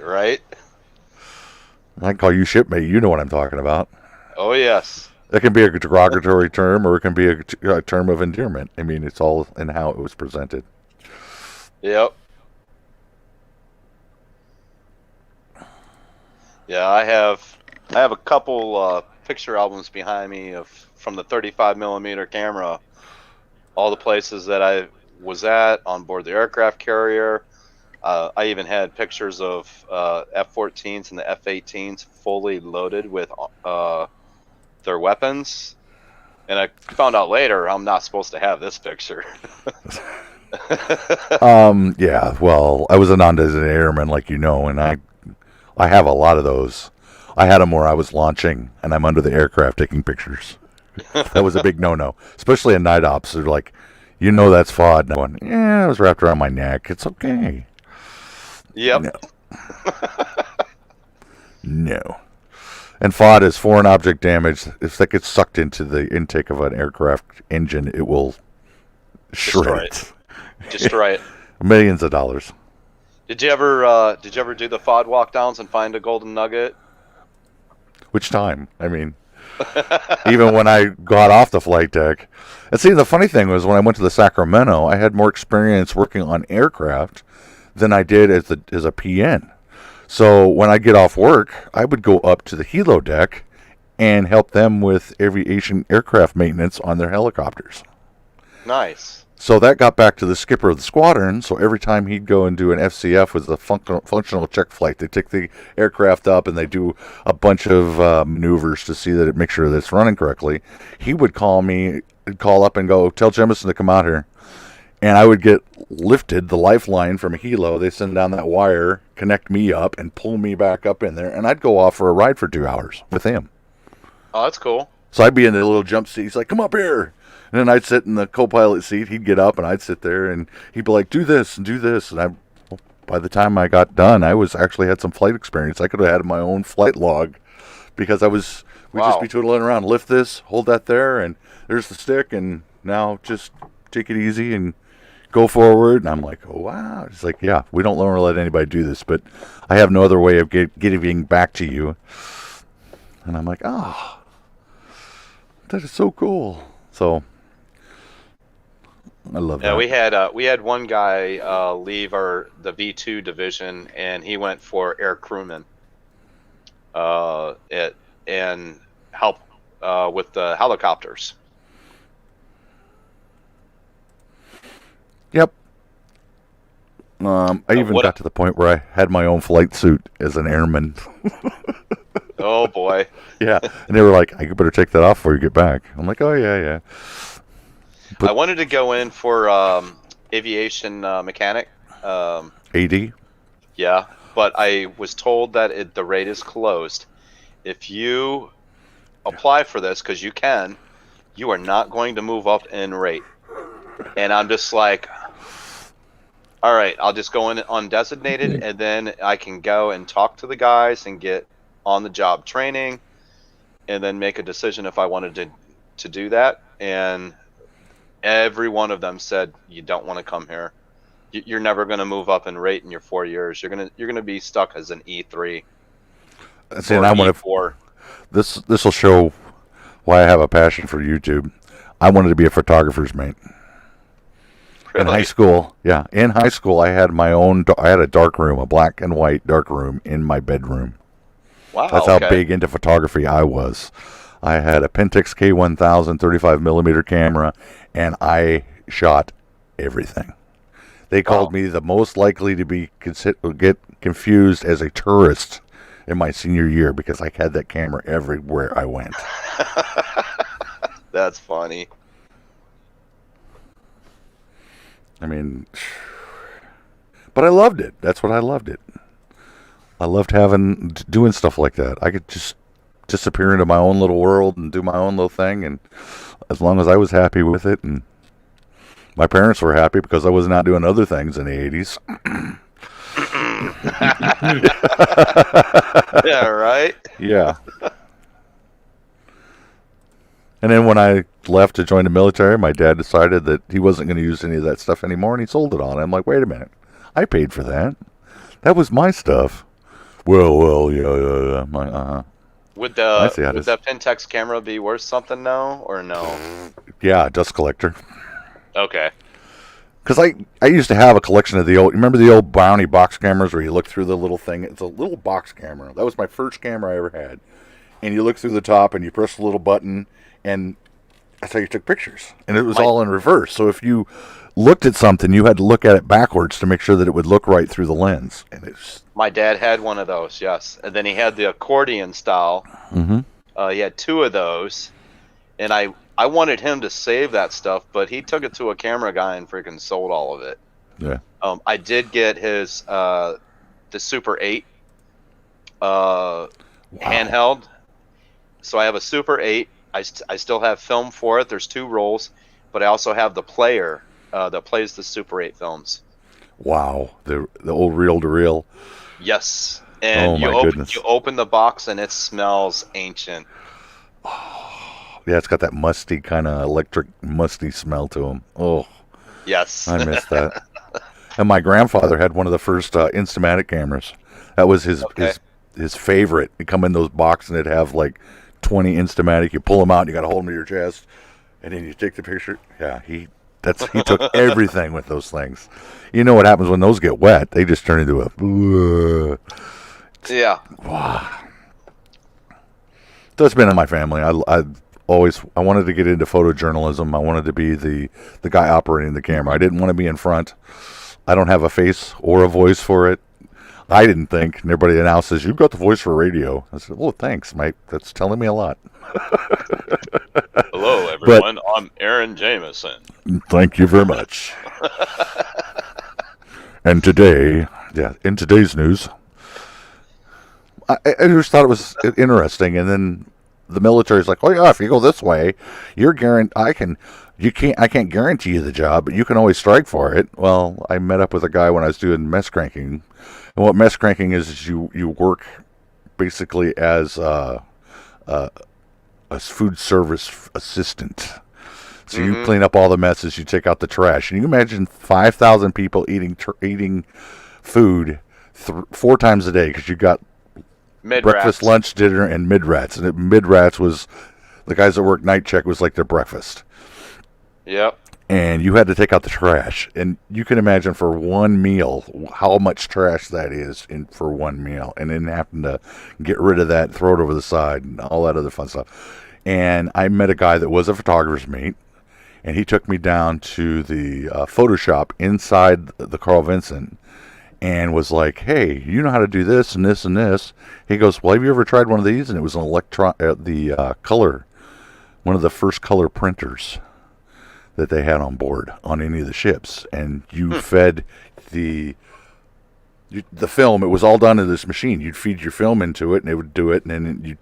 Right? I call you shipmate. You know what I'm talking about. Oh, yes. It can be a derogatory term, or it can be a term of endearment. I mean, it's all in how it was presented. Yep. Yeah, I have a couple picture albums behind me from the 35 millimeter camera. All the places that I was at on board the aircraft carrier. I even had pictures of F-14s and the F-18s fully loaded with their weapons. And I found out later I'm not supposed to have this picture. Yeah, well, I was a non-designated airman, like you know, and I have a lot of those. I had them where I was launching, and I'm under the aircraft taking pictures. That was a big no-no, especially in night ops. They're like, you know that's FOD. And I'm going, yeah, it was wrapped around my neck. It's okay. Yep. No. And FOD is foreign object damage. If that gets sucked into the intake of an aircraft engine, it will shred it. Destroy it. Millions of dollars. Did you ever do the FOD walk downs and find a golden nugget? Which time? I mean, even when I got off the flight deck. And see, the funny thing was when I went to the Sacramento, I had more experience working on aircraft than I did as a PN. So when I get off work, I would go up to the helo deck and help them with aviation aircraft maintenance on their helicopters. Nice. So that got back to the skipper of the squadron. So every time he'd go and do an FCF with a functional check flight, they take the aircraft up and they do a bunch of maneuvers to see that make sure that it's running correctly. He would call up and go, "Tell Jemison to come out here." And I would get lifted, the lifeline from a helo. They send down that wire, connect me up, and pull me back up in there. And I'd go off for a ride for 2 hours with him. Oh, that's cool. So I'd be in the little jump seat. He's like, "Come up here." And then I'd sit in the co-pilot seat. He'd get up, and I'd sit there, and he'd be like, "Do this and do this." And by the time I got done, I actually had some flight experience. I could have had my own flight log because we'd just be twiddling around. Lift this, hold that there, and there's the stick, and now just take it easy and go forward. And I'm like, "Oh, wow." It's like, yeah, we don't want to let anybody do this, but I have no other way of getting back to you. And I'm like, "Oh, that is so cool." So I love that. Yeah, we had one guy leave the V2 division, and he went for air crewman, and help with the helicopters. Yep. I even got to the point where I had my own flight suit as an airman. Oh boy. Yeah, and they were like, "You better take that off before you get back." I'm like, "Oh yeah." But I wanted to go in for aviation mechanic. AD? Yeah, but I was told that the rate is closed. If you apply for this, because you are not going to move up in rate. And I'm just like, all right, I'll just go in undesignated, and then I can go and talk to the guys and get on-the-job training, and then make a decision if I wanted to do that. And every one of them said, "You don't want to come here. You're never going to move up in rate in your 4 years. You're gonna be stuck as an E3." See, and I want to. This will show why I have a passion for YouTube. I wanted to be a photographer's mate. Really? In high school, yeah. In high school, I had a dark room, a black and white dark room in my bedroom. Wow. That's how big into photography I was. I had a Pentax K1000 35 millimeter camera, and I shot everything. They called me the most likely to be get confused as a tourist in my senior year because I had that camera everywhere I went. That's funny. I mean, but I loved it. That's what I loved it. I loved doing stuff like that. I could just disappear into my own little world and do my own little thing, and as long as I was happy with it, and my parents were happy because I was not doing other things in the 80s. Yeah, right? Yeah. And then when I left to join the military, my dad decided that he wasn't going to use any of that stuff anymore, and he sold it on. I'm like, wait a minute. I paid for that. That was my stuff. Well, yeah. Would the Pentax camera be worth something now, or no? Yeah, dust collector. Okay. Because I used to have a collection of remember the old Brownie box cameras where you look through the little thing? It's a little box camera. That was my first camera I ever had. And you look through the top and you press the little button, and that's how you took pictures. And it was all in reverse. So if you looked at something, you had to look at it backwards to make sure that it would look right through the lens. And it's... My dad had one of those, yes. And then he had the accordion style. Mm-hmm. He had two of those. And I wanted him to save that stuff, but he took it to a camera guy and freaking sold all of it. Yeah. I did get his the Super 8 handheld. So I have a Super 8. I still have film for it. There's 2 rolls, but I also have the player that plays the Super 8 films. Wow, the old reel-to-reel. Yes, and you open the box and it smells ancient. Yeah, it's got that musty kind of electric musty smell to them. Oh, yes, I miss that. And my grandfather had one of the first Instamatic cameras. That was his favorite. It'd come in those boxes and it'd have like 20 Instamatic. You pull them out and you got to hold them to your chest, and then you take the picture. Yeah, he took everything with those things. You know what happens when those get wet? They just turn into a. Yeah. Wow. So it's been in my family. I wanted to get into photojournalism. I wanted to be the guy operating the camera. I didn't want to be in front. I don't have a face or a voice for it. I didn't think. And everybody now says, you've got the voice for radio. I said, well, thanks, Mike. That's telling me a lot. Hello, everyone. I'm Aaron Jameson. Thank you very much. And in today's news, I just thought it was interesting. And then the military's like, oh yeah, if you go this way, I can't guarantee you the job, but you can always strike for it. Well, I met up with a guy when I was doing mess cranking. And what mess cranking is you work basically as a food service assistant. So you clean up all the messes, you take out the trash. And you imagine 5,000 people eating food 4 times a day because you got breakfast, lunch, dinner, and mid-rats. And mid-rats was the guys that work night check was like their breakfast. Yep. And you had to take out the trash. And you can imagine for one meal how much trash that is for one meal. And then having to get rid of that, throw it over the side, and all that other fun stuff. And I met a guy that was a photographer's mate. And he took me down to the photo shop inside the Carl Vinson and was like, hey, you know how to do this and this and this. He goes, well, have you ever tried one of these? And it was an color, one of the first color printers that they had on board on any of the ships. And you fed the film. It was all done in this machine. You'd feed your film into it and it would do it. And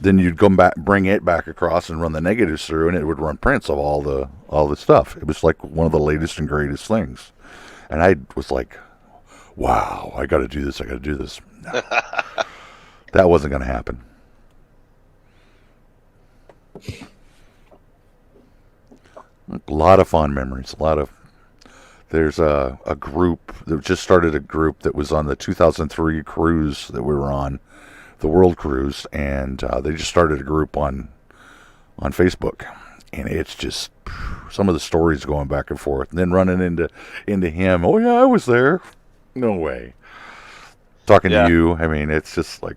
then you'd come back, bring it back across and run the negatives through, and it would run prints of all the stuff. It was like one of the latest and greatest things. And I was like, wow, I got to do this. No. That wasn't going to happen. A lot of fond memories. There's a group that just started a group that was on the 2003 cruise that we were on, the World Cruise, and they just started a group on Facebook, and it's just some of the stories going back and forth, and then running into him. Oh yeah, I was there. No way. Talking to you. I mean, it's just like.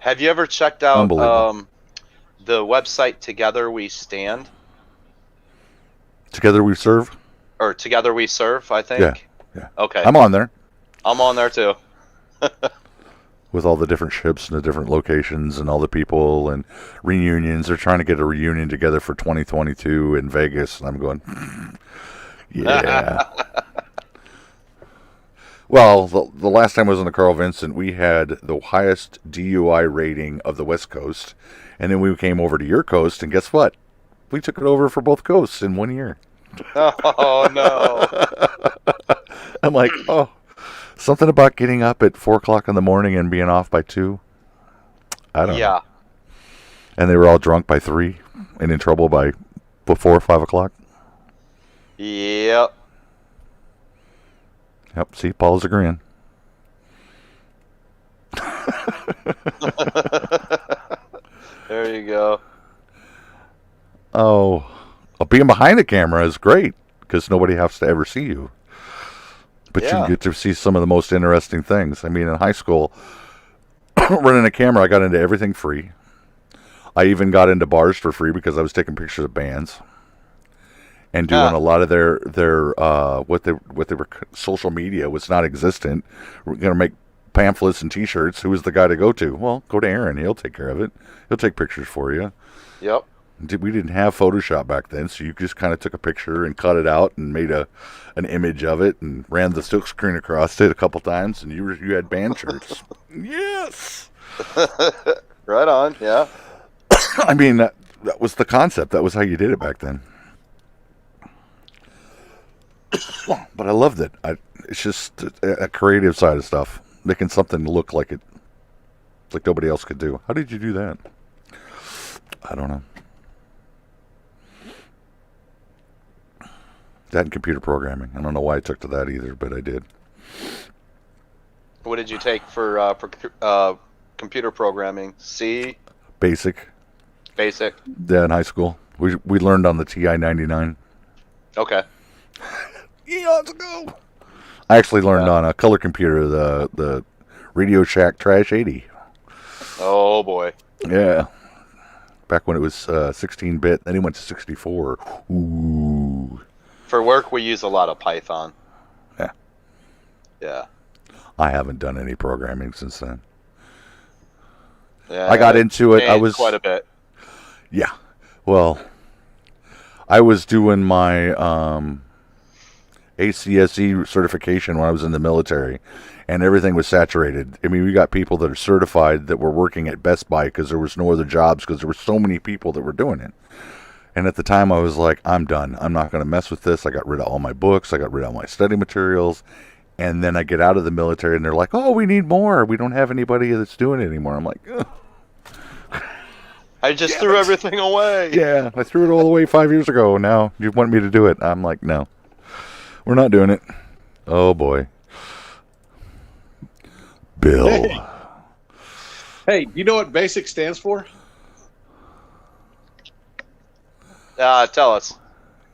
Have you ever checked out the website Together We Stand? Together We Serve? or Together We Surf, I think. Yeah. Okay. I'm on there I'm on there too. with all the different ships and the different locations and all the people and reunions. They're trying to get a reunion together for 2022 in Vegas, and I'm going, yeah. Well, the last time I was on the Carl Vincent, we had the highest DUI rating of the West Coast, and then we came over to your coast, and guess what? We took it over for both coasts in 1 year. Oh no. I'm like, oh, something about getting up at 4 o'clock in the morning and being off by 2. I don't know. And they were all drunk by 3 and in trouble by before 5 o'clock. Yep. Yep. See, Paul's agreeing. There you go. Oh, being behind the camera is great because nobody has to ever see you. But you get to see some of the most interesting things. I mean, in high school, running a camera, I got into everything free. I even got into bars for free because I was taking pictures of bands and doing a lot of their what they were social media was not existent. We're gonna make pamphlets and T-shirts. Who was the guy to go to? Well, go to Aaron. He'll take care of it. He'll take pictures for you. Yep. We didn't have Photoshop back then, so you just kind of took a picture and cut it out and made an image of it and ran the silk screen across it a couple times, and you had band shirts. Yes. Right on. Yeah. I mean, that was the concept. That was how you did it back then. But I loved it. It's just a creative side of stuff, making something look like it, like nobody else could do. How did you do that? I don't know. That and computer programming. I don't know why I took to that either, but I did. What did you take for computer programming? C? Basic. Basic. Yeah, in high school. We learned on the TI-99. Okay. Yeah, let's go. I actually learned on a color computer, the Radio Shack Trash 80. Oh, boy. Yeah. Back when it was 16-bit, then he went to 64. Ooh. For work, we use a lot of Python. Yeah. Yeah. I haven't done any programming since then. Yeah, I got into it. I was quite a bit. Yeah. Well, I was doing my ACSE certification when I was in the military, and everything was saturated. I mean, we got people that are certified that were working at Best Buy because there was no other jobs because there were so many people that were doing it. And at the time, I was like, I'm done. I'm not going to mess with this. I got rid of all my books. I got rid of all my study materials. And then I get out of the military, and they're like, oh, we need more. We don't have anybody that's doing it anymore. I'm like, ugh. I just threw everything away. Yeah, I threw it all away 5 years ago. Now you want me to do it. I'm like, no. We're not doing it. Oh, boy. Bill. Hey, you know what BASIC stands for? Tell us.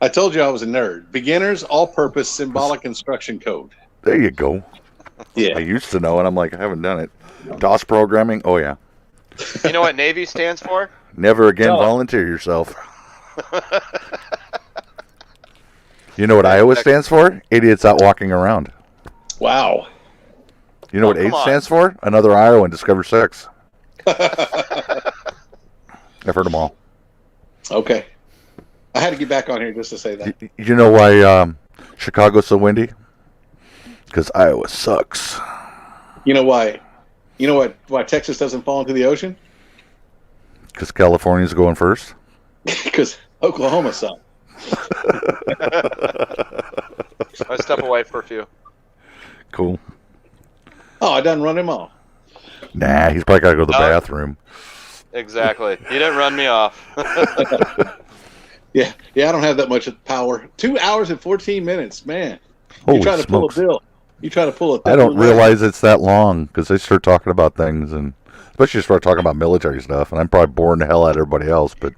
I told you I was a nerd. Beginner's All-Purpose Symbolic Instruction Code. There you go. Yeah. I used to know, and I'm like, I haven't done it. DOS programming? Oh, yeah. You know what Navy stands for? Never again volunteer yourself. You know what Iowa stands for? Idiots out walking around. Wow. You know what AIDS stands for? Another Iowan discover sex. I've heard them all. Okay. I had to get back on here just to say that. You know why Chicago's so windy? Because Iowa sucks. You know why? You know why Texas doesn't fall into the ocean? Because California's going first? Because Oklahoma sucks. I step away for a few. Cool. Oh, I done run him off. Nah, he's probably got to go to the bathroom. Exactly. You didn't run me off. Yeah, I don't have that much power. 2 hours and 14 minutes, man. Holy You try to smokes. pull a bill. You try to pull a. I don't realize it's that long because they start talking about things, and especially start talking about military stuff, and I'm probably boring the hell out of everybody else, but...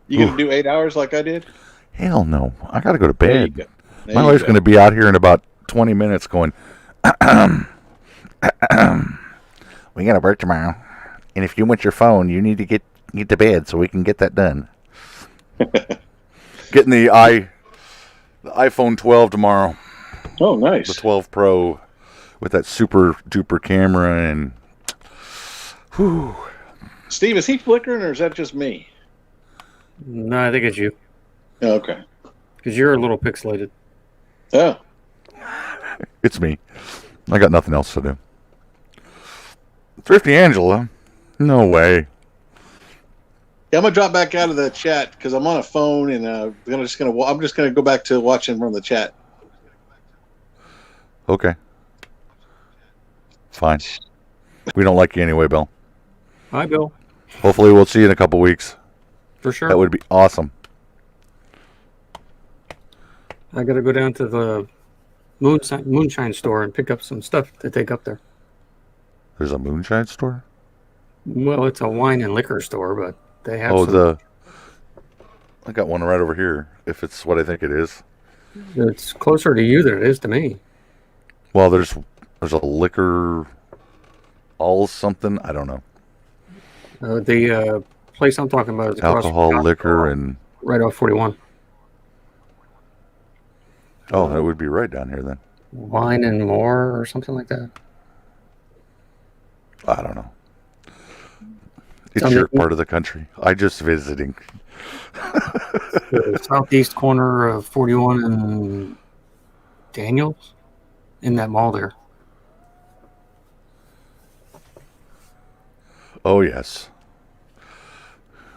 You gonna do 8 hours like I did? Hell no. I got to go to There you bed. go. There My you wife's go. going to be out here in about 20 minutes going, we got to work tomorrow. And if you want your phone, you need to get to bed so we can get that done. Getting the The iPhone 12 tomorrow. Oh, nice. The 12 Pro with that super duper camera and. Whew. Steve, is he flickering or is that just me? No, I think it's you. Oh, okay. Because you're a little pixelated. Oh. It's me. I got nothing else to do. Thrifty Angela? No way. Yeah, I'm gonna drop back out of the chat because I'm on a phone and I'm just gonna go back to watching from the chat. Okay. Fine. We don't like you anyway, Bill. Hi, Bill. Hopefully we'll see you in a couple weeks. For sure. That would be awesome. I got to go down to the moonshine store and pick up some stuff to take up there. There's a moonshine store? Well, it's a wine and liquor store, but they have I got one right over here, if it's what I think it is. It's closer to you than it is to me. Well, there's a liquor, all something, I don't know. The place I'm talking about is across Alcohol, from liquor, and... right off 41. Oh, that would be right down here then. Wine and More or something like that. I don't know. It's your part of the country. I just visiting. The southeast corner of 41 and Daniels in that mall there. Oh, yes.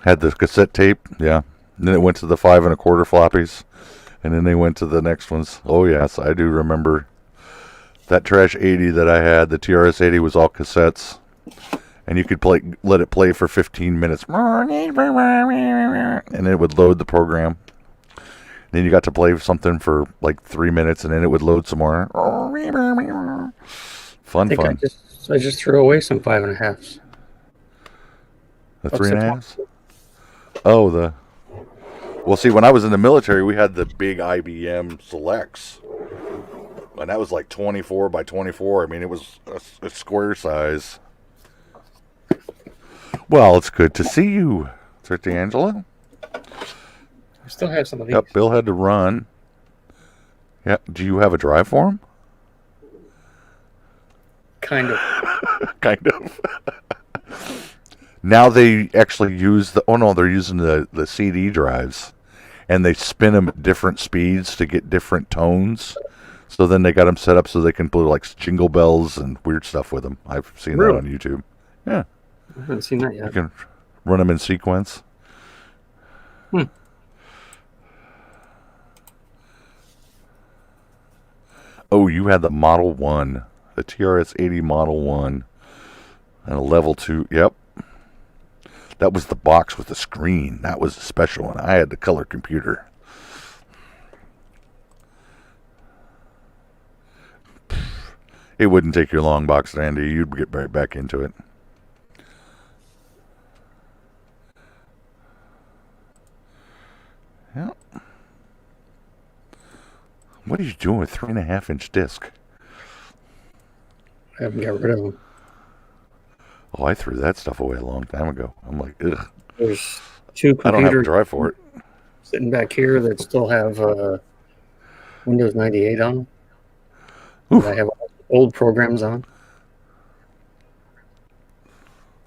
Had the cassette tape, yeah. And then it went to the 5 1/4 floppies. And then they went to the next ones. Oh, yes, I do remember. That Trash 80 that I had, the TRS 80 was all cassettes. And you could let it play for 15 minutes. And it would load the program. Then you got to play something for like 3 minutes, and then it would load some more. Fun. I just threw away some 5 1/2s. The 3 1/2s? Oh, well, see, when I was in the military, we had the big IBM Selects. And that was like 24 by 24. I mean, it was a square size. Well, it's good to see you, Thrifty Angela. I still have some of these. Yep, Bill had to run. Yeah, do you have a drive for him? Kind of. Kind of. Now they actually use they're using the CD drives, and they spin them at different speeds to get different tones. So then they got them set up so they can put like jingle bells and weird stuff with them. I've seen that on YouTube. Yeah. I haven't seen that yet. You can run them in sequence. Oh, you had the Model 1. The TRS 80 Model 1. And a Level 2. Yep. That was the box with the screen. That was a special one. I had the color computer. It wouldn't take you long, Box Andy. You'd get right back into it. Yeah. What are you doing with 3 1/2-inch disc? I haven't got rid of them. Oh, I threw that stuff away a long time ago. I'm like, ugh. There's 2 computers I don't have a drive for it. sitting back here that still have Windows 98 on them. And I have old programs on.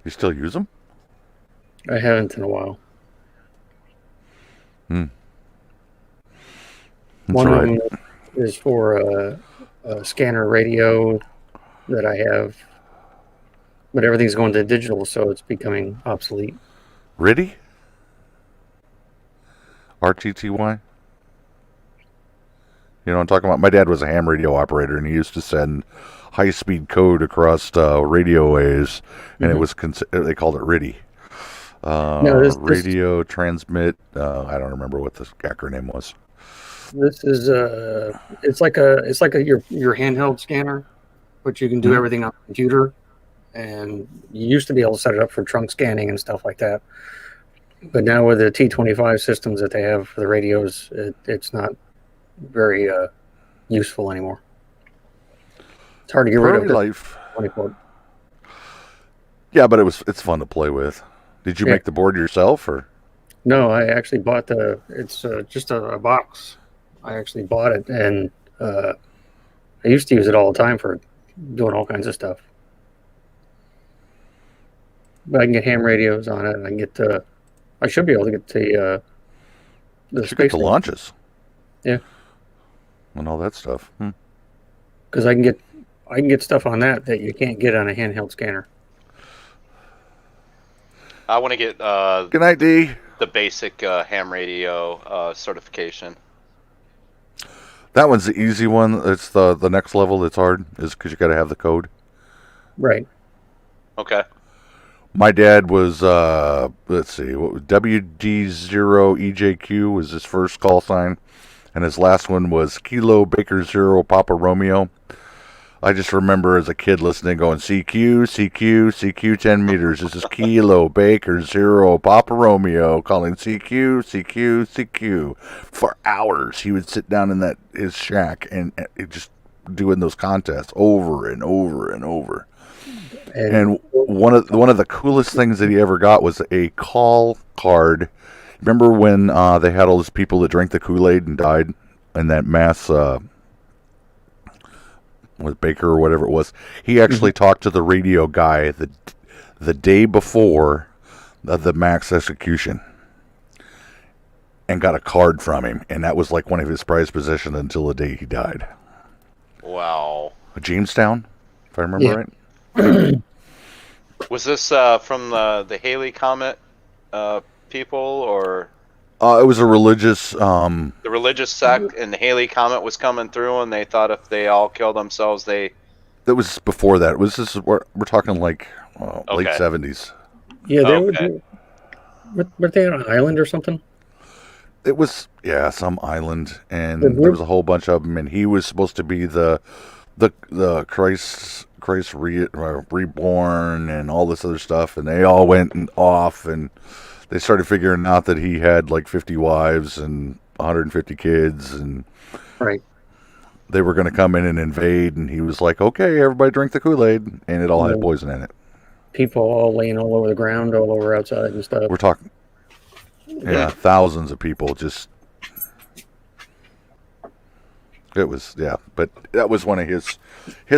You still use them? I haven't in a while. One of them is for a scanner radio that I have, but everything's going to digital, so it's becoming obsolete. RTTY? RTTY? You know what I'm talking about? My dad was a ham radio operator, and he used to send high-speed code across radio waves, and it was they called it RTTY. Radio transmit. I don't remember what the acronym was. This is it's like your handheld scanner, but you can do everything on the computer. And you used to be able to set it up for trunk scanning and stuff like that. But now with the T25 systems that they have for the radios, it's not very useful anymore. It's hard to get rid of. Life. Yeah, but it's fun to play with. Did you make the board yourself, or? No, I actually bought it's just a box I actually bought it, and I used to use it all the time for doing all kinds of stuff. But I can get ham radios on it, and I can get I should be able to get the Should space get the station. launches. Yeah. And all that stuff. Because I can get stuff on that you can't get on a handheld scanner. I want to get Good night, D. the basic ham radio certification. That one's the easy one. It's the next level that's hard, is because you got to have the code. Right. Okay. My dad was, let's see, what was WD0EJQ was his first call sign, and his last one was Kilo Baker Zero Papa Romeo. I just remember as a kid listening, going CQ, CQ, CQ 10 meters. This is Kilo Baker Zero Papa Romeo calling CQ, CQ, CQ. For hours, he would sit down in his shack and just doing those contests over and over and over. And one of the coolest things that he ever got was a call card. Remember when they had all those people that drank the Kool-Aid and died in that mass with Baker or whatever it was? He actually talked to the radio guy the day before the max execution and got a card from him, and that was like one of his prized possessions until the day he died. Wow. Jamestown, if I remember right. Was this from the Halley Comet people, or It was a religious. The religious sect, and the Halley Comet was coming through, and they thought if they all killed themselves, That was before that. We're talking like late 70s. Yeah, they were they on an island or something? It was some island, and there was a whole bunch of them, and he was supposed to be the Christ reborn and all this other stuff, and they all went off, and they started figuring out that he had like 50 wives and 150 kids, and right, they were going to come in and invade, and he was like, okay, everybody drink the Kool-Aid, and it all had poison in it. People all laying all over the ground, all over outside and stuff. We're talking thousands of people. Just it was but that was one of his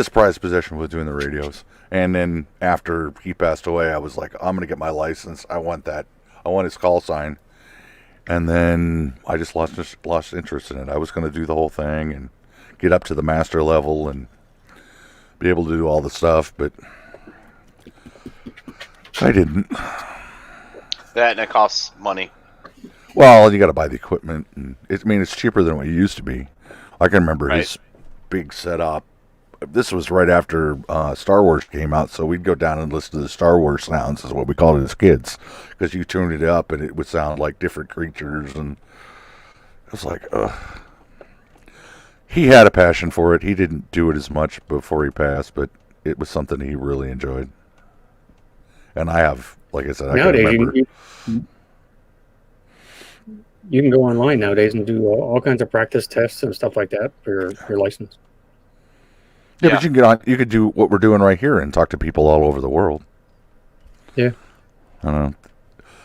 prized possession, was doing the radios. And then after he passed away, I was like, I'm gonna get my license. I want that. I want his call sign. And then I just lost interest in it. I was gonna do the whole thing and get up to the master level and be able to do all the stuff, but I didn't. That, and it costs money. Well, you got to buy the equipment, and it's cheaper than what it used to be. I can remember his big setup. This was right after Star Wars came out, so we'd go down and listen to the Star Wars sounds, is what we called it as kids, because you tuned it up and it would sound like different creatures, and it was like, he had a passion for it. He didn't do it as much before he passed, but it was something he really enjoyed. And I have, like I said, nowadays you can go online nowadays and do all kinds of practice tests and stuff like that for your license. Yeah, but you can get on. You could do what we're doing right here and talk to people all over the world. Yeah, I don't know.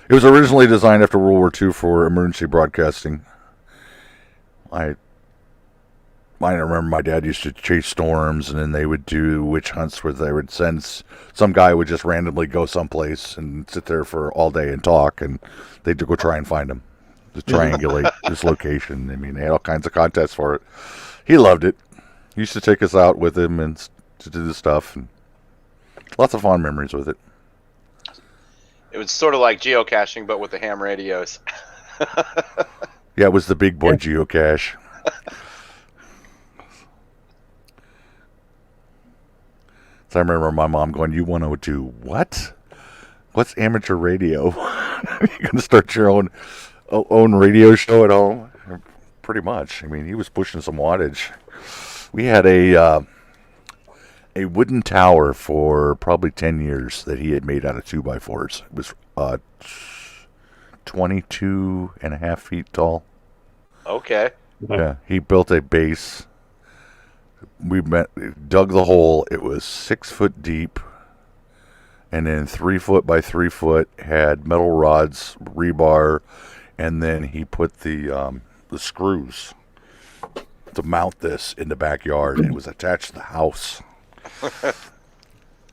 It was originally designed after World War II for emergency broadcasting. I remember my dad used to chase storms, and then they would do witch hunts where they would send some guy would just randomly go someplace and sit there for all day and talk, and they'd go try and find him, to triangulate his location. I mean, they had all kinds of contests for it. He loved it. He used to take us out with him and to do the stuff, and lots of fond memories with it. It was sort of like geocaching, but with the ham radios. Yeah, it was the big boy geocache. So I remember my mom going, "You want to do what? What's amateur radio? You're going to start your own radio show at home?" Pretty much. I mean, he was pushing some wattage. We had a wooden tower for probably 10 years that he had made out of 2x4s. It was 22 and a half feet tall. Okay. Yeah, he built a base. We dug the hole. It was 6 foot deep, and then 3 foot by 3 foot, had metal rods, rebar, and then he put the screws to mount this in the backyard. And it was attached to the house.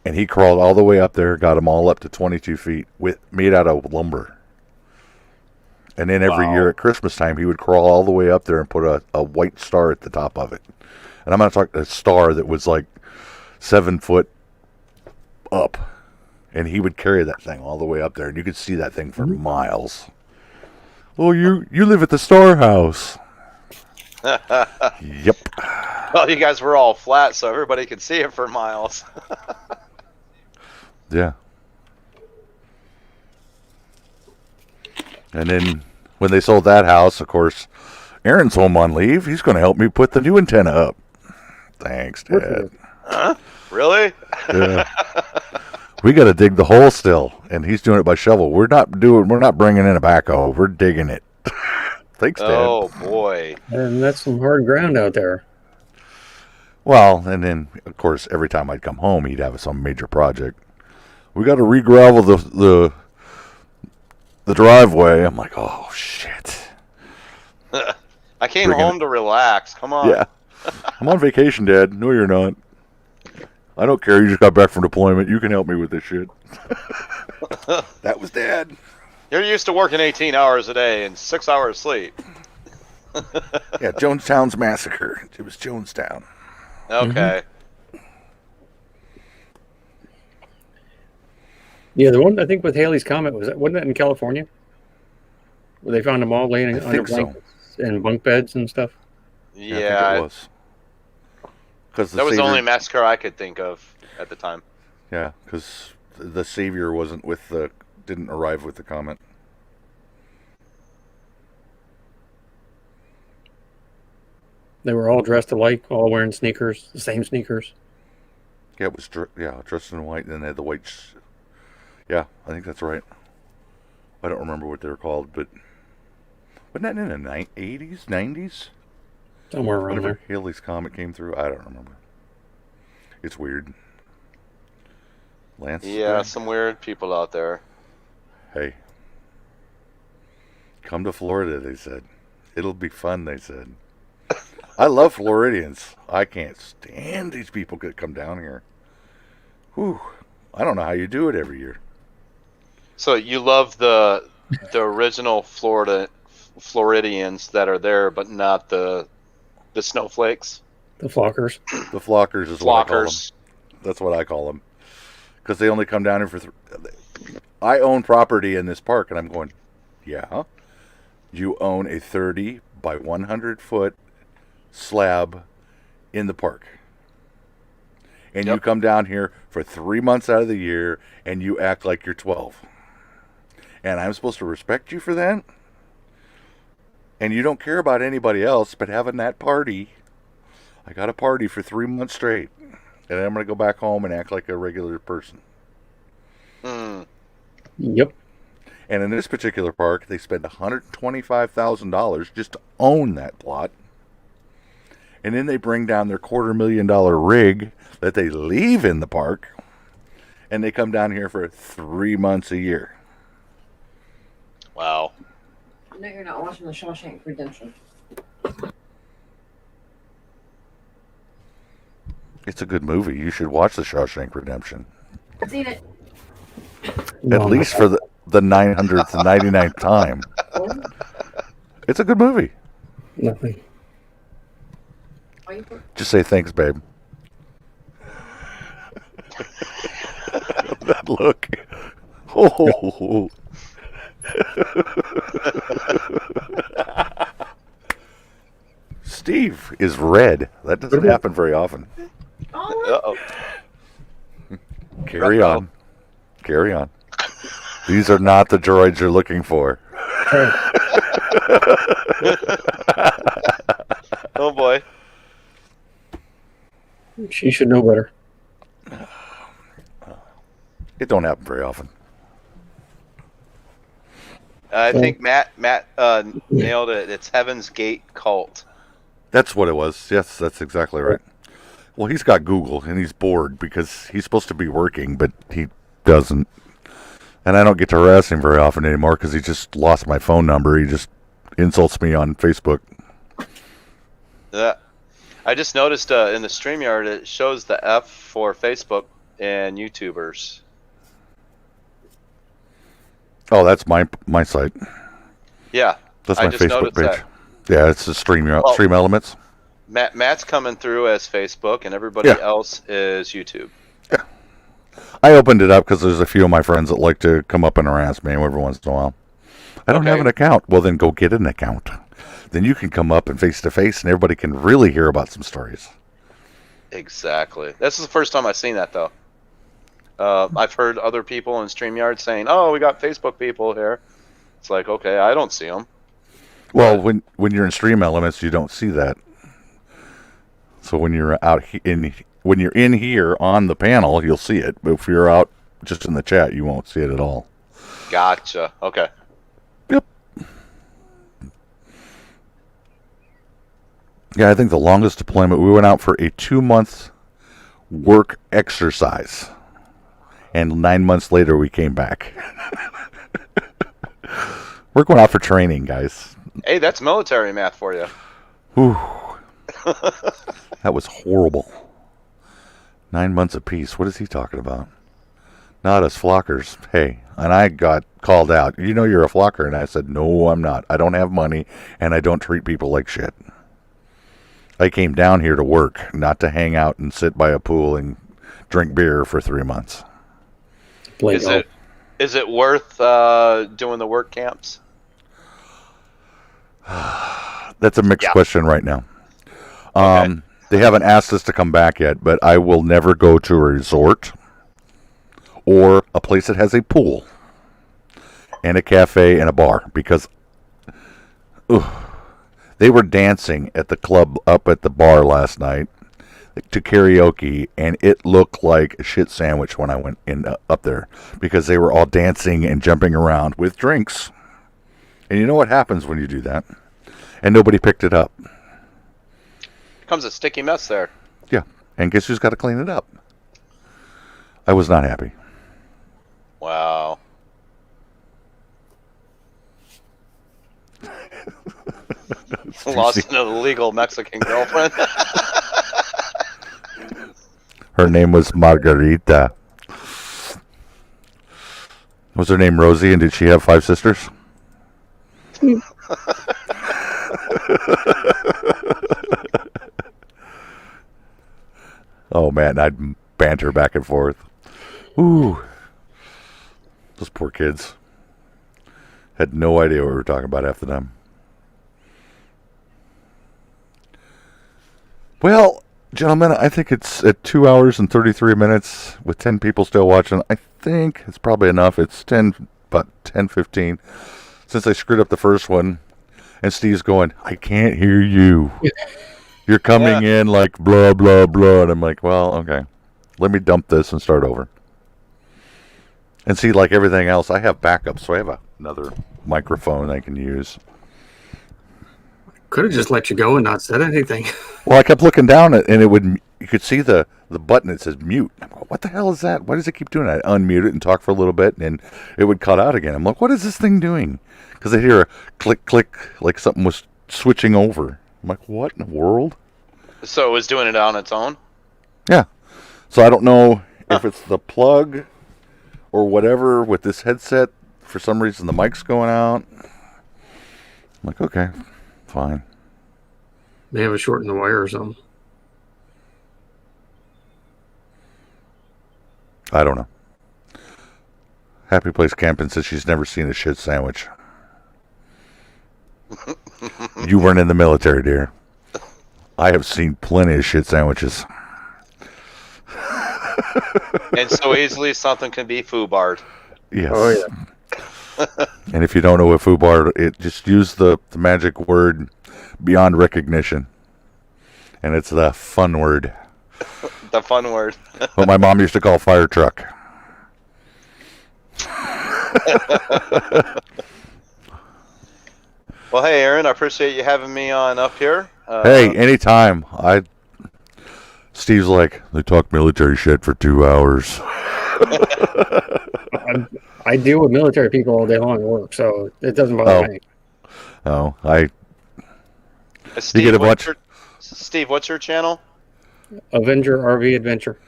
And he crawled all the way up there, got them all up to 22 feet, made out of lumber. And then every year at Christmas time, he would crawl all the way up there and put a white star at the top of it. And I'm not talking a star that was like 7 foot up. And he would carry that thing all the way up there, and you could see that thing for miles. Oh, you live at the Star House. Yep. Well, you guys were all flat, so everybody could see it for miles. Yeah. And then when they sold that house, of course, Aaron's home on leave. He's going to help me put the new antenna up. Thanks, Dad. Huh? Really? Yeah. We got to dig the hole still, and he's doing it by shovel. We're not bringing in a backhoe. We're digging it. Thanks, Dad. Oh boy. And that's some hard ground out there. Well, and then of course every time I'd come home, he'd have some major project. We got to re-gravel the driveway. I'm like, oh shit. I came home to relax. Come on. Yeah. I'm on vacation, Dad. No, you're not. I don't care. You just got back from deployment. You can help me with this shit. That was Dad. You're used to working 18 hours a day and 6 hours sleep. Yeah, Jonestown's massacre. It was Jonestown. Okay. Yeah, the one I think with Haley's Comet wasn't that in California, where they found them all laying under blankets and bunk beds and stuff. Yeah, I think it was. That was the only massacre I could think of at the time. Yeah, because the Savior didn't arrive with the comet. They were all dressed alike, all wearing sneakers, the same sneakers. Yeah, it was dressed in white, and then they had the white. Yeah, I think that's right. I don't remember what they were called, but wasn't that in the 80s, 90s? Somewhere around Whenever there. Haley's Comet came through, I don't remember. It's weird. Lance? Yeah, some weird people out there. Hey. Come to Florida, they said. It'll be fun, they said. I love Floridians. I can't stand these people that come down here. Whew. I don't know how you do it every year. So you love the original Floridians that are there, but not the snowflakes? The flockers. The flockers is what I call them. That's what I call them. Because they only come down here for... I own property in this park, and I'm going, yeah? You own a 30 by 100 foot slab in the park. And you come down here for 3 months out of the year, and you act like you're 12. And I'm supposed to respect you for that? And you don't care about anybody else but having that party. I got a party for 3 months straight. And then I'm going to go back home and act like a regular person. Yep. And in this particular park, they spend $125,000 just to own that plot. And then they bring down their $250,000 rig that they leave in the park. And they come down here for 3 months a year. Wow. No, you're not watching The Shawshank Redemption. It's a good movie. You should watch The Shawshank Redemption. I've seen it. At least for the 999th time. It's a good movie. Nothing. Just say thanks, babe. That look. Oh. Steve is red. That doesn't happen very often. Uh-oh. Carry on. Carry on. These are not the droids you're looking for. Oh boy. She should know better. It don't happen very often. I think Matt nailed it. It's Heaven's Gate cult. That's what it was. Yes, that's exactly right. Well, he's got Google, and he's bored because he's supposed to be working, but he doesn't. And I don't get to harass him very often anymore because he just lost my phone number. He just insults me on Facebook. I just noticed in the StreamYard it shows the F for Facebook and YouTubers. Oh, that's my site. Yeah, That's I my just Facebook noticed page. that. Yeah, it's the Stream Elements. Matt's coming through as Facebook, and everybody Yeah. else is YouTube. I opened it up because there's a few of my friends that like to come up and harass me every once in a while. I don't have an account. Well, then go get an account. Then you can come up and face to face, and everybody can really hear about some stories. Exactly. This is the first time I've seen that, though. I've heard other people in StreamYard saying, "Oh, we got Facebook people here." It's like, okay, I don't see them. Well, when you're in Stream Elements, you don't see that. So when you're when you're in here on the panel, you'll see it. But if you're out just in the chat, you won't see it at all. Gotcha. Okay. Yep. Yeah, I think the longest deployment, we went out for a 2-month work exercise. And 9 months later, we came back. We're going out for training, guys. Hey, that's military math for you. Whew. That was horrible. 9 months apiece. What is he talking about? Not us flockers. Hey, and I got called out. You know you're a flocker. And I said, no, I'm not. I don't have money, and I don't treat people like shit. I came down here to work, not to hang out and sit by a pool and drink beer for 3 months. Is it worth doing the work camps? That's a mixed question right now. They haven't asked us to come back yet, but I will never go to a resort or a place that has a pool and a cafe and a bar because they were dancing at the club up at the bar last night to karaoke, and it looked like a shit sandwich when I went in up there because they were all dancing and jumping around with drinks. And you know what happens when you do that? And nobody picked it up. Becomes a sticky mess there. Yeah, and guess who's got to clean it up? I was not happy. Wow. Lost an illegal Mexican girlfriend. Her name was Margarita. Was her name Rosie, and did she have 5 sisters? Oh, man, I'd banter back and forth. Ooh. Those poor kids. Had no idea what we were talking about half the time. Well, gentlemen, I think it's at 2 hours and 33 minutes with 10 people still watching. I think it's probably enough. It's about 10:15 since I screwed up the first one. And Steve's going, I can't hear you. You're coming in like blah, blah, blah. And I'm like, well, okay. Let me dump this and start over. And see, like everything else, I have backups. So I have another microphone I can use. Could have just let you go and not said anything. Well, I kept looking down and you could see the button that says mute. I'm going, what the hell is that? Why does it keep doing that? I unmute it and talk for a little bit, and it would cut out again. I'm like, what is this thing doing? Because I hear a click, click, like something was switching over. I'm like, what in the world? So it was doing it on its own? Yeah. So I don't know if it's the plug or whatever with this headset. For some reason, the mic's going out. I'm like, okay, fine. They have a short in the wire or something. I don't know. Happy Place Camping says she's never seen a shit sandwich. You weren't in the military, dear. I have seen plenty of shit sandwiches. And so easily something can be foobarred. Yes. Oh, yeah. And if you don't know what foobar, just use the magic word beyond recognition. And it's the fun word. The fun word. What my mom used to call fire truck. Well, hey, Aaron, I appreciate you having me on up here. Hey, anytime. Steve's like, they talk military shit for 2 hours. I deal with military people all day long at work, so it doesn't bother me. Oh, Steve, you get a bunch. Steve, what's your channel? Avenger RV Adventure.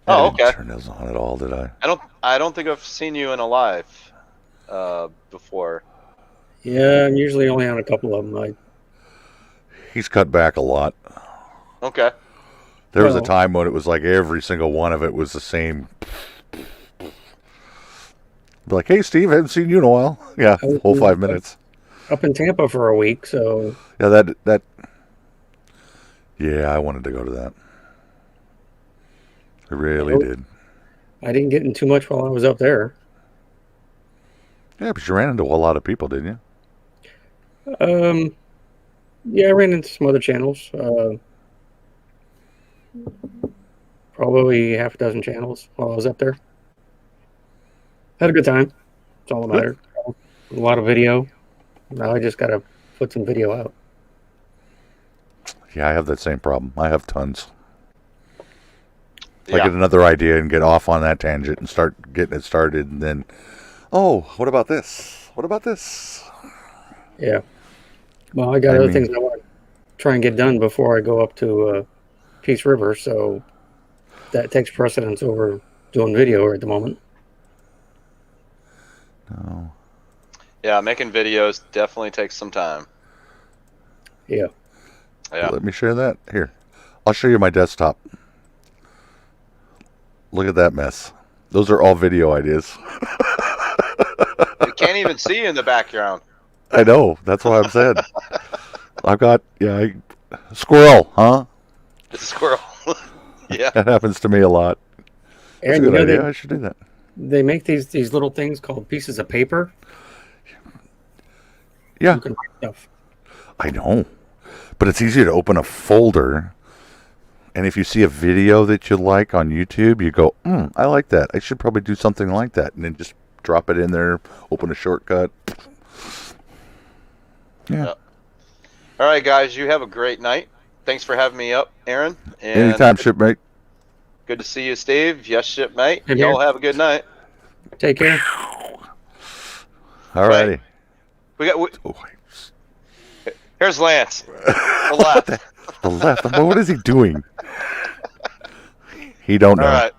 Oh, I didn't okay. turn those on at all, did I? I don't think I've seen you in a live before. Yeah, I'm usually only on a couple of them. He's cut back a lot. Okay. There was a time when it was like every single one of it was the same. Be like, hey, Steve, I haven't seen you in a while. Yeah, whole 5 minutes. Up in Tampa for a week, so. Yeah, that. Yeah, I wanted to go to that. I really did. I didn't get in too much while I was up there. Yeah, but you ran into a lot of people, didn't you? Yeah, I ran into some other channels. Probably half a dozen channels while I was up there. Had a good time. That's all that mattered. A lot of video. Now I just got to put some video out. Yeah, I have that same problem. I have tons. I get another idea and get off on that tangent and start getting it started, and then, oh, what about this? What about this? Yeah. Well, I got other things I want to try and get done before I go up to Peace River, so that takes precedence over doing video at the moment. No. Yeah, making videos definitely takes some time. Yeah. Yeah. Let me share that. Here. I'll show you my desktop. Look at that mess. Those are all video ideas. You can't even see you in the background. I know. That's why I'm saying. I've got, squirrel, huh? Squirrel. Yeah. That happens to me a lot. That's a good idea. I should do that. They make these little things called pieces of paper. Yeah. You can write stuff. I know. But it's easier to open a folder. And if you see a video that you like on YouTube, you go, I like that. I should probably do something like that. And then just drop it in there, open a shortcut. Yeah. All right, guys. You have a great night. Thanks for having me up, Aaron. And anytime, shipmate. Good to see you, Steve. Yes, shipmate. Hey, y'all have a good night. Take care. All righty. Here's Lance. The left. The left. What is he doing? He don't know. All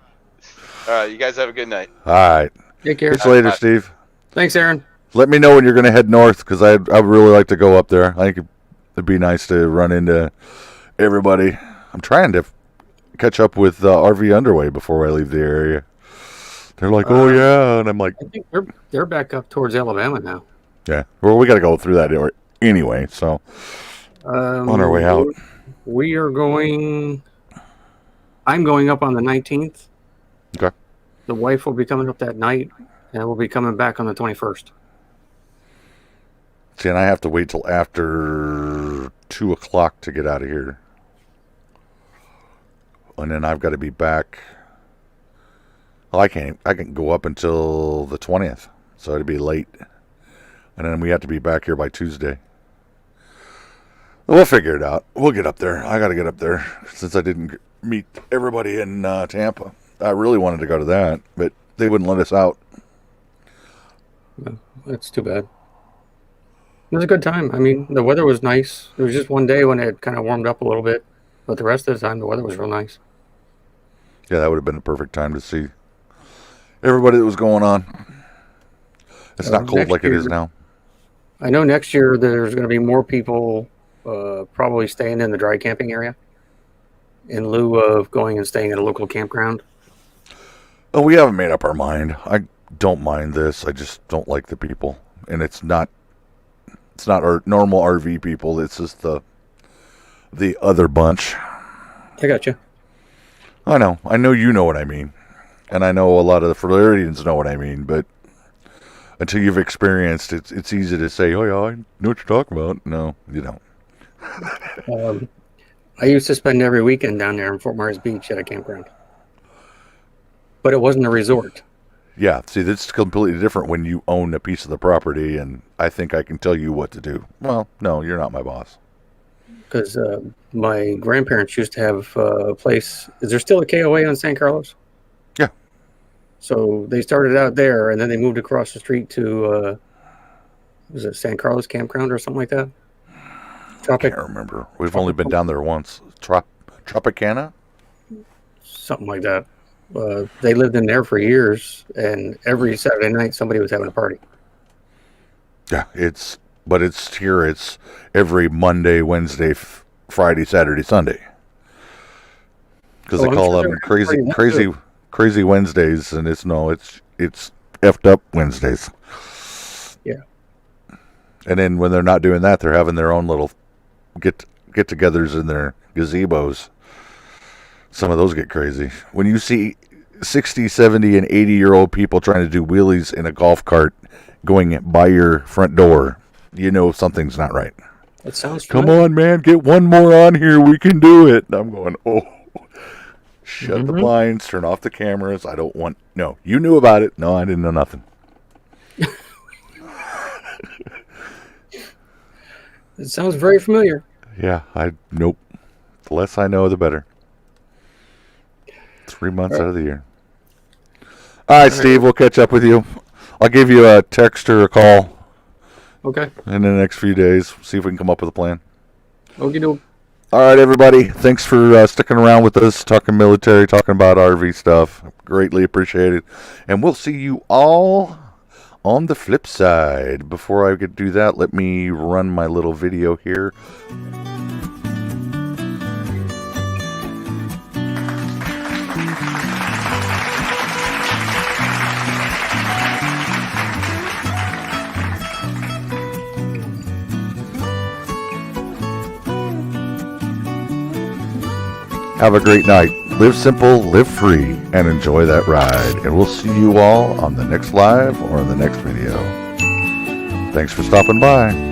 right. You guys have a good night. All right. Take care. Catch you later, Steve. Thanks, Aaron. Let me know when you're going to head north, because I'd really like to go up there. I think it'd be nice to run into everybody. I'm trying to catch up with RV Underway before I leave the area. They're like, oh yeah, and I'm like, I think they're back up towards Alabama now. Yeah. Well, we got to go through that anyway, so on our way out. We are going. I'm going up on the 19th. Okay. The wife will be coming up that night, and we'll be coming back on the 21st. See, and I have to wait till after 2 o'clock to get out of here. And then I've got to be back. Well, I can go up until the 20th, so it'd be late. And then we have to be back here by Tuesday. We'll figure it out. We'll get up there. I got to get up there since I didn't meet everybody in Tampa. I really wanted to go to that, but they wouldn't let us out. That's too bad. It was a good time. I mean, the weather was nice. There was just one day when it kind of warmed up a little bit, but the rest of the time, the weather was real nice. Yeah, that would have been a perfect time to see everybody that was going on. It's not cold like it is now. I know next year there's going to be more people probably staying in the dry camping area in lieu of going and staying at a local campground. Oh, we haven't made up our mind. I don't mind this. I just don't like the people. And it's not our normal RV people. It's just the other bunch. I got you. I know. I know you know what I mean. And I know a lot of the Floridians know what I mean, but until you've experienced it, it's easy to say, oh, yeah, I know what you're talking about. No, you don't. I used to spend every weekend down there in Fort Myers Beach at a campground. But it wasn't a resort. Yeah, see, this is completely different when you own a piece of the property, and I think I can tell you what to do. Well, no, you're not my boss. Because my grandparents used to have a place. Is there still a KOA on San Carlos? Yeah. So they started out there, and then they moved across the street to, was it San Carlos Campground or something like that? I can't remember. We've only been down there once. Tropicana? Something like that. They lived in there for years, and every Saturday night somebody was having a party. Yeah, it's here. It's every Monday, Wednesday, Friday, Saturday, Sunday. Because they call them crazy Wednesdays, and it's effed up Wednesdays. Yeah. And then when they're not doing that, they're having their own little get-togethers in their gazebos. Some of those get crazy. When you see 60, 70, and 80-year-old people trying to do wheelies in a golf cart going by your front door, you know something's not right. That sounds Come on, man, get one more on here. We can do it. And I'm going, oh. Shut the blinds, turn off the cameras. I don't want... No, you knew about it. No, I didn't know nothing. It sounds very familiar. Yeah, nope. The less I know, the better. 3 months out of the year. All right, Steve, we'll catch up with you. I'll give you a text or a call. Okay. In the next few days. See if we can come up with a plan. Okie doke. All right, everybody. Thanks for sticking around with us, talking military, talking about RV stuff. Greatly appreciated. And we'll see you all on the flip side. Before I could do that, let me run my little video here. Have a great night. Live simple, live free, and enjoy that ride. And we'll see you all on the next live or in the next video. Thanks for stopping by.